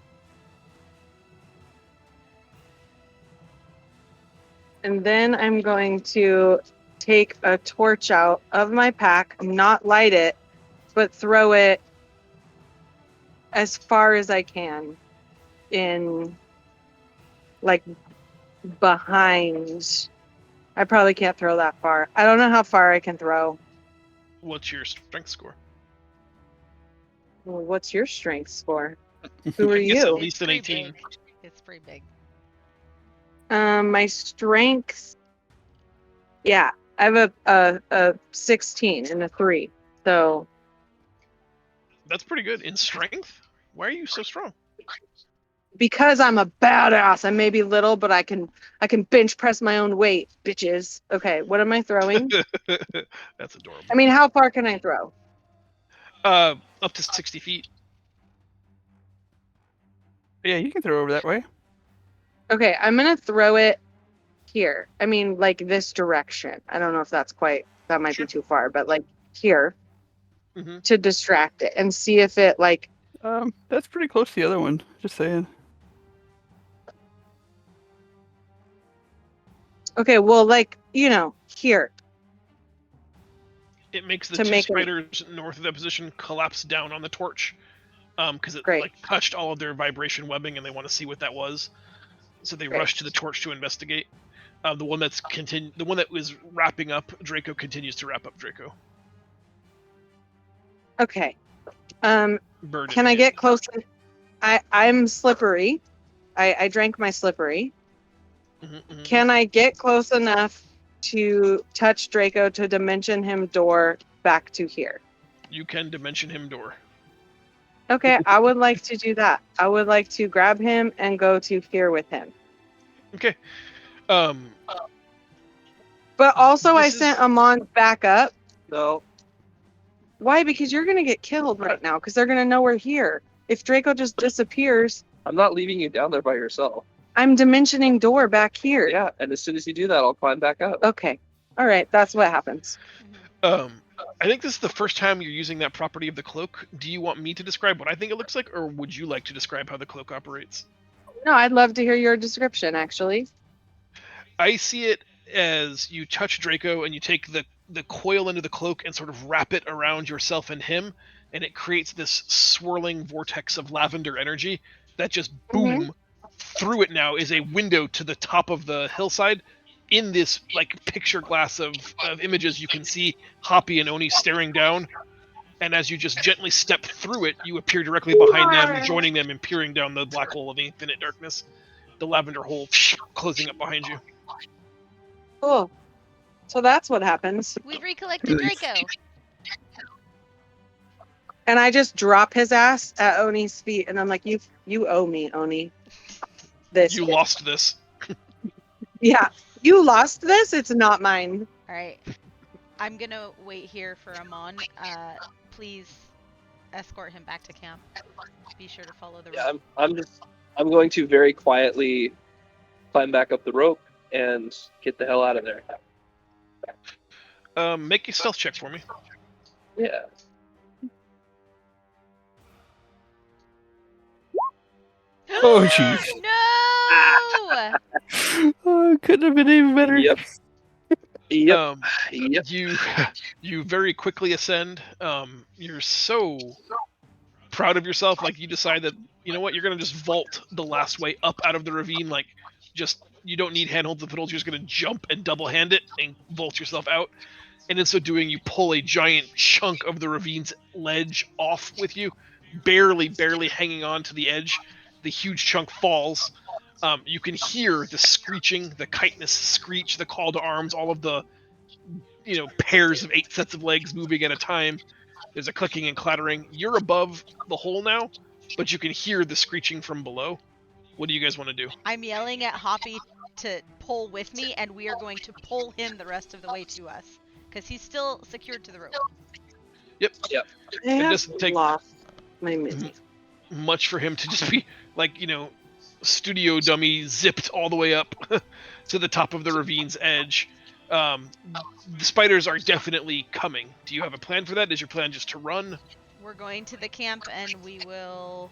And then I'm going to take a torch out of my pack, not light it, but throw it as far as I can in, like, behind. I probably can't throw that far. I don't know how far I can throw. What's your strength score? Well, what's your strength score? Who are I guess you? at least an pretty 18. big. It's pretty big. My strength, yeah, I have a 16 and a 3. So That's pretty good. In strength? Why are you so strong? because I'm a badass, I may be little, but I can bench press my own weight, bitches. Okay, what am I throwing? That's adorable. I mean, how far can I throw? Up to 60 feet. Yeah, you can throw over that way. Okay, I'm gonna throw it here. I mean, like this direction. I don't know if that might Sure. be too far, but like here Mm-hmm. to distract it and see if it like. That's pretty close to the other one. Just saying. Okay, well, like here. It makes the To two make it- spiders north of that position collapse down on the torch. Because it Great. like touched all of their vibration webbing and they want to see what that was. So they Great. rush to the torch to investigate. The one that was wrapping up Draco continues to wrap up Draco. Okay. Bird Can in I hand. get close? I'm slippery. I drank my slippery. Mhm, mhm. Can I get close enough to touch Draco to dimension him door back to here? You can dimension him door. Okay, I would like to do that. I would like to grab him and go to here with him. Okay. But also, I This is- sent Amon back up. No. Why? Because you're gonna get killed right now. Because they're gonna know we're here. If Draco just disappears, I'm not leaving you down there by yourself. I'm dimensioning door back here. Yeah, and as soon as you do that, I'll climb back up. Okay. All right. That's what happens. I think this is the first time you're using that property of the cloak. Do you want me to describe what I think it looks like, or would you like to describe how the cloak operates? No, I'd love to hear your description, actually. I see it as you touch Draco and you take the coil into the cloak and sort of wrap it around yourself and him, and it creates this swirling vortex of lavender energy that just Mhm. boom through it. Now is a window to the top of the hillside. In this like picture glass of images, you can see Hoppy and Oni staring down, and as you just gently step through it, you appear directly behind them, joining them and peering down the black hole of infinite darkness. The lavender hole closing up behind you. Cool. So that's what happens. We've recollected Draco. And I just drop his ass at Oni's feet, and I'm like, you owe me, Oni. This. You lost this. Yeah. You lost this? It's not mine. All right. I'm gonna wait here for Amon. Please escort him back to camp. Be sure to follow the rope. Yeah, I'm going to very quietly climb back up the rope and get the hell out of there. Make a stealth check for me. Yeah. Oh, jeez. No! Oh, it couldn't have been even better. Yep. Yep. Yep. You very quickly ascend. You're so proud of yourself. Like you decide that you know what, you're gonna just vault the last way up out of the ravine. Like just you don't need handholds and fiddles. You're just gonna jump and double hand it and vault yourself out. And in so doing, you pull a giant chunk of the ravine's ledge off with you, barely hanging on to the edge. The huge chunk falls. You can hear the screeching, the chitinous screech, the call to arms, all of the pairs of 8 sets of legs moving at a time. There's a clicking and clattering. You're above the hole now, but you can hear the screeching from below. What do you guys want to do? I'm yelling at Hoppy to pull with me, and we are going to pull him the rest of the way to us, because he's still secured to the rope. Yep. I have doesn't take- lost my mini. Much for him to just be like, studio dummy zipped all the way up to the top of the ravine's edge. The spiders are definitely coming. Do you have a plan for that? Is your plan just to run? We're going to the camp, and we will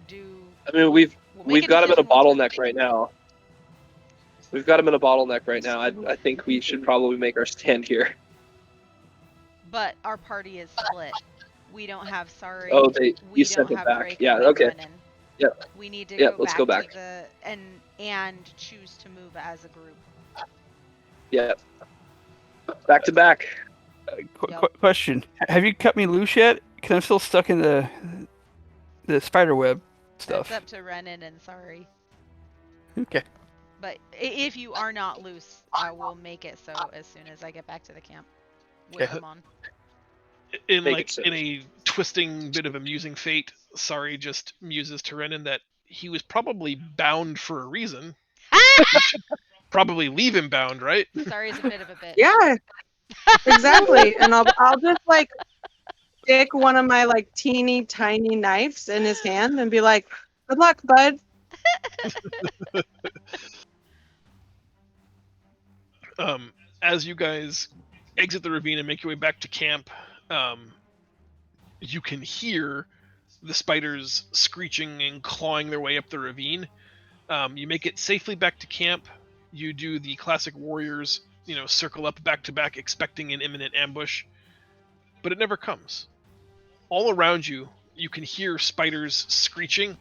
do. I mean, we've got him in a decision once we're bottleneck right now. We've got him in a bottleneck right now. I think we should probably make our stand here. But our party is split. We don't have Sorry. Oh, we you sent don't it have back. Draco Yeah, and okay. Brennan. Yep. We need to Yep, go let's back go back. to the and choose to move as a group. Yeah. Back to back. Yep. Question: have you cut me loose yet? Because I'm still stuck in the spider web stuff. That's up to Renan and Sorry. Okay. But if you are not loose, I will make it so as soon as I get back to the camp with Okay. them on. In Make it so. in a twisting bit of amusing fate, Sorry just muses to Renan that he was probably bound for a reason. You should probably leave him bound, right? Sorry's a bit of a bitch. Yeah, exactly. And I'll just like stick one of my like teeny tiny knives in his hand and be like, "Good luck, bud." As you guys exit the ravine and make your way back to camp, you can hear the spiders screeching and clawing their way up the ravine. You make it safely back to camp. You do the classic warriors, circle up back to back, expecting an imminent ambush, but it never comes. All around you, you can hear spiders screeching,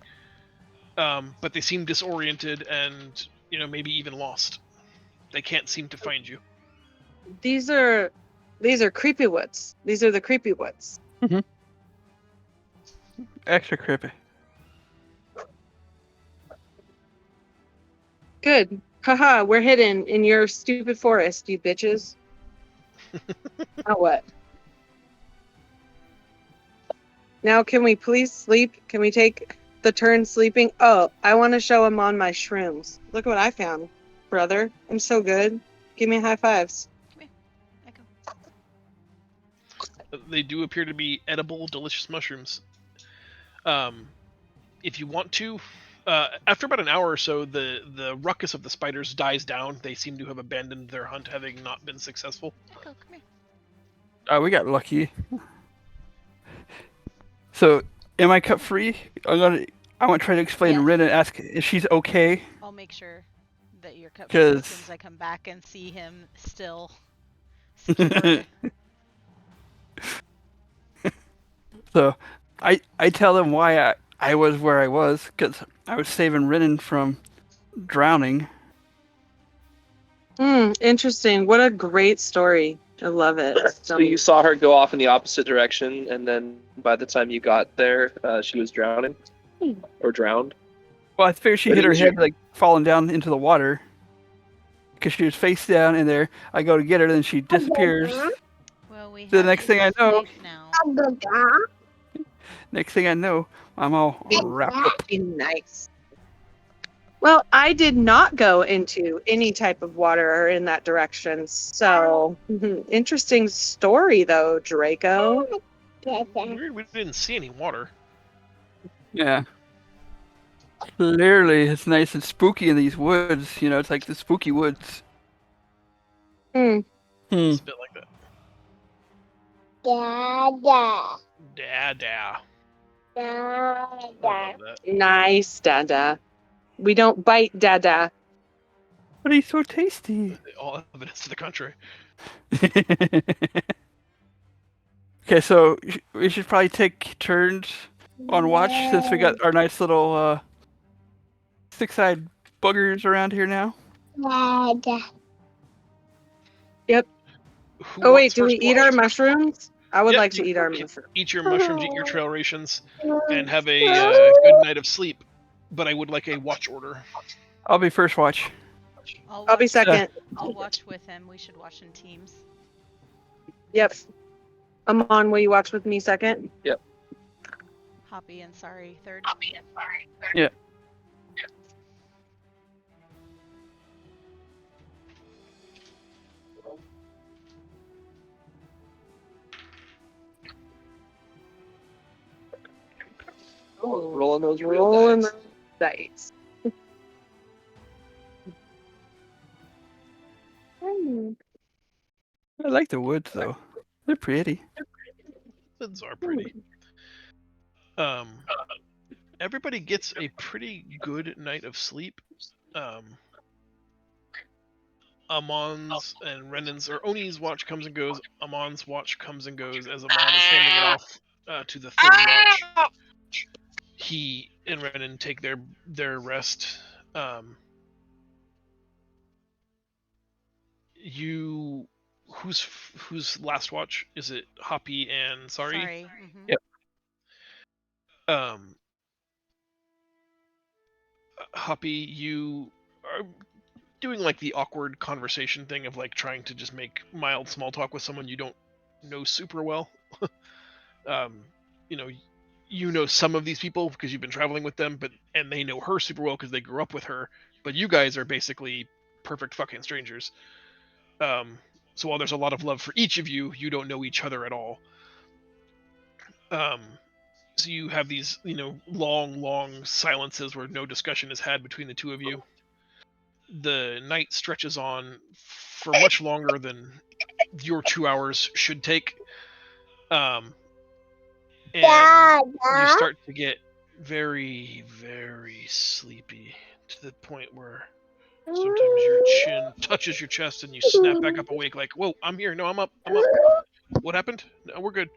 but they seem disoriented and, maybe even lost. They can't seem to find you. These are creepy woods. These are the creepy woods. Extra creepy. Good. Haha, we're hidden in your stupid forest, you bitches. Now what? Now can we please sleep? Can we take the turn sleeping? Oh, I want to show him on my shrooms. Look what I found, brother. I'm so good. Give me high fives. Echo. They do appear to be edible, delicious mushrooms. If you want to, after about an hour or so, the ruckus of the spiders dies down. They seem to have abandoned their hunt, having not been successful. Echo, come here. We got lucky. So, am I cut free? I want to try to explain to Yes. Rin and ask if she's okay. I'll make sure that you're cut free as soon 'Cause as I come back and see him still secured. so, I tell them why I was where I was because I was saving Rin from drowning. Interesting. What a great story. I love it. So you saw her go off in the opposite direction, and then by the time you got there, she was drowning or drowned. Well, I figured she But hit her didn't head you- like falling down into the water because she was face down in there. I go to get her, then she disappears. Well, we The have next you thing I know- safe now. Next thing I know, I'm all wrapped up. Be nice. Well, I did not go into any type of water or in that direction. So, interesting story, though, Draco. Weird, we didn't see any water. Yeah. Clearly, it's nice and spooky in these woods. You know, it's like the spooky woods. It's a bit like that. Dada. I love that. Nice, Dada. We don't bite, Dada. But he's so tasty. All evidence to the contrary. Okay, so we should probably take turns on watch since we got our nice little six-eyed buggers around here now. Yep. Who Oh, wait, wants do we first eat watch? our mushrooms? I would Yep, like to you eat our can mushrooms. Eat your mushrooms, eat your trail rations, and have a good night of sleep. But I would like a watch order. I'll be first watch. I'll be watch- second. I'll watch with him. We should watch in teams. Yep. Amon, will you watch with me second? Hoppy and Sorry third. Yeah. Rolling those real Rolling dice. the dice. I like the woods though. They're pretty. Woods are pretty. Everybody gets a pretty good night of sleep. Amon's and Renan's or Oni's watch comes and goes. Amon's watch comes and goes as Amon is handing it off to the third watch. He and Renan take their rest. Whose last watch is it? Hoppy and Sorry. Sorry. Yep. Hoppy, you are doing like the awkward conversation thing of like trying to just make mild small talk with someone you don't know super well. You know some of these people because you've been traveling with them, and they know her super well because they grew up with her. But you guys are basically perfect fucking strangers. So while there's a lot of love for each of you, you don't know each other at all. So you have these, long silences where no discussion is had between the two of you. The night stretches on for much longer than your 2 hours should take. And you start to get very, very sleepy to the point where sometimes your chin touches your chest and you snap back up awake like, whoa, I'm here. No, I'm up. What happened? No, we're good.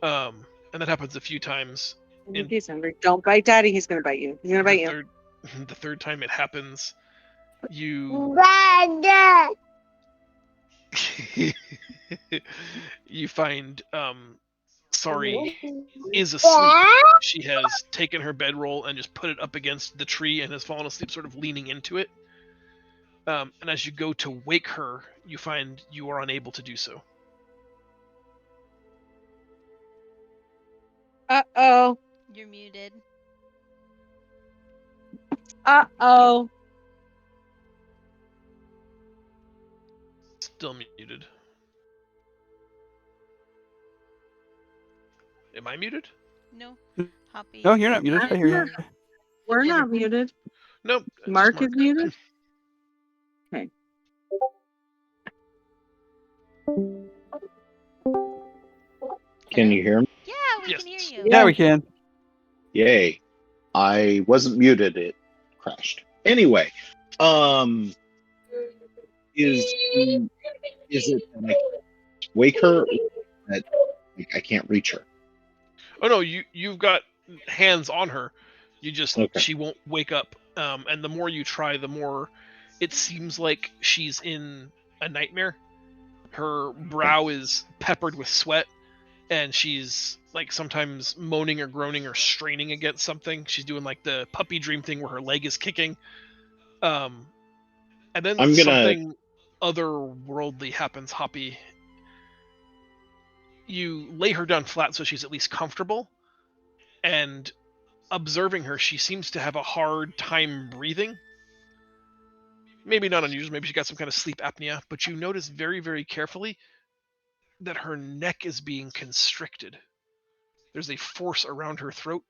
And that happens a few times. He's hungry. Don't bite Daddy. He's going to bite you. He's going to bite you. The third time it happens, you you find Sorry is asleep. She has taken her bedroll and just put it up against the tree and has fallen asleep, sort of leaning into it. And as you go to wake her, you find you are unable to do so. Uh-oh. You're muted. Uh-oh. Still muted. Am I muted? No. Hoppy. No, you're not muted. I hear you. We're not muted. Nope. Mark is muted? Okay. Can Hello? you hear me? Yeah, we can hear Yes. you. Yeah, we can. Yay. I wasn't muted, it crashed. Anyway, um is is it that I wake her or that like, I can't reach her? Oh no, you've got hands on her. Okay. She won't wake up. And the more you try, the more it seems like she's in a nightmare. Her brow is peppered with sweat, and she's like sometimes moaning or groaning or straining against something. She's doing like the puppy dream thing where her leg is kicking. Um, and then I'm gonna something otherworldly happens, Hoppy. You lay her down flat so she's at least comfortable, and observing her, she seems to have a hard time breathing. Maybe not unusual, maybe she got some kind of sleep apnea, but you notice very, very carefully that her neck is being constricted. There's a force around her throat,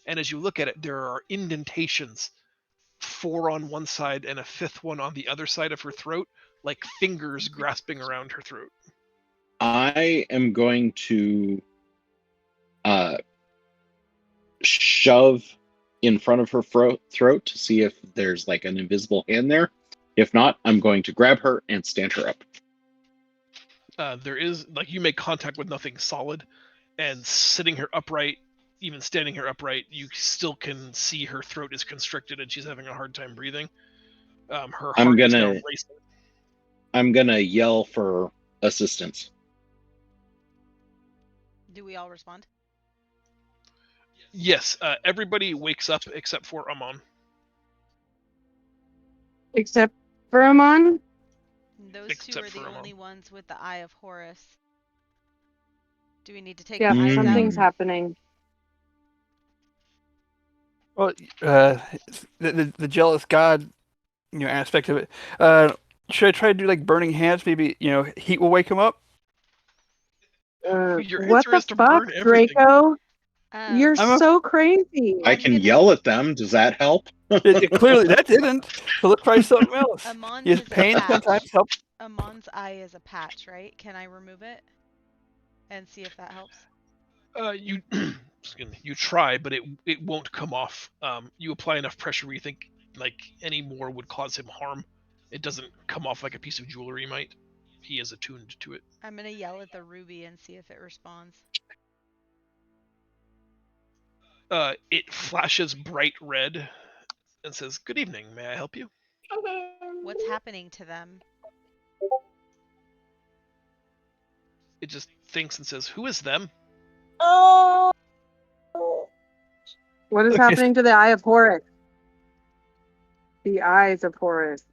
and as you look at it, there are indentations, 4 on one side and a 5th one on the other side of her throat, like fingers grasping around her throat. I am going to uh shove in front of her throat to see if there's like an invisible hand there. If not, I'm going to grab her and stand her up. There is, like, you make contact with nothing solid, and sitting her upright, even standing her upright, you still can see her throat is constricted and she's having a hard time breathing. Her I'm heart is now gonna racing. I'm gonna yell for assistance. Do we all respond? Yes, everybody wakes up except for Amon. Except for Amon. Those two Except are for the Amon. only ones with the Eye of Horus. Do we need to take Yeah, the eyes out? something's happening. Well, the jealous god, aspect of it. Should I try to do like burning hands? Maybe heat will wake him up. Your What answer the is to fuck, burn everything. Draco? You're I'm a, so crazy. I I'm can gonna- yell at them. Does that help? clearly that didn't. So let's try something else. Amon's Yes, is a pain patch. sometimes helps. Amon's eye is a patch, right? Can I remove it and see if that helps? You excuse me, you try, but it won't come off. You apply enough pressure where you think like any more would cause him harm. It doesn't come off like a piece of jewelry might. He is attuned to it. I'm gonna yell at the ruby and see if it responds. It flashes bright red and says, "Good evening. May I help you?" What's happening to them? It just thinks and says, "Who is them?" What is Okay, happening to the Eye of Horus? The eyes of Horus.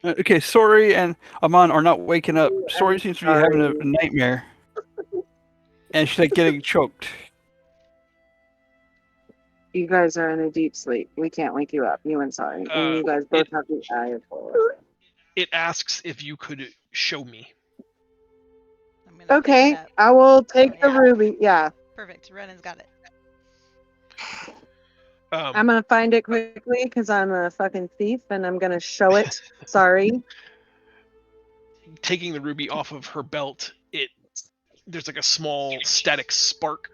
Okay, Sori and Amon are not waking up. Sori seems to be having a nightmare, and she's like getting choked. You guys are in a deep sleep. We can't wake you up. You and Sorry. And you guys both have the Eye of Horus. It asks if you could show me. I'm gonna pick Okay, it up. I will take the Yeah. ruby. Yeah. Perfect. Renan's got it. I'm gonna find it quickly because I'm a fucking thief and I'm gonna show it. Sorry. Taking the ruby off of her belt, there's like a small static spark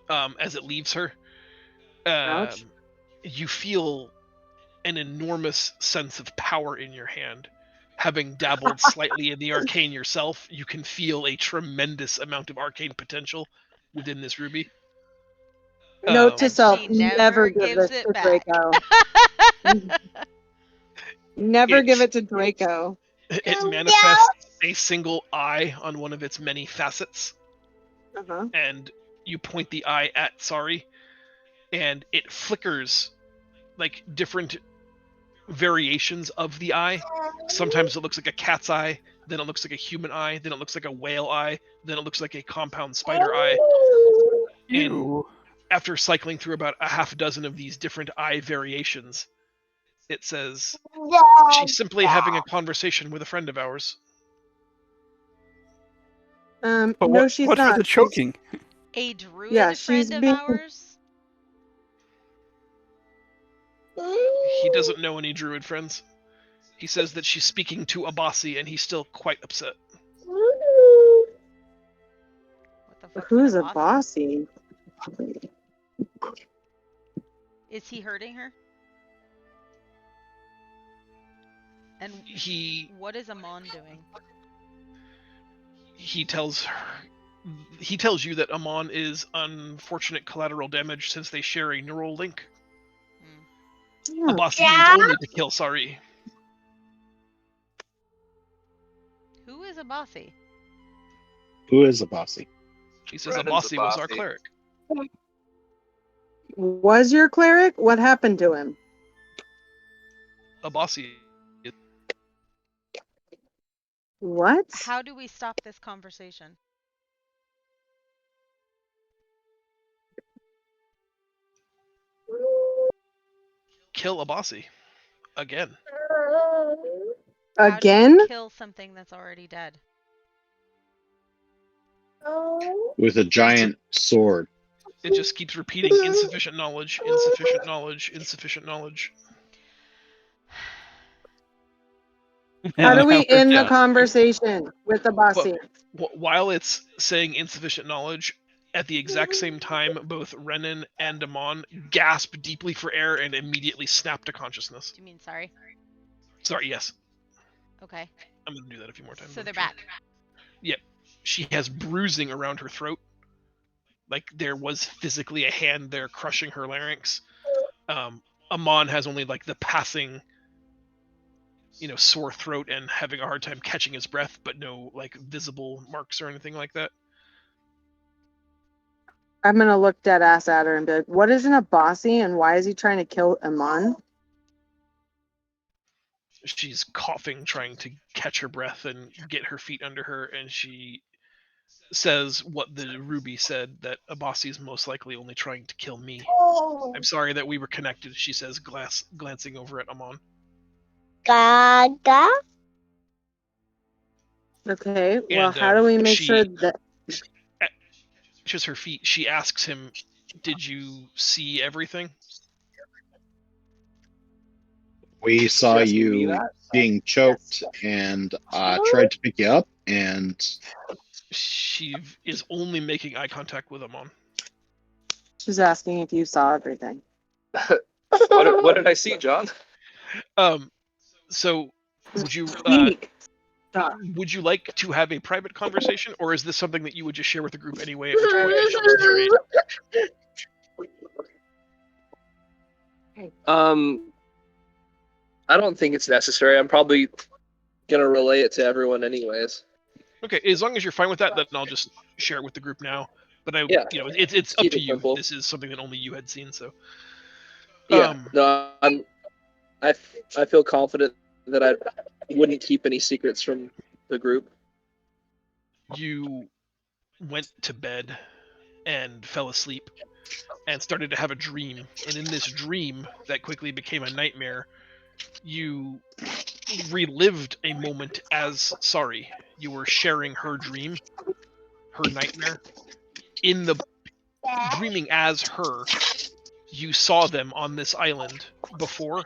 as it leaves her. Ouch. You feel an enormous sense of power in your hand. Having dabbled slightly in the arcane yourself, you can feel a tremendous amount of arcane potential within this ruby. Note to And self: she never give gives this it to back. Draco. Never It- give it to Draco. It manifests a single eye on one of its many facets, Uh-huh. and you point the eye at Sari, and it flickers like different variations of the eye. Sometimes it looks like a cat's eye, then it looks like a human eye, then it looks like a whale eye, then it looks like a compound spider eye. And Ew. after cycling through about a half dozen of these different eye variations, it says, "She's simply having a conversation with a friend of ours." But No, she's what's not. with the choking? A druid Yeah, friend she's of being- ours? He doesn't know any druid friends. He says that she's speaking to Abasi, and he's still quite upset. fuck Who's a bossy? bossy? Is he hurting her? And what is Amon doing? He tells you that Amon is unfortunate collateral damage since they share a neural link. Hmm. Abasi means only to kill Sari. Who is a bossy? Who is a bossy? He says Brennan's Abasi was our Abasi. cleric. Was your cleric? What happened to him? Abasi. What? How do we stop this conversation? Kill Abasi. Again. How do Again? you kill something that's already dead? With a giant sword. It just keeps repeating insufficient knowledge, insufficient knowledge, insufficient knowledge. How do we That end the worked out. conversation with the bossy? While it's saying insufficient knowledge, at the exact same time, both Renan and Amon gasp deeply for air and immediately snap to consciousness. Do you mean sorry? Sorry, yes. Okay. I'm going to do that a few more times. So I'm they're sure. back. Yep. She has bruising around her throat. Like there was physically a hand there crushing her larynx. Amon has only like the passing, sore throat and having a hard time catching his breath, but no like visible marks or anything like that. I'm gonna look dead ass at her and be like, "What isn't a bossy, and why is he trying to kill Amon?" She's coughing, trying to catch her breath and get her feet under her, and she says what the ruby said, that Abasi is most likely only trying to kill me. I'm sorry that we were connected, she says, glancing over at Amon. Gaga. Okay, well, And how do we make she sure that... just her feet, she asks him, did you see everything? We saw Just me you that? being choked and tried to pick you up, and She is only making eye contact with Amon. She's asking if you saw everything. What did I see, John? So would you Speak. would you like to have a private conversation, or is this something that you would just share with the group anyway, at which point I should just narrate? I don't think it's necessary. I'm probably gonna relay it to everyone anyways. Okay, as long as you're fine with that, then I'll just share it with the group now. But it's up Keep to it you. simple. This is something that only you had seen, so. Yeah. No, I feel confident that I wouldn't keep any secrets from the group. You went to bed and fell asleep and started to have a dream. And in this dream that quickly became a nightmare, you relived a moment as Sari. You were sharing her dream, her nightmare. In the dreaming as her, you saw them on this island before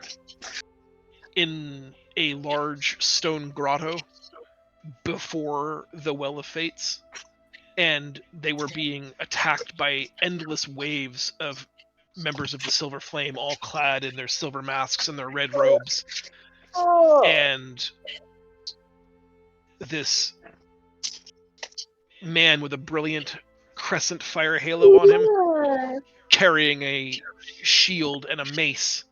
in a large stone grotto before the Well of Fates, and they were being attacked by endless waves of members of the Silver Flame, all clad in their silver masks and their red robes. And this man with a brilliant crescent fire halo on him, carrying a shield and a mace,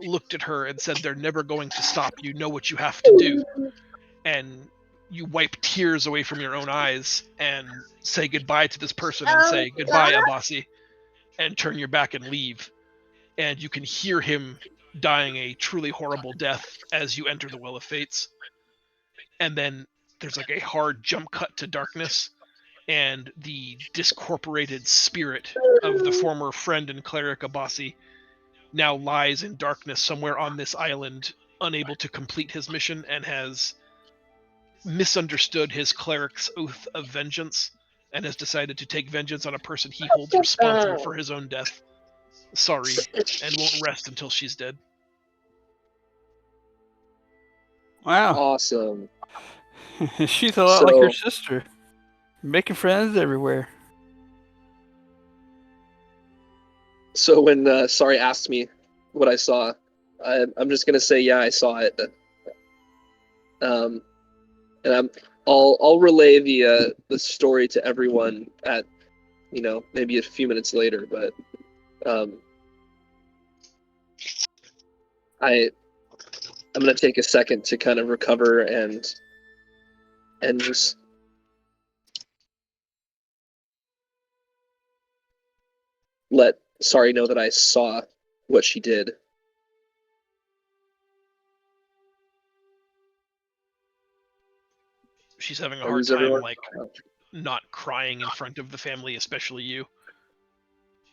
looked at her and said, "They're never going to stop. You know what you have to do." And you wipe tears away from your own eyes and say goodbye to this person and say, "Goodbye, Abasi," and turn your back and leave. And you can hear him dying a truly horrible death as you enter the Well of Fates. And then there's like a hard jump cut to darkness, and the discorporated spirit of the former friend and cleric Abasi now lies in darkness somewhere on this island, unable to complete his mission, and has misunderstood his cleric's oath of vengeance and has decided to take vengeance on a person he holds responsible for his own death. Sorry, and won't rest until she's dead. Wow. Awesome. She's a lot like her So- sister. Making friends everywhere. So when Sorry asked me what I saw, I'm just gonna say yeah, I saw it. And I'll relay the story to everyone at maybe a few minutes later, but I'm gonna take a second to kind of recover and just let Sorry know that I saw what she did. She's having a Are hard these time, everyone? like, not crying in front of the family, especially you.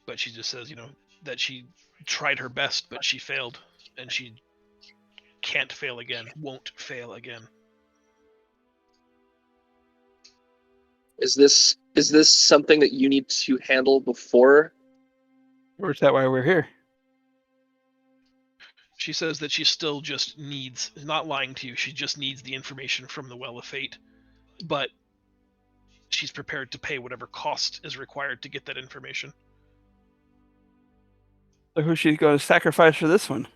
But she just says, that she tried her best, but she failed, and she can't fail again, won't fail again. Is this something that you need to handle before? Or is that why we're here? She says that she still just needs, not lying to you, she just needs the information from the Well of Fate, but she's prepared to pay whatever cost is required to get that information. So who's she going to sacrifice for this one?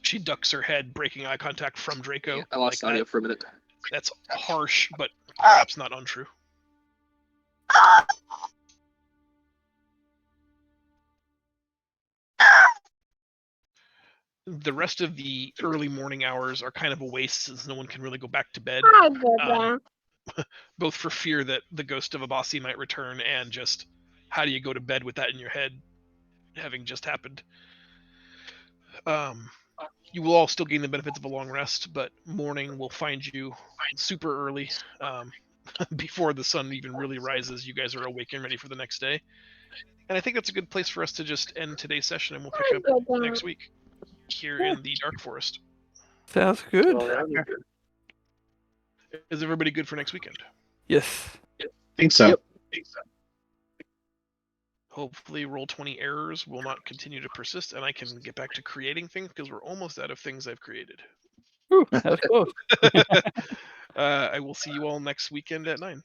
She ducks her head, breaking eye contact from Draco. I lost audio for a minute. That's harsh, but perhaps not untrue. The rest of the early morning hours are kind of a waste since no one can really go back to bed. Both for fear that the ghost of Abasi might return and just how do you go to bed with that in your head having just happened. You will all still gain the benefits of a long rest, but morning will find you super early, before the sun even really rises. You guys are awake and ready for the next day. And I think that's a good place for us to just end today's session, and we'll pick up next week here in the Dark Forest. Sounds good. Is everybody good for next weekend? Yes. Think so. Yep. Hopefully Roll20 errors will not continue to persist, and I can get back to creating things, because we're almost out of things I've created. Ooh, that was close. I will see you all next weekend at 9.